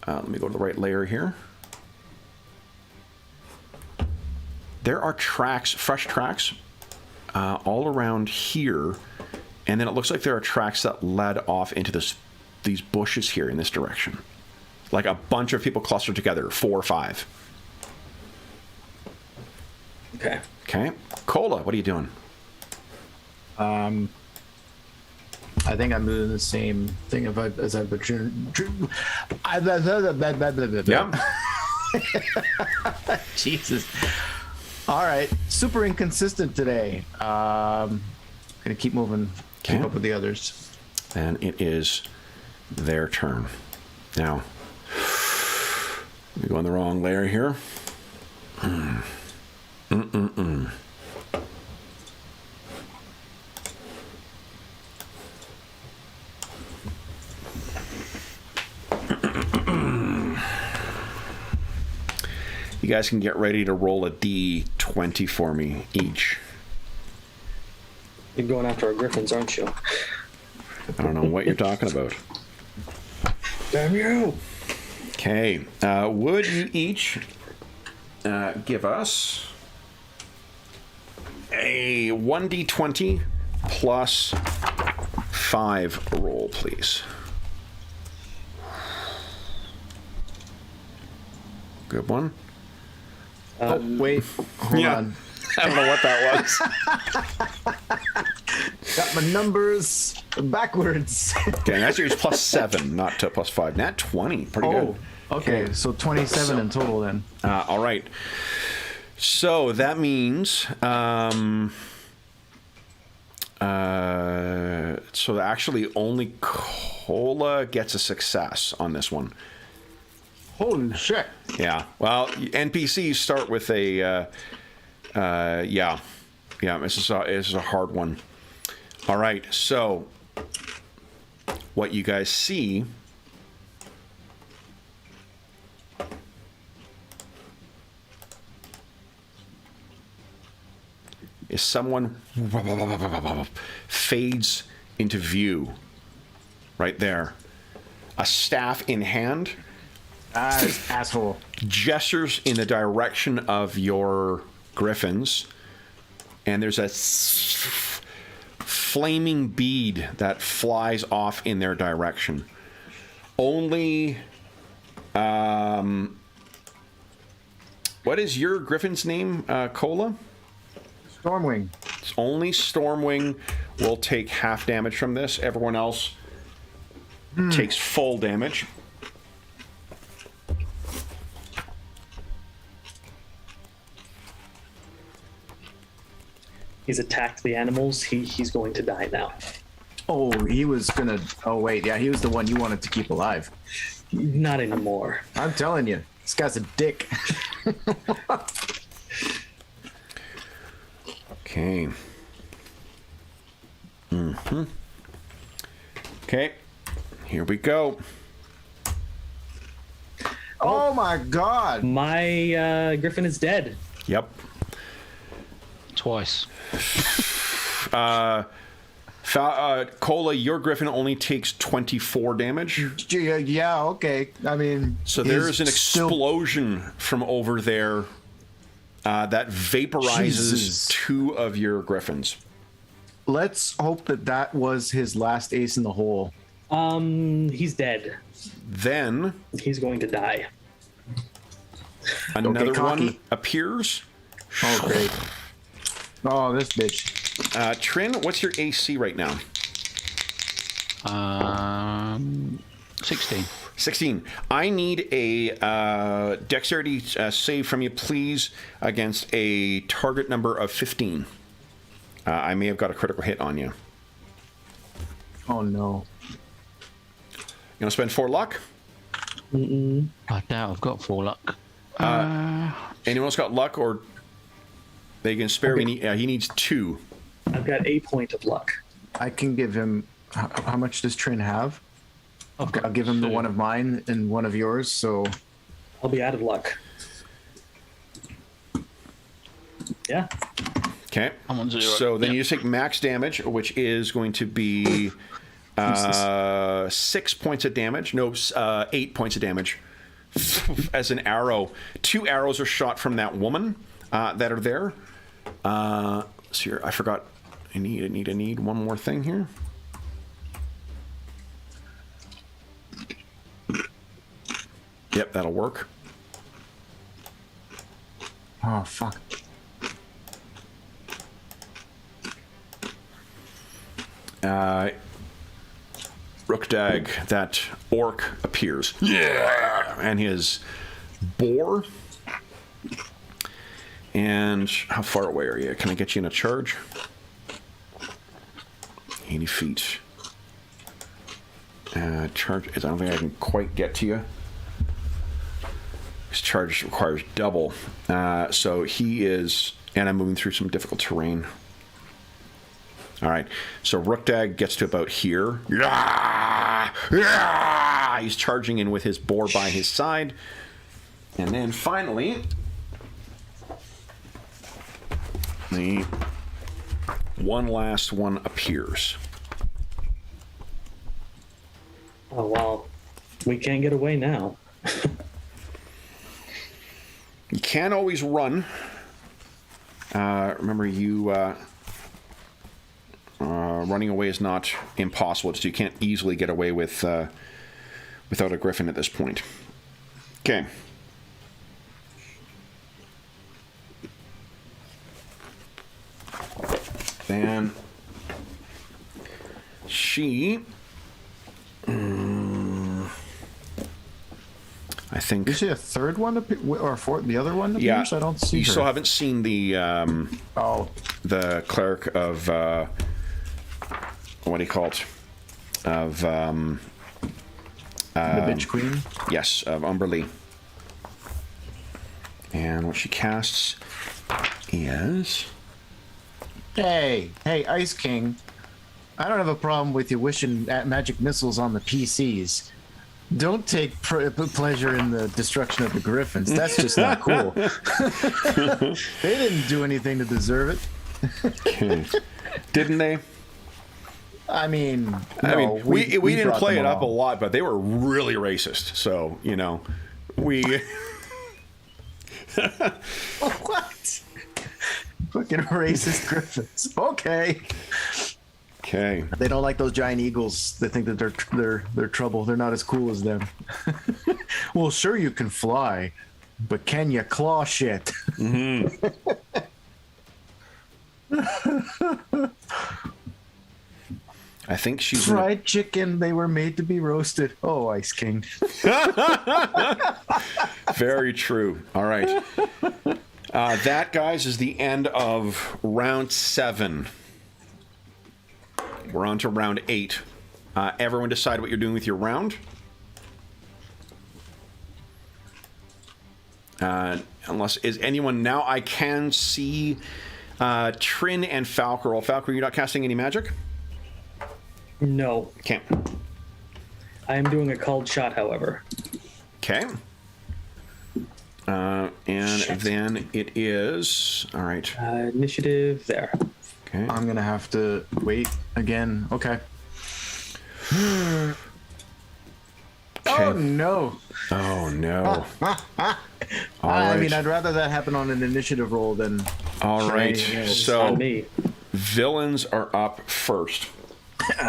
Let me go to the right layer here. There are tracks, fresh tracks, all around here, and then it looks like there are tracks that led off into these bushes here in this direction. Like a bunch of people clustered together, 4 or 5. Okay. Okay. Cola, what are you doing? I think I'm doing the same thing as I've been. Yeah. Jesus. All right. Super inconsistent today. Gonna keep moving. Keep Okay. up with the others. And it is their turn. Now, we go on the wrong layer here. You guys can get ready to roll a D20 for me each. You're going after our griffins, aren't you? I don't know what you're talking about. Damn you! Okay. Would you each give us a 1d20 plus 5 roll, please? Good one. Wait, hold on. I don't know what that was. Got my numbers backwards. Okay, and that's yours plus 7, not plus 5. Nat 20. Pretty good. Okay, so 27 in total then. All right. So that means, so actually only Cola gets a success on this one. Holy shit. Yeah. Well, NPCs start with a, yeah. This is a hard one. All right. So what you guys see is someone fades into view right there. A staff in hand. This asshole. Gestures in the direction of your griffins, and there's a flaming bead that flies off in their direction. Only, what is your griffin's name, Cola? Stormwing. It's only Stormwing will take half damage from this. Everyone else takes full damage. He's attacked the animals. He's going to die now. Oh, he was gonna. Oh, wait. Yeah, he was the one you wanted to keep alive. Not anymore. I'm telling you, this guy's a dick. Okay. Okay. Here we go. Oh my god. My griffin is dead. Yep. Twice. Cola, your griffin only takes 24 damage. Yeah, okay. I mean, So there is an still- explosion from over there that vaporizes Jesus. 2 of your griffins. Let's hope that was his last ace in the hole. He's dead. Then He's going to die. another cocky. one appears. Oh, great. Oh, this bitch. Trin, what's your AC right now? 16. 16. I need a dexterity save from you, please, against a target number of 15. I may have got a critical hit on you. Oh, no. You want to spend 4 luck? I doubt I've got 4 luck. Anyone else got luck, or they can spare me? He needs 2. I've got a point of luck. I can give him. How much does Trin have? I'll give him the 1 of mine and 1 of yours, so. I'll be out of luck. Yeah. Okay. I'm on 0. So then Yep. you just take max damage, which is going to be 6 points of damage. No, 8 points of damage. As an arrow. 2 arrows are shot from that woman that are there. So here, I forgot. I need one more thing here. Yep, that'll work. Oh, fuck. Rookdag, that orc appears. Yeah! And his boar. And how far away are you? Can I get you in a charge? 80 feet. Charge, I don't think I can quite get to you. His charge requires double. So he is, and I'm moving through some difficult terrain. All right, so Rookdag gets to about here. He's charging in with his boar by his side. And then finally, the one last one appears. Oh, wow. We can't get away now. You can't always run. Remember, running away is not impossible. You can't easily get away with without a griffin at this point. Okay. Then she... I think... Is she a third one or fourth? The other one Yeah. appears? I don't see you her. still haven't seen the the cleric of what do you call it? Of the bitch queen. yes, of Umberlee. And what she casts is... Hey, Ice King. I don't have a problem with you wishing at magic missiles on the PCs. Don't take pleasure in the destruction of the griffins. That's just not cool. They didn't do anything to deserve it. Didn't they? I mean, we didn't brought play them it up a along. lot, but they were really racist. So, we... What? Fucking racist griffins. Okay. Okay. They don't like those giant eagles. They think that they're trouble. They're not as cool as them. Well, sure you can fly, but can you claw shit? I think she's... Fried chicken. They were made to be roasted. Oh, Ice King. Very true. All right. That, guys, is the end of round 7. We're on to round 8. Everyone decide what you're doing with your round. Unless is anyone now? I can see Trin and Falcor. Falcor, you're not casting any magic? No. Can't. I am doing a called shot, however. Okay. And Shit. then it is... All right. Initiative there. Okay. I'm going to have to wait again. Okay. Oh, no. Oh, no. I mean, I'd rather that happen on an initiative roll than... All right. So, On me. villains are up first.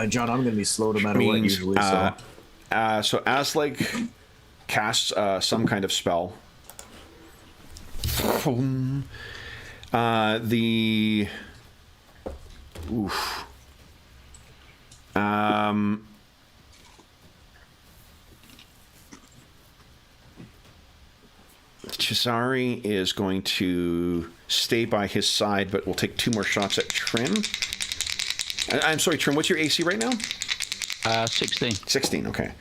John, I'm going to be slow no matter what Means, usually. So Asleg casts some kind of spell. The... Oof. Chisari is going to stay by his side, but we'll take 2 more shots at Trin. I'm sorry, Trin, what's your AC right now? 16. 16, okay.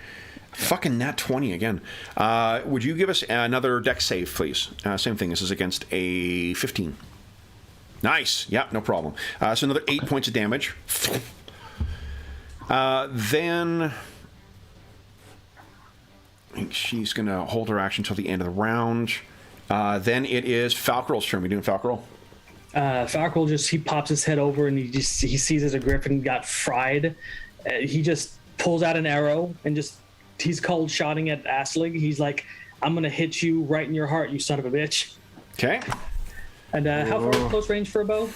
Fucking nat 20 again. Would you give us another dex save, please? Same thing. This is against a 15. Nice. Yeah, no problem. So another 8 points of damage. Then... I think she's going to hold her action until the end of the round. Then it is Falcoral's turn. We doing Falcoral? Falcoral he pops his head over and he sees as a griffin got fried. He just pulls out an arrow and he's cold shotting at Aslig. He's like, I'm going to hit you right in your heart, you son of a bitch. Okay. And how far is close range for a bow?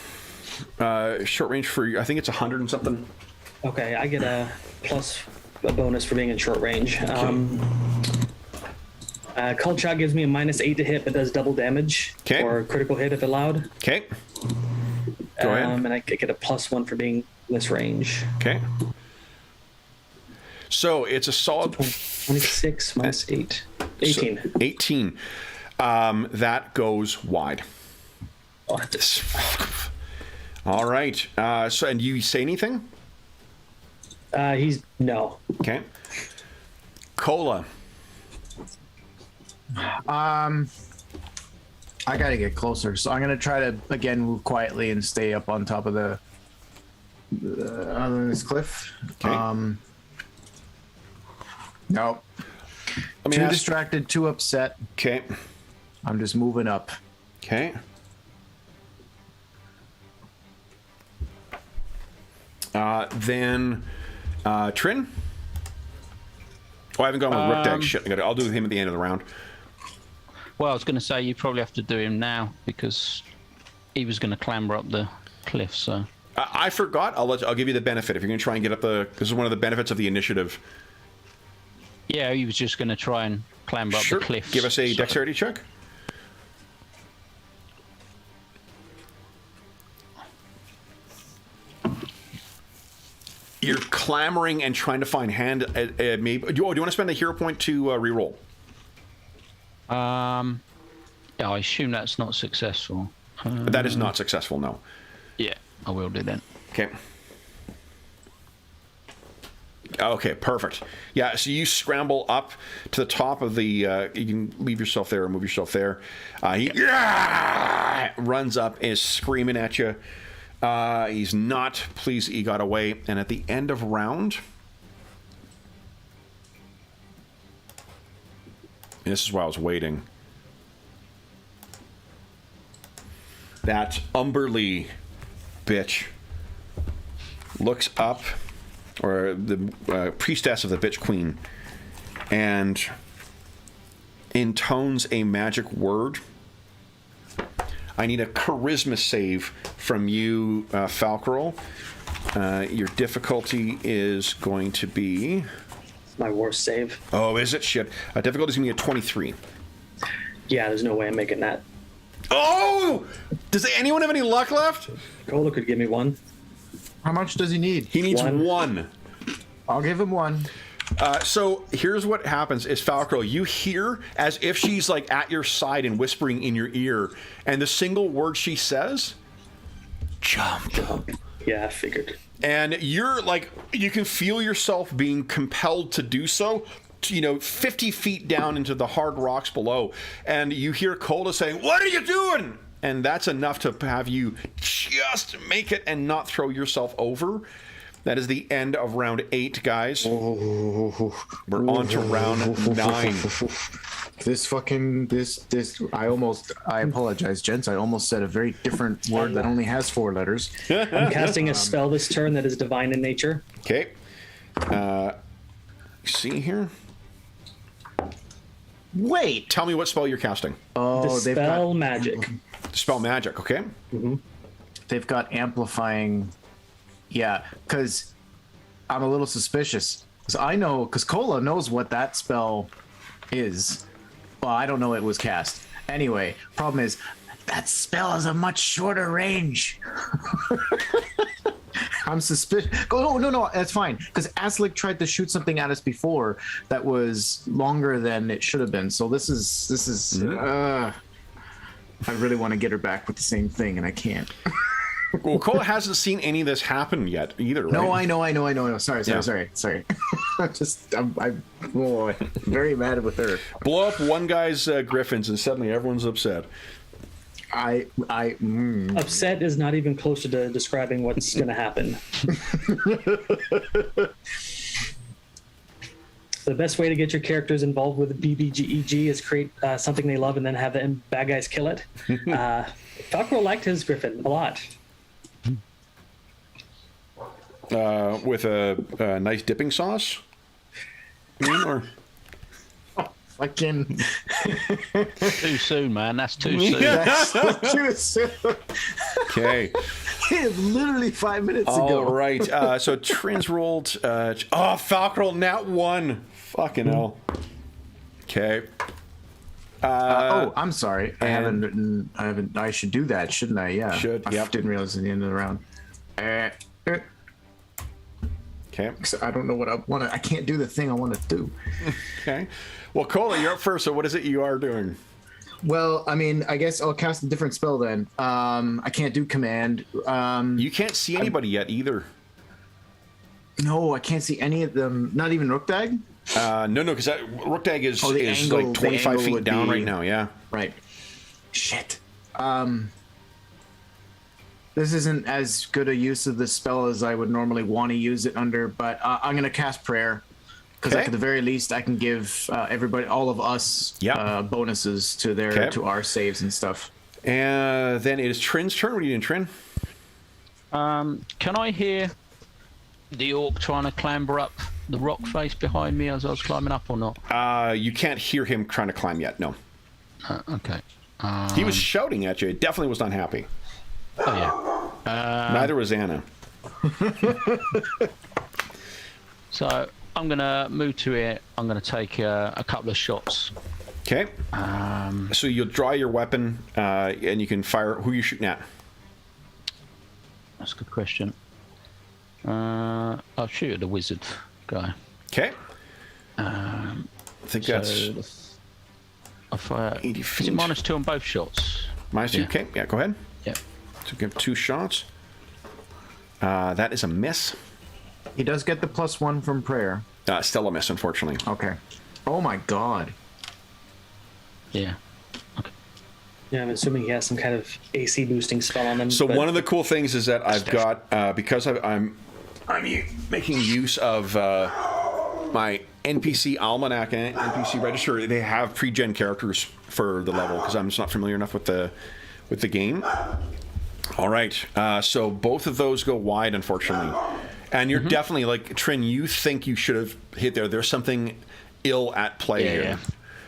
Short range for, I think it's 100 and something. Okay, I get a bonus for being in short range. Cold shot gives me a -8 to hit, but does double damage. Okay. Or critical hit if allowed. Okay. Go ahead. And I get a +1 for being this range. Okay. So it's a solid 26 -8. 18. So 18. That goes wide. Oh, All right. So, and you say anything? no. Okay. Cola. I gotta get closer, so I'm gonna try to again move quietly and stay up on top of this cliff. Okay. No. Too distracted, too upset. Okay. I'm just moving up. Okay. Then Trin. Oh, I haven't gone with Rookdag. Shit, I'll do him at the end of the round. Well, I was going to say you probably have to do him now because he was going to clamber up the cliff. So I forgot. I'll give you the benefit if you're going to try and get up the. This is one of the benefits of the initiative. yeah, he was just going to try and clamber up the cliff. Give us a dexterity check. You're clamoring and trying to find hand. Maybe. Do you want to spend a hero point to reroll? Yeah, I assume that's not successful. That is not successful. No. Yeah, I will do then. Okay. Okay, perfect. Yeah, so you scramble up to the top of the. You can leave yourself there or move yourself there. He runs up, is screaming at you. He's not pleased that you got away. And at the end of round, and this is why I was waiting. That Umberly bitch looks up, or the priestess of the bitch queen, and intones a magic word. I need a charisma save from you, Falcarol. Your difficulty is going to be... It's my worst save. Oh, is it? Shit. Difficulty is going to be a 23. Yeah, there's no way I'm making that. Oh! Does anyone have any luck left? Cola could give me one. How much does he need? He needs one. I'll give him one. So here's what happens is Falcarol, you hear as if she's like at your side and whispering in your ear, and the single word she says, jump. Yeah, I figured. And you're like, you can feel yourself being compelled to do so, 50 feet down into the hard rocks below. And you hear Cola saying, "What are you doing?" And that's enough to have you just make it and not throw yourself over. That is the end of round 8, guys. We're on to round 9. I apologize, gents. I almost said a very different word that only has 4 letters. I'm casting a spell this turn that is divine in nature. Okay. See here? Wait. Tell me what spell you're casting. Oh, Dispel magic. Spell magic, okay? Mm-hmm. They've got amplifying. Yeah, because I'm a little suspicious. Because Cola knows what that spell is. Well, I don't know it was cast. Anyway, problem is, that spell has a much shorter range. I'm suspicious. Oh, no, that's fine. Because Aslick tried to shoot something at us before that was longer than it should have been. So this is. I really want to get her back with the same thing, and I can't. Well, Cola hasn't seen any of this happen yet either, right? No, I know. Sorry. I'm very mad with her. Blow up one guy's griffins, and suddenly everyone's upset. Upset is not even close to describing what's going to happen. The best way to get your characters involved with BBGEG is create something they love and then have the bad guys kill it. Falco liked his griffin a lot. With a nice dipping sauce? You mean, or... Fucking... Too soon, man. That's too soon. That's too soon. Okay. Literally 5 minutes ago. All right. So Trin's rolled... Falk rolled nat 1. Fucking hell. Okay. I'm sorry. I haven't. I should do that, shouldn't I? Yeah. Should. I Yep. didn't realize at the end of the round. Okay. I don't know what I want to. I can't do the thing I want to do. Okay. Well, Cola, you're up first. So what is it you are doing? Well, I mean, I guess I'll cast a different spell then. I can't do command. You can't see anybody yet either. No, I can't see any of them. Not even Rookdag. No, because Rookdag is angle, like 25 feet down right now. Yeah. Right. Shit. This isn't as good a use of this spell as I would normally want to use it under, but I'm going to cast prayer because at the very least I can give everybody, all of us, bonuses to to our saves and stuff. And then it is Trin's turn. What are you doing, Trin? Can I hear the orc trying to clamber up the rock face behind me as I was climbing up or not? You can't hear him trying to climb yet. No. Okay. He was shouting at you. It definitely was not happy. Oh yeah. Neither was Anna. So I'm gonna move to it. I'm gonna take a couple of shots. Okay. So you'll draw your weapon, and you can fire. Who are you shooting at? That's a good question. I'll shoot at the wizard guy. Okay. I think that's I fire. 80 Is feet. it -2 on both shots? -2. Yeah. Okay. Yeah. Go ahead. Yep. So give 2 shots. That is a miss. He does get the +1 from prayer. Still a miss, unfortunately. Okay. Oh my god. Yeah. Yeah, I'm assuming he has some kind of AC boosting spell on him. So but- one of the cool things is that I've got because I'm making use of my NPC almanac and NPC register. They have pre-gen characters for the level because I'm just not familiar enough with the game. All right, so both of those go wide, unfortunately, and you're definitely like Trin. You think you should have hit there. There's something ill at play here.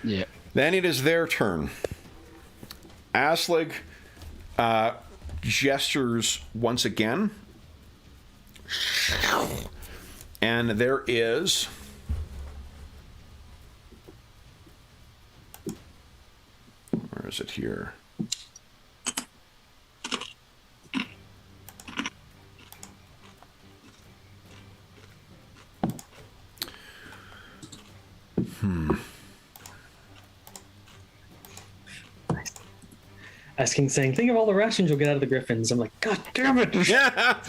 Yeah. Then it is their turn. Aslig gestures once again. And there is... Where is it here? Asking, saying, think of all the rations you'll get out of the Griffins. I'm like, God damn it. Yeah.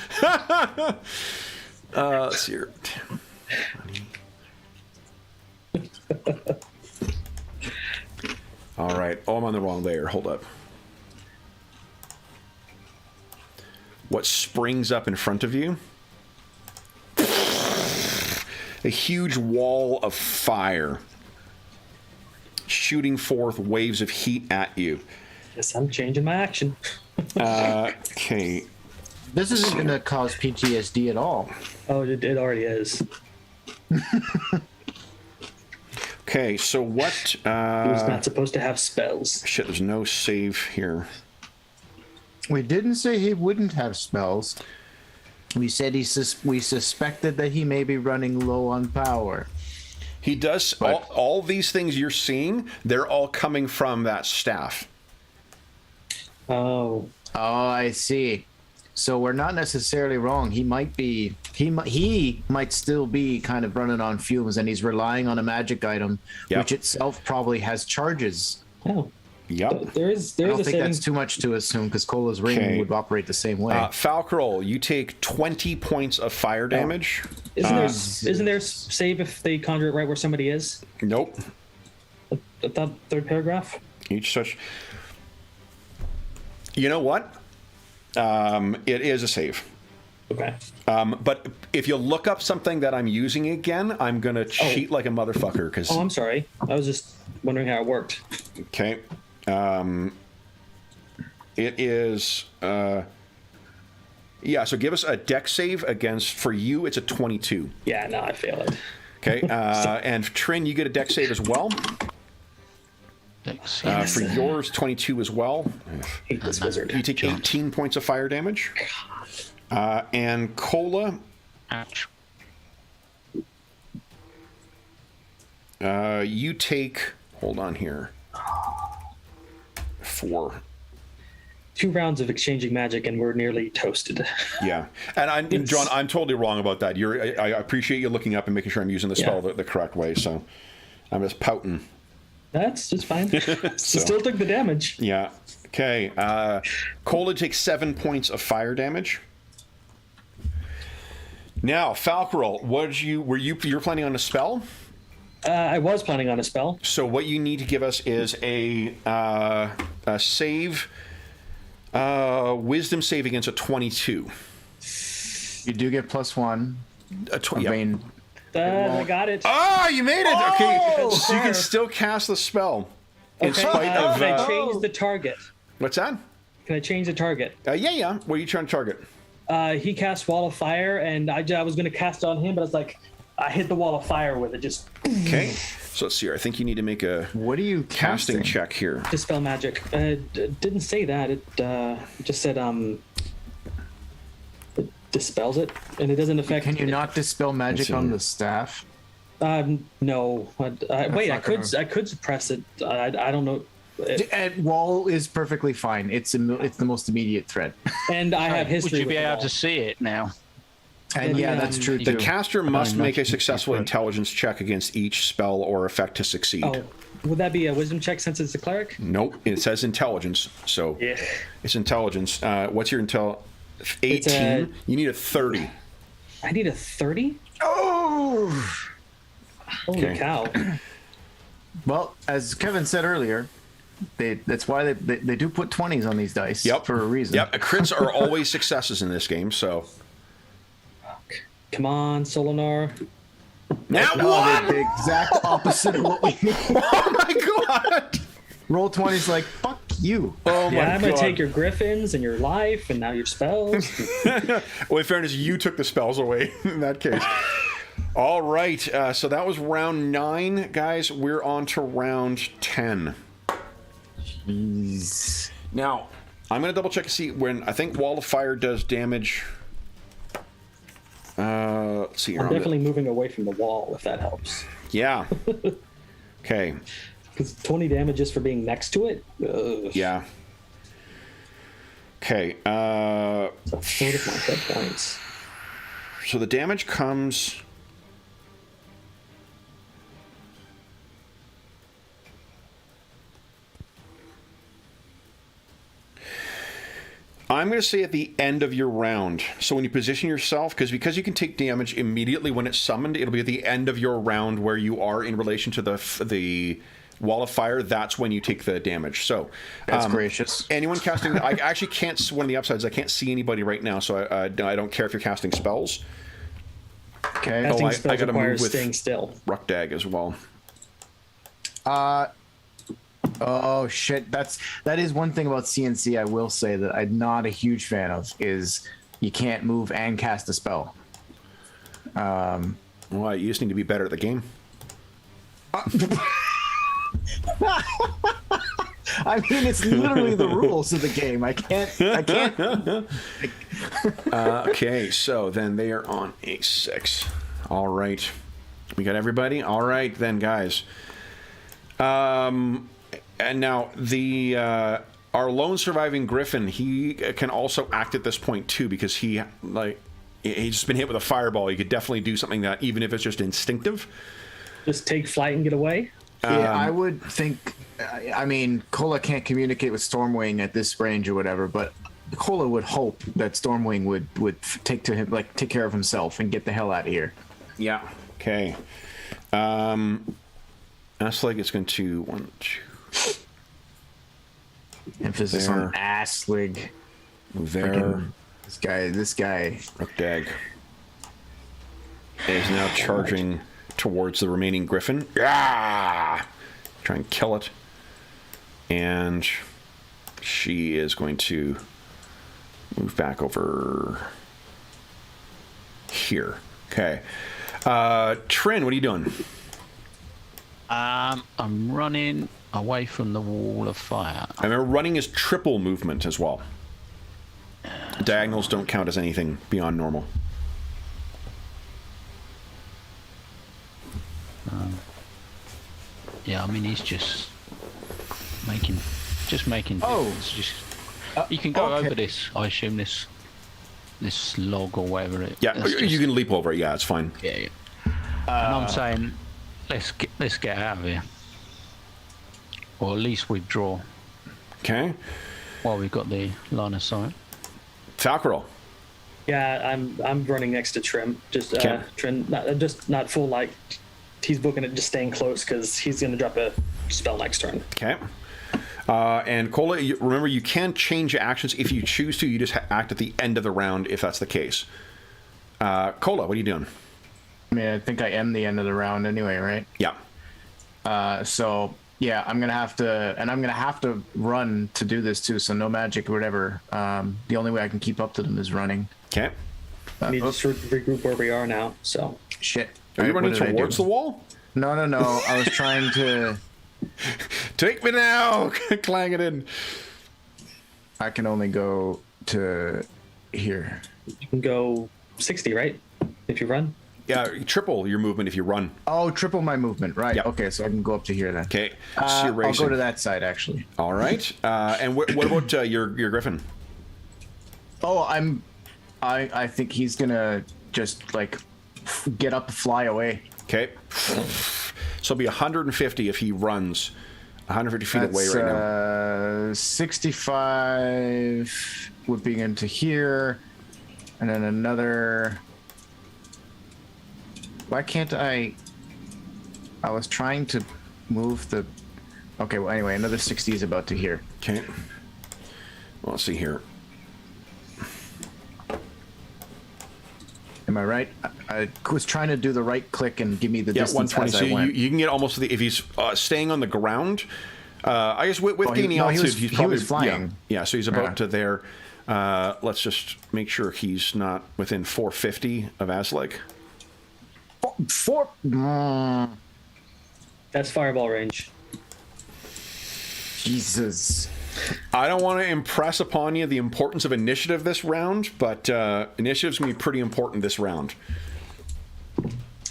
Let's see here. All right. Oh, I'm on the wrong layer. Hold up. What springs up in front of you? A huge wall of fire shooting forth waves of heat at you. Guess I'm changing my action. Okay. This isn't going to cause PTSD at all. Oh, it already is. Okay, so what... He was not supposed to have spells. Shit, there's no save here. We didn't say he wouldn't have spells. We said we suspected that he may be running low on power. He does... All these things you're seeing, they're all coming from that staff. Oh. Oh, I see. So we're not necessarily wrong. He might be... He might still be kind of running on fumes, and he's relying on a magic item, Yep. which itself probably has charges. Oh. Yep. There is I don't a think saving. that's too much to assume, because Cola's ring Okay. would operate the same way. Falcarol, you take 20 points of fire damage. Isn't there save if they conjure it right where somebody is? Nope. That third paragraph? Each such... You know what? It is a save. Okay. But if you look up something that I'm using again, I'm going to cheat like a motherfucker. Cause, Oh, I'm sorry. I was just wondering how it worked. Okay. It is... yeah, so give us a dex save against... For you, it's a 22. Yeah, no, I fail it. Okay. And Trin, you get a dex save as well. Dex. For yours, 22 as well. Hate this wizard. You take 18 points of fire damage. And Cola, Ouch. you take... Hold on here. 4. 2 rounds of exchanging magic and we're nearly toasted. Yeah. And John, I'm totally wrong about that. I appreciate you looking up and making sure I'm using the spell the correct way, so I'm just pouting. That's just fine. Still took the damage. Yeah. Okay. Cola takes 7 points of fire damage. Now, Falcarol, you're planning on a spell? I was planning on a spell. So what you need to give us is a save, wisdom save against a 22. You do get +1. Yep. Bane. I got it. Oh, you made it! Okay, so you fair. can still cast the spell in Okay, spite of... Can I change the target? What's that? Can I change the target? Yeah. What are you trying to target? He cast Wall of Fire, and I was going to cast it on him, but I was like, I hit the wall of fire with it. Just Okay. So let's see here. I think you need to make a What are you casting check here. dispel magic. Didn't say that. It just said it dispels it, and it doesn't affect. Can you not dispel magic on the staff? No. Wait, I could suppress it. I don't know. Wall is perfectly fine. It's the most immediate threat. And I have history. Would you be with the able wall. to see it now? And yeah, that's true The too. caster must Fine, make a that's successful different. intelligence check against each spell or effect to succeed. Oh, would that be a wisdom check since it's a cleric? Nope, it says intelligence, so Yeah. it's intelligence. What's your intel? It's 18. You need a 30. I need a 30. Oh. Holy Okay. cow! Well, as Kevin said earlier, that's why they do put 20s on these dice. Yep. For a reason. Yep, crits are always successes in this game. So Come on, Solinar. now No, what? the exact opposite of what we need. Oh my god! Roll 20's like, fuck you. Oh my Yeah, I'm god! gonna take your griffins and your life, and now your spells. Well, in fairness, you took the spells away in that case. All right, so that was round 9, guys. We're on to round 10. Jeez. Now, I'm going to double check to see when I think Wall of Fire does damage. Let's see here. I'm definitely moving away from the wall if that helps. Yeah. Okay. Because 20 damage just for being next to it. Ugh. Yeah. Okay. It's a third of my hit points. So the damage comes. I'm going to say at the end of your round. So when you position yourself, because you can take damage immediately when it's summoned, it'll be at the end of your round where you are in relation to the Wall of Fire. That's when you take the damage. So That's gracious. anyone casting, I actually can't. One of the upsides, I can't see anybody right now, so I don't care if you're casting spells. Okay. Casting I spells gotta move requires with- staying still. Ruckdag as well. Oh shit, that is one thing about CNC I will say that I'm not a huge fan of is you can't move and cast a spell. Well, you just need to be better at the game. I mean, it's literally the rules of the game. I can't. Okay, so then they are on a 6. All right. We got everybody? All right, then, guys. And now, our lone surviving Griffin, he can also act at this point, too, because he's just been hit with a fireball. He could definitely do something that, even if it's just instinctive. Just take flight and get away. Yeah, I would think. I mean, Kola can't communicate with Stormwing at this range or whatever, but Kola would hope that Stormwing would take care of himself and get the hell out of here. Yeah. Okay. That's like it's going to 1, 2. Emphasis There. on Aslig. There. Freaking- This guy. Ruckdag is now charging towards the remaining Griffin. Yeah! Try and kill it. And she is going to move back over here. Okay. Trin, what are you doing? I'm running away from the Wall of Fire. I remember running is triple movement as well. Diagonals don't count as anything beyond normal. Yeah, I mean he's just making. Oh. It's just you can go okay. over this. I assume this log or whatever it. Yeah, that's you just- can leap over it. Yeah, it's fine. Yeah. And I'm saying, let's get out of here, or at least withdraw Okay. while we've got the line of sight. Falcarol. Yeah, I'm running next to Trim. Just Okay. Trim, not full like. He's booking it, just staying close because he's going to drop a spell next turn. Okay. And Kola, remember, you can change actions if you choose to. You just act at the end of the round if that's the case. Kola, what are you doing? I mean, I think I am the end of the round anyway, right? Yeah. So yeah, I'm gonna have to run to do this too. So no magic or whatever. The only way I can keep up to them is running. Okay. We need to sort of regroup where we are now. So Shit. Are you What running did I towards do? the wall? No. I was trying to. Take me now! Clang it in. I can only go to here. You can go 60, right? If you run. Yeah, triple your movement if you run. Oh, triple my movement, right? Yep. Okay, so I can go up to here then. Okay, so you're I'll racing. go to that side actually. All right. And what about your griffin? Oh, I think he's gonna just like get up and fly away. Okay. So it'll be 150 if he runs 150 feet away That's, right now. 65 would be into here, and then another. Why can't I? I was trying to move the. Okay, well, anyway, another 60 is about to here. Okay. Well, let's see here. Am I right? I was trying to do the right click and give me the Yeah, distance 120. as So I went. you can get almost to the, if he's staying on the ground. I guess with gaining altitude, he he's probably was flying. Yeah, so he's about Yeah. to there. Let's just make sure he's not within 450 of Aslik. Four. That's fireball range. Jesus. I don't want to impress upon you the importance of initiative this round, but initiative's going to be pretty important this round.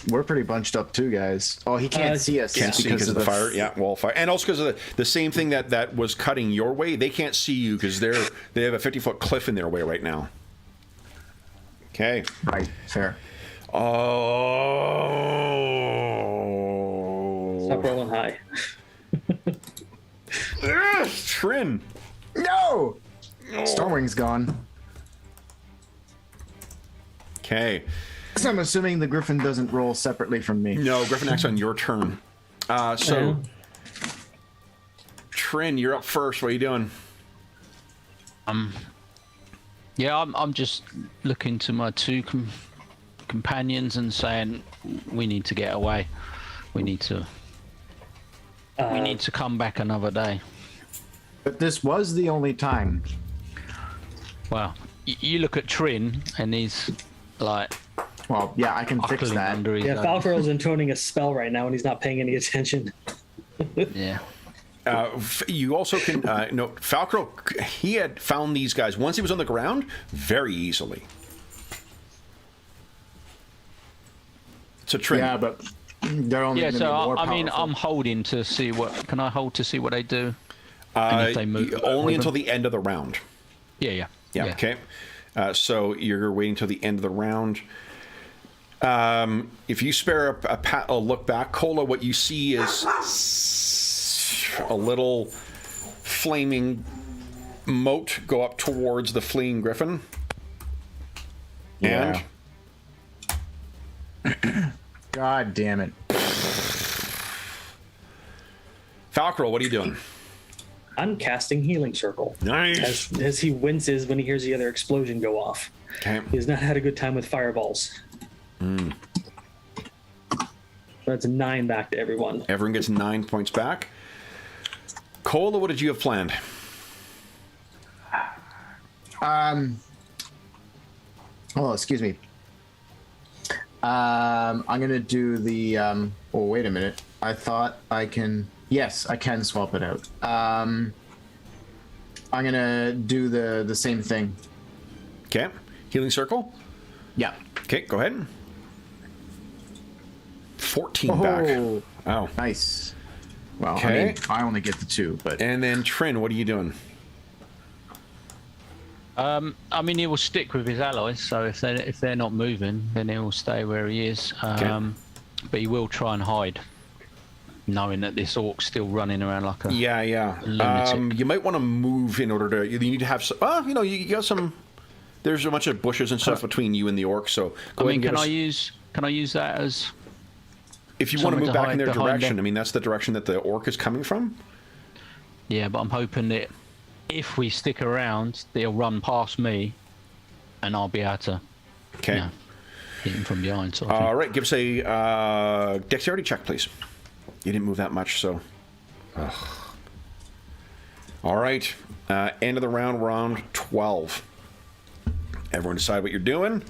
We're pretty bunched up too, guys. Oh, he can't see us. Can't see because of the fire. Yeah, wall fire. And also because of the same thing that was cutting your way. They can't see you because they have a 50-foot cliff in their way right now. Okay. Right, fair. Oh. Stop rolling high. Trin. No! Stormwing's gone. Okay. So I'm assuming the Griffin doesn't roll separately from me. No, Griffin acts on your turn. So, Trin, you're up first. What are you doing? Yeah, I'm just looking to my two companions and saying, we need to get away. We need to come back another day. But this was the only time. Well, you look at Trin and he's like Well, yeah, I can fix buckling that. under his Yeah, own- Falcarel's intoning a spell right now and he's not paying any attention. Yeah. You also can no, Falcarel. He had found these guys once he was on the ground very easily. So Trin, Yeah, but they're only Yeah, gonna so be more I'm powerful. holding to see what. Can I hold to see what they do? And if they move only with until them? the end of the round. Yeah. Yeah. Okay. So you're waiting till the end of the round. If you spare a look back, Cola, what you see is a little flaming moat go up towards the fleeing griffin. Yeah. God damn it. Falcarel, what are you doing? I'm casting Healing Circle. Nice. As he winces when he hears the other explosion go off. Okay. He has not had a good time with fireballs. That's a 9 back to everyone. Everyone gets 9 points back. Cola, what did you have planned? Oh, excuse me. I'm gonna do the. Oh, wait a minute. I thought I can. Yes, I can swap it out. I'm gonna do the same thing. Okay. Healing circle. Yeah. Okay, go ahead. 14 back. Oh, Oh. nice. Well, Okay. I mean, I only get the 2, but And then Trin, what are you doing? I mean, he will stick with his allies. So if they're not moving, then he will stay where he is. But he will try and hide, knowing that this orc's still running around like a Yeah. lunatic. You might want to move in order to. You need to have some. You got some. There's a bunch of bushes and stuff between you and the orc. So I go ahead mean, and give can us- I use that as? if you want to someone move to back in hide their behind direction, them? I mean that's the direction that the orc is coming from. Yeah, but I'm hoping that if we stick around, they'll run past me, and I'll be able to Okay. hit him from behind. Sort of All thing. right. Give us a dexterity check, please. You didn't move that much, so. Ugh. All right. End of the round, round 12. Everyone decide what you're doing.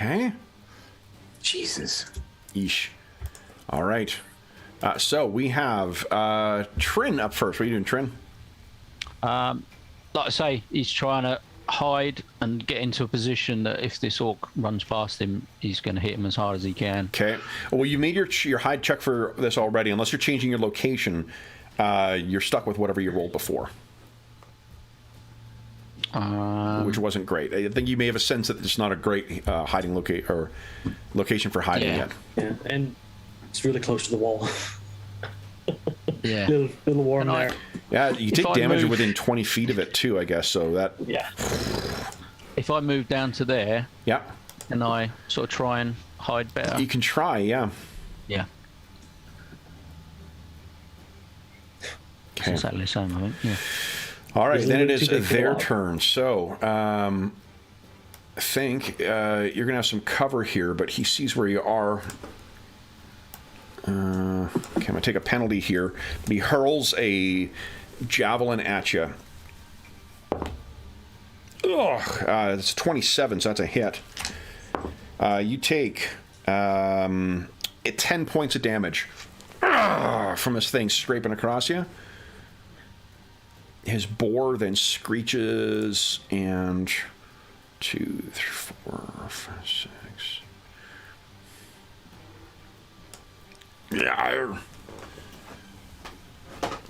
Okay. Jesus. Yeesh. All right. So we have Trin up first. What are you doing, Trin? Like I say, he's trying to hide and get into a position that if this orc runs past him, he's going to hit him as hard as he can. Okay. Well, you made your hide check for this already. Unless you're changing your location, you're stuck with whatever you rolled before. Which wasn't great. I think you may have a sense that it's not a great hiding location for hiding yet. Yeah, and it's really close to the wall. Yeah. little warm there. Yeah, you take damage within 20 feet of it too, I guess. So that. Yeah. If I move down to there, Yeah. and I sort of try and hide better. You can try, yeah. Yeah. Okay. Exactly the same, I think. Yeah. All right, then it is too big for their the wall. turn. So, I think you're going to have some cover here, but he sees where you are. Okay, I'm going to take a penalty here. He hurls a javelin at you. Ugh, it's 27, so that's a hit. You take 10 points of damage from this thing scraping across you. His boar then screeches, and 2, 3, 4, 5, 6. Yeah.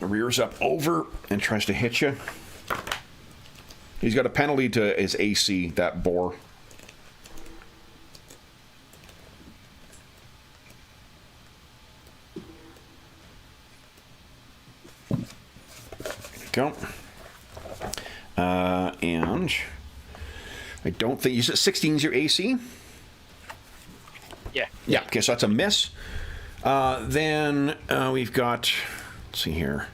Rears up over and tries to hit you. He's got a penalty to his AC, that boar. Go. And I don't think you said 16 is your AC. Yeah. Yeah. Okay, so that's a miss. Then we've got. Let's see here.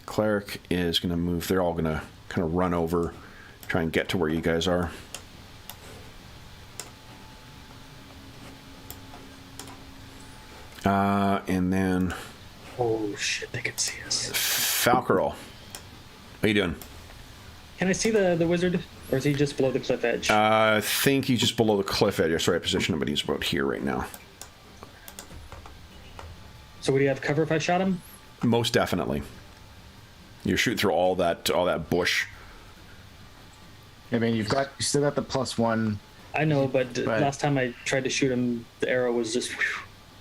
Cleric is going to move. They're all going to kind of run over, try and get to where you guys are. And then Oh shit! They can see us. Falcarol. What are you doing? Can I see the wizard, or is he just below the cliff edge? I think he's just below the cliff edge. Sorry, I positioned him, but he's about here right now. So would he have cover if I shot him? Most definitely. You're shooting through all that bush. I mean, you still got the +1. I know, but last time I tried to shoot him, the arrow was just.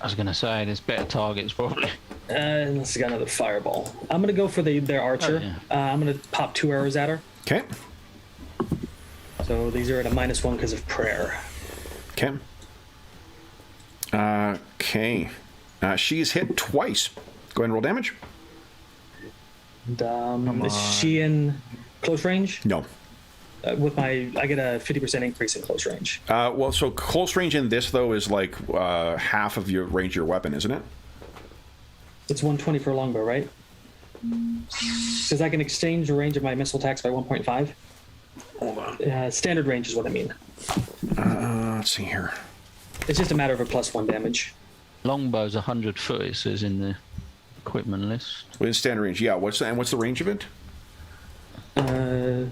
I was going to say, there's better targets probably. Unless he got another fireball. I'm gonna go for their archer. Oh, yeah. I'm gonna pop 2 arrows at her. Okay. So these are at a -1 because of prayer. Okay. Okay. She's hit twice. Go ahead and roll damage. And, is she in close range? No. I get a 50% increase in close range. Well, so close range in this, though, is like half of your range of your weapon, isn't it? It's 120 for a longbow, right? Because I can exchange the range of my missile attacks by 1.5. Hold on. Standard range is what I mean. Let's see here. It's just a matter of a +1 damage. Longbow's 100 foot, it says in the equipment list. Within standard range, yeah. What's the range of it?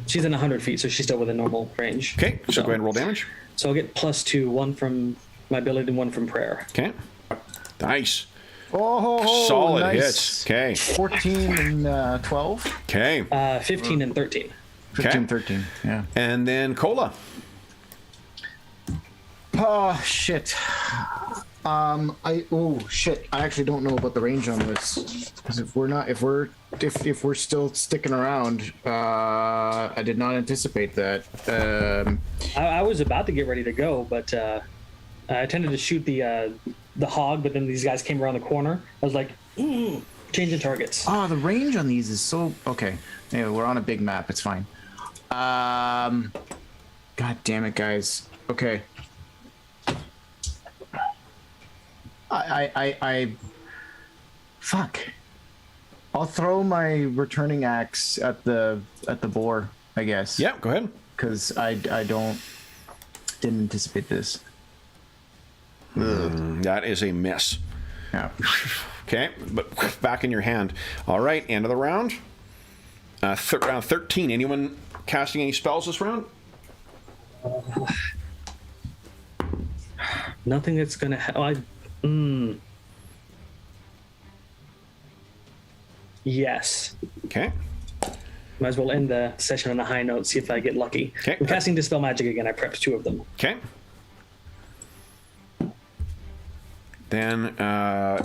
She's in 100 feet, so she's still within normal range. Okay, so go ahead and roll damage. So I'll get +2, 1 from my ability and 1 from prayer. Okay. Nice. Oh, Solid nice. hits. Okay. 14 and 12. Okay. 15 and 13. 15, 13. Yeah. And then Cola. Oh shit. Shit. I actually don't know about the range on this. Because if we're still sticking around, I did not anticipate that. I was about to get ready to go, but I tended to shoot the hog, but then these guys came around the corner. I was like, changing targets. Oh, the range on these is so okay. Anyway, we're on a big map. It's fine. God damn it, guys. Okay. I fuck. I'll throw my returning axe at the boar, I guess. Yeah, go ahead. Because I didn't anticipate this. That is a miss. Yeah. Okay, but back in your hand. All right, end of the round. Round 13. Anyone casting any spells this round? Nothing that's gonna. Yes. Okay. Might as well end the session on a high note. See if I get lucky. Okay. I'm casting Dispel Magic again. I prepped 2 of them. Okay. Then,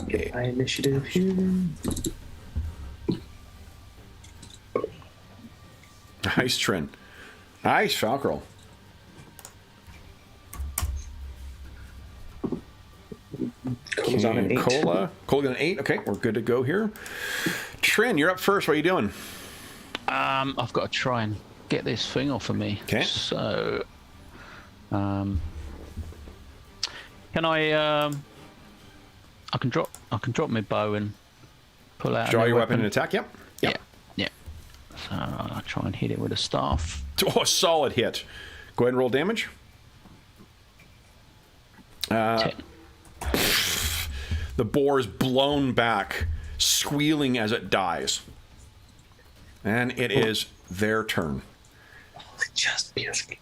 Get my initiative here. nice, Trin. Nice, Falcrel. Cola's on an 8. Cola got an 8. Okay, we're good to go here. Trin, you're up first. What are you doing? I've got to try and get this thing off of me. Okay. So, can I? I can drop my bow and pull out. Draw a new your weapon and attack. Yep. Yeah. So I'll try and hit it with a staff. Oh, a solid hit. Go ahead and roll damage. 10. The boar is blown back, squealing as it dies. And it is their turn. Just beautiful.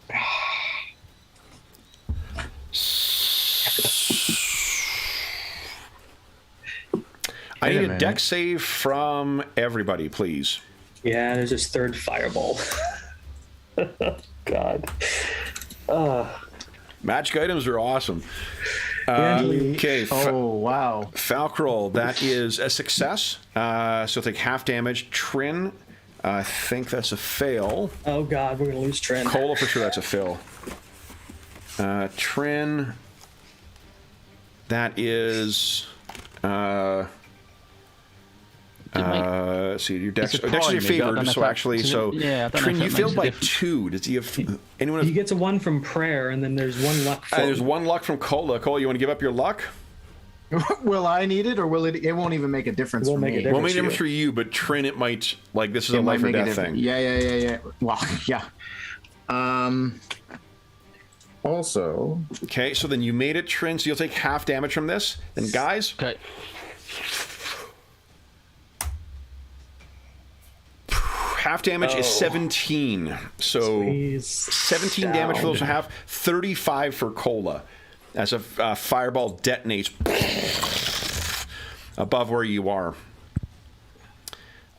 I need a minute. dex save from everybody, please. Yeah, there's this 3rd fireball. God. Magic items are awesome. Really? Okay, Oh, wow. Falcrel, that is a success. So take half damage. Trin, I think that's a fail. Oh God, we're gonna lose Trent. Cola, for sure, that's a fail. Trin, that is... see, your dex It's a is your prime, I don't favored, know so if that- actually, so yeah, I don't know Trin, if you that failed makes a by difference. 2. Does he have anyone? He gets a 1 from prayer, and then there's 1 luck. From, There's 1 luck from Cola. Cola, you want to give up your luck? Will I need it, or will it? It won't even make a difference It for won't make me. a difference. Well, maybe for difference you. for you, but Trin, it might, like, this is It a might life or make a death difference. thing. Yeah. Well, yeah. Also, Okay, so then you made it, Trin, so you'll take half damage from this. Then, guys, Okay. half damage is 17. So He's 17 damage for those who down. have, 35 for Cola. As a fireball detonates above where you are.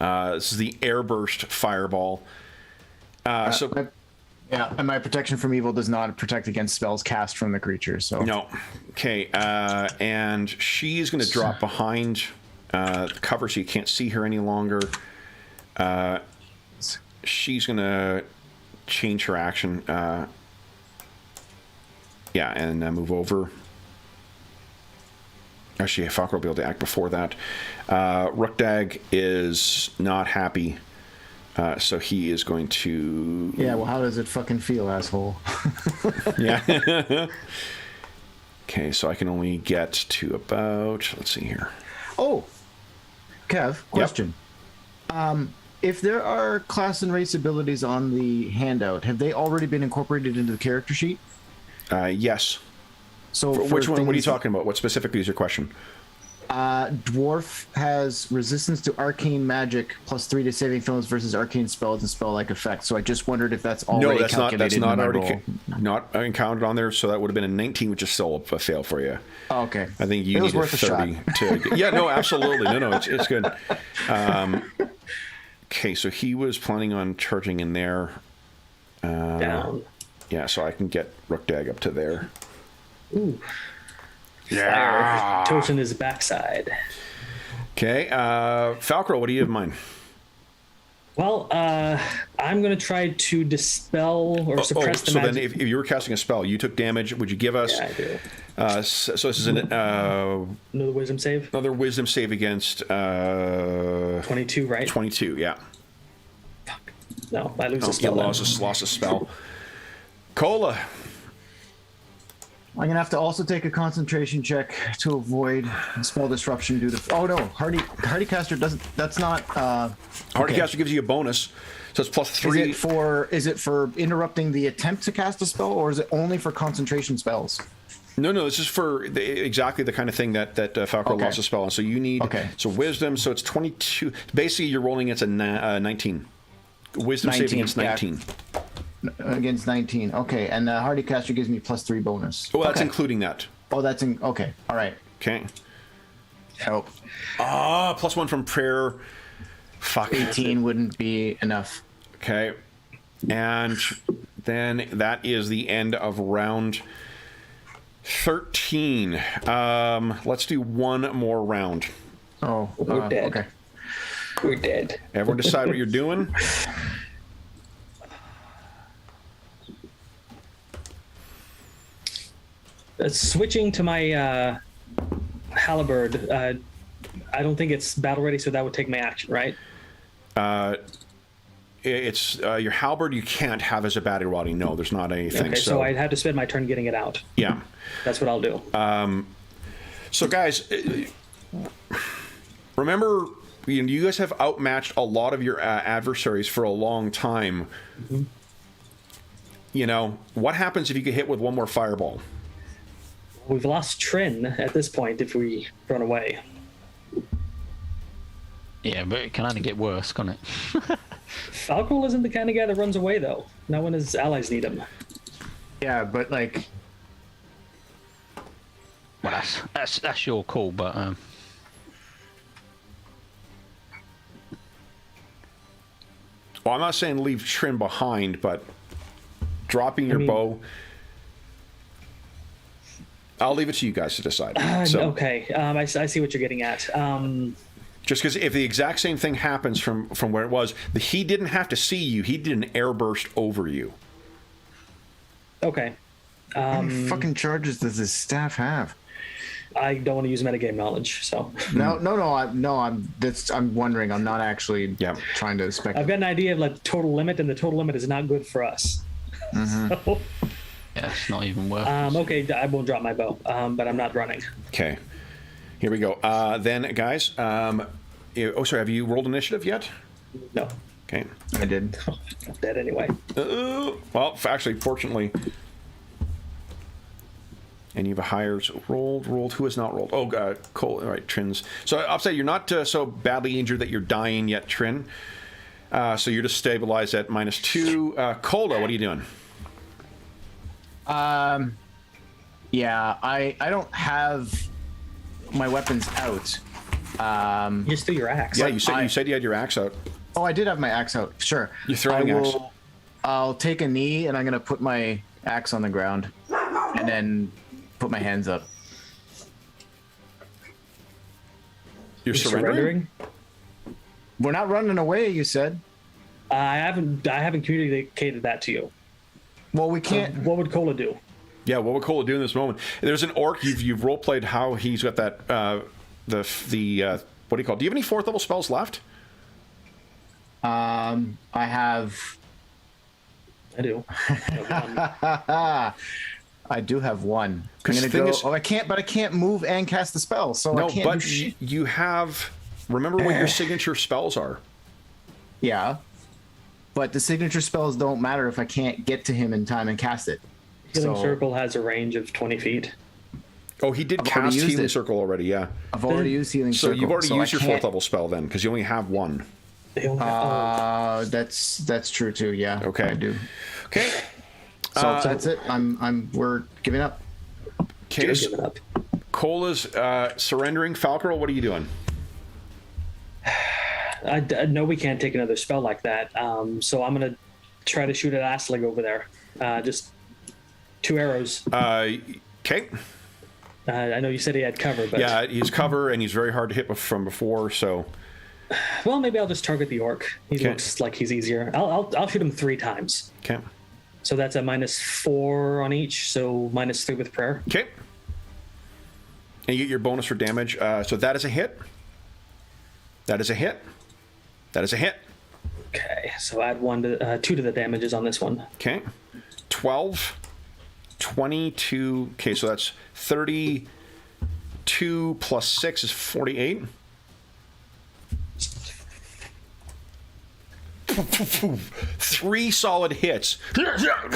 This is the airburst fireball. So yeah, and my protection from evil does not protect against spells cast from the creature. So no, okay, and she's going to drop behind the cover so you can't see her any longer. She's going to change her action. Yeah, and move over. Actually, Falco will be able to act before that. Rookdag is not happy, so he is going to... yeah. Well, how does it fucking feel, asshole? Yeah. Okay, so I can only get to about... Let's see here. Oh, Kev, question. If there are class and race abilities on the handout, have they already been incorporated into the character sheet? Yes. So For for which one? What are you things- talking about? What specifically is your question? Dwarf has resistance to arcane magic +3 to saving throws versus arcane spells and spell-like effects. So I just wondered if that's already No, that's calculated not in my already roll. not encountered on there. So that would have been a 19, which is still a fail for you. Oh, okay. I think you It was need a worth a shot. 30 to. Yeah, no, absolutely, no, it's good. Okay, so he was planning on charging in there. down. Yeah, so I can get Rookdag up to there. Ooh. Fire. Toast in his backside. Okay, Falcro, what do you have in mind? Well, I'm going to try to dispel or suppress the so magic. then if you were casting a spell, you took damage. Would you give us? Yeah, I do. So this is Another wisdom save. another wisdom save against 22, right? 22. Yeah. No, I lose a You spell. then. lost a spell. Cola. I'm gonna have to also take a concentration check to avoid spell disruption due to. Oh no, Hardy Caster doesn't. That's not. Hardycaster gives you a bonus, so it's +3. Is it for interrupting the attempt to cast a spell, or is it only for concentration spells? No, this is for exactly the kind of thing that Falcor Okay. lost a spell on. So you need so wisdom. So it's 22. Basically, you're rolling against a 19. Wisdom save against 19. Against 19. Okay, and Hardy Caster gives me +3 bonus. Well, that's Okay. including that. Oh, that's in. Okay. All right. Okay. Help. +1 from prayer. Fuck. 18 wouldn't be enough. Okay. And then that is the end of round 13. Let's do one more round. Oh, We're dead. Okay. We're dead. Everyone decide what you're doing. Switching to my halberd. I don't think it's battle ready, so that would take my action, right? It's your halberd you can't have as a battle ready. No, there's not anything. Okay, so I'd have to spend my turn getting it out. Yeah. That's what I'll do. So guys, remember, you guys have outmatched a lot of your adversaries for a long time. Mm-hmm. You know, what happens if you get hit with one more fireball? We've lost Trin at this point if we run away. Yeah, but it can only get worse, can't it? Falcol isn't the kind of guy that runs away, though. Not when his allies need him. Yeah, but like, Well, that's your call, but Well, I'm not saying leave Trin behind, but dropping your bow. I'll leave it to you guys to decide. Okay, I see what you're getting at. Just because if the exact same thing happens from where it was, he didn't have to see you. He did an airburst over you. Okay. how many fucking charges does this staff have? I don't want to use metagame knowledge, so. No. I'm wondering. I'm not actually trying to speculate. I've got an idea of like total limit, and the total limit is not good for us. So, yeah, it's not even worth. okay, I won't drop my bow, but I'm not running. Okay. Here we go. Then, guys, sorry, have you rolled initiative yet? No. Okay. I did. I'm dead anyway. Well, actually, fortunately, and you've a higher rolled. Who has not rolled? Oh, Cole. All right, Trin's. So, upside, you're not so badly injured that you're dying yet, Trin. So you're just stabilized at -2. Cola, what are you doing? Yeah, I don't have my weapons out. You just threw your axe. Yeah, you said you had your axe out. Oh, I did have my axe out. Sure. You're throwing axe. I'll take a knee and I'm gonna put my axe on the ground, and then put my hands up. You're surrendering? We're not running away, you said. I haven't communicated that to you. Well, we can't. What would Cola do? Yeah, what would Cola do in this moment? There's an orc. You've role played how he's got that the what do you call it? Do you have any 4th level spells left? I have. I do. I do have one. I'm 'Cause gonna the thing go. is- I can't move and cast the spell, so No, I can't but do shit. you have. Remember what your signature spells are. Yeah, but the signature spells don't matter if I can't get to him in time and cast it. Healing So- Circle has a range of 20 feet. Oh, he did I've already cast used Healing it. Circle already. Yeah. I've already used healing So circle. you've already used your I 4th can't- level spell then, because you only have one. They only have, That's true too. Yeah. Okay. I do. Okay. So that's it. We're giving up. Okay. you're giving up. Cola's surrendering. Falcor, what are you doing? No, we can't take another spell like that. So I'm gonna try to shoot at Aslig over there. Just 2 arrows. Okay. I know you said he had cover, but Yeah, he's cover and he's very hard to hit from before. So well, maybe I'll just target the orc. He Okay. looks like he's easier. I'll shoot him 3 times. okay. So that's a -4 on each. So -3 with prayer. Okay. And you get your bonus for damage. So that is a hit. That is a hit. That is a hit. Okay, so add 2 to the damages on this one. Okay. 12, 22. Okay, so that's 32 plus 6 is 48. Three solid hits. He Falcor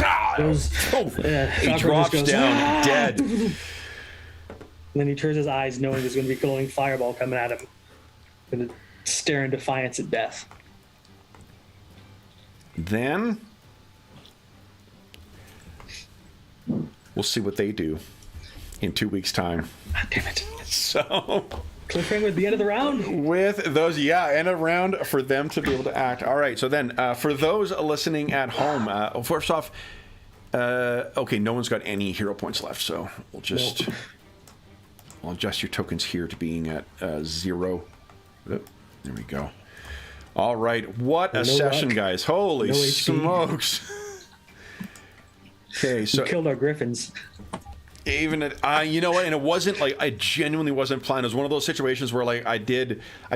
drops just goes, down dead. And then he turns his eyes, knowing there's going to be a glowing fireball coming at him. Going to stare in defiance at death. Then we'll see what they do. in 2 weeks' time. God damn it. So Cliffhanger at the end of the round? with those, and a round for them to be able to act. All right, so then for those listening at home, first off, okay, no one's got any hero points left, so we'll just I'll adjust your tokens here to being at 0. Oop, there we go. All right, what a session, guys. Holy No HP. smokes. Okay, so We killed our griffins. even you know what, and it wasn't like I genuinely wasn't planning. It was one of those situations where like I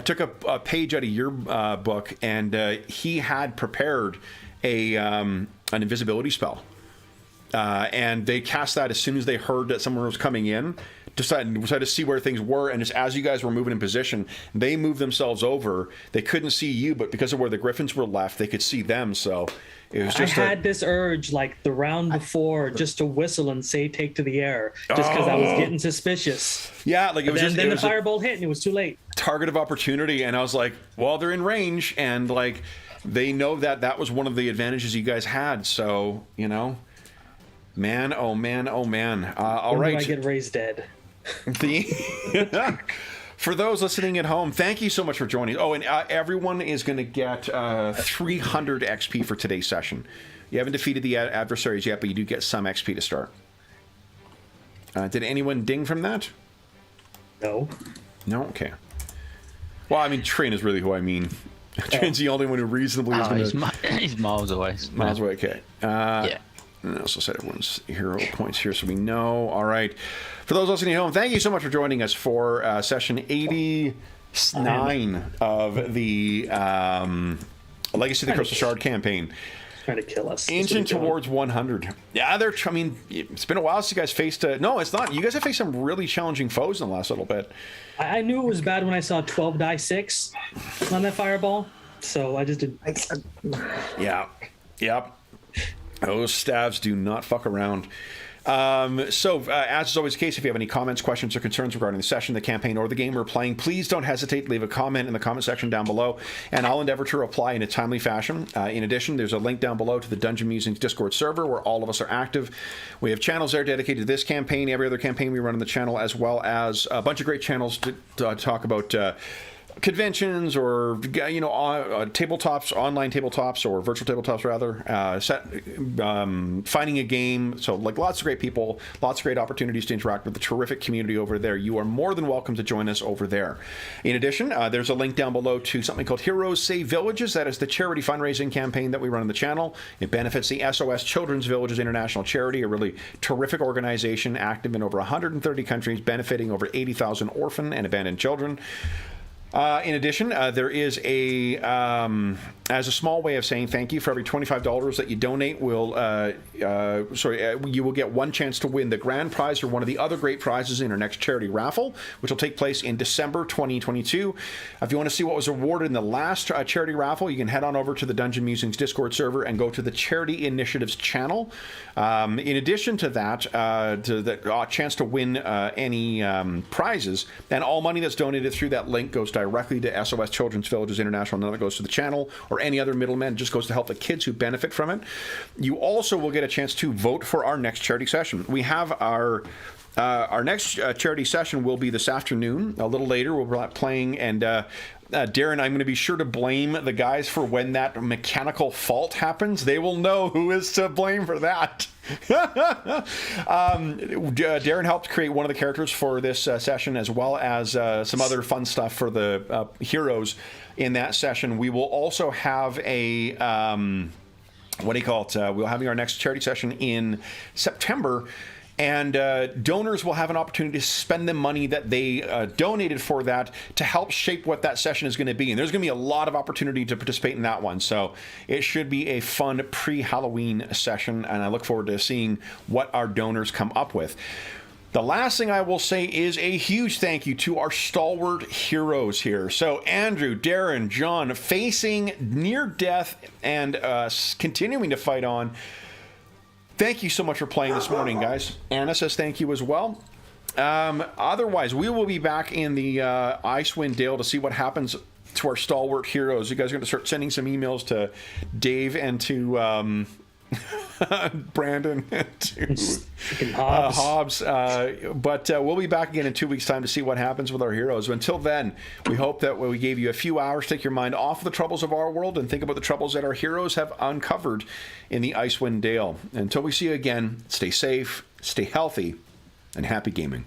took a page out of your book, and he had prepared an invisibility spell, and they cast that as soon as they heard that someone was coming in. Decided to see where things were, and just as you guys were moving in position, they moved themselves over. They couldn't see you, but because of where the griffins were left, they could see them. So it was just I had this urge like the round before just to whistle and say take to the air just because I was getting suspicious. Yeah, like it was Then just the firebolt hit and it was too late. target of opportunity, and I was like, well, they're in range, and like they know that was one of the advantages you guys had. So man, oh man, oh man. All When right, do I get raised dead? For those listening at home, thank you so much for joining. Oh, and everyone is going to get 300 XP for today's session. You haven't defeated the adversaries yet, but you do get some XP to start. Did anyone ding from that? No. No? Okay. Well, I mean, Train is really who I mean. Train's the only one who reasonably is going to... He's miles away. Miles away, okay. Yeah. And I also said everyone's hero points here, so we know. All right. For those listening at home, thank you so much for joining us for session 89 of the Legacy of the Crystal Shard campaign. Trying to kill us. Inching towards 100. Yeah, I mean, it's been a while since you guys faced... no, it's not. You guys have faced some really challenging foes in the last little bit. I knew it was bad when I saw 12 die 6 on that fireball, so I just did. Yeah. Yep. Those stabs do not fuck around. So, as is always the case, if you have any comments, questions, or concerns regarding the session, the campaign, or the game we're playing, please don't hesitate to leave a comment in the comment section down below, and I'll endeavor to reply in a timely fashion. In addition, there's a link down below to the Dungeon Musings Discord server where all of us are active. We have channels there dedicated to this campaign, every other campaign we run on the channel, as well as a bunch of great channels to talk about conventions or tabletops, online tabletops, or virtual tabletops rather, finding a game. So like lots of great people, lots of great opportunities to interact with the terrific community over there. You are more than welcome to join us over there. In addition, there's a link down below to something called Heroes Save Villages. That is the charity fundraising campaign that we run on the channel. It benefits the SOS Children's Villages International Charity, a really terrific organization active in over 130 countries, benefiting over 80,000 orphan and abandoned children. In addition, there is as a small way of saying thank you, for every $25 that you donate, you will get one chance to win the grand prize or one of the other great prizes in our next charity raffle, which will take place in December 2022. If you want to see what was awarded in the last charity raffle, you can head on over to the Dungeon Musings Discord server and go to the Charity Initiatives channel. In addition to that, to the chance to win any prizes, and all money that's donated through that link goes directly to SOS Children's Villages International. None of it goes to the channel or any other middleman. It just goes to help the kids who benefit from it. You also will get a chance to vote for our next charity session. We have our next charity session will be this afternoon. A little later, we'll be playing, and Darren, I'm going to be sure to blame the guys for when that mechanical fault happens. They will know who is to blame for that. Darren helped create one of the characters for this session, as well as some other fun stuff for the heroes in that session. We will also have a we'll have our next charity session in September, and donors will have an opportunity to spend the money that they donated for that to help shape what that session is going to be. And there's going to be a lot of opportunity to participate in that one. So it should be a fun pre-Halloween session, and I look forward to seeing what our donors come up with. The last thing I will say is a huge thank you to our stalwart heroes here. So Andrew, Darren, John, facing near death and continuing to fight on. Thank you so much for playing this morning, guys. Anna says thank you as well. Otherwise, we will be back in the Icewind Dale to see what happens to our stalwart heroes. You guys are going to start sending some emails to Dave and to Brandon, to Freaking Hobbs. But we'll be back again in 2 weeks' time to see what happens with our heroes. Until then, we hope that we gave you a few hours to take your mind off the troubles of our world and think about the troubles that our heroes have uncovered in the Icewind Dale. Until we see you again, stay safe, stay healthy, and happy gaming.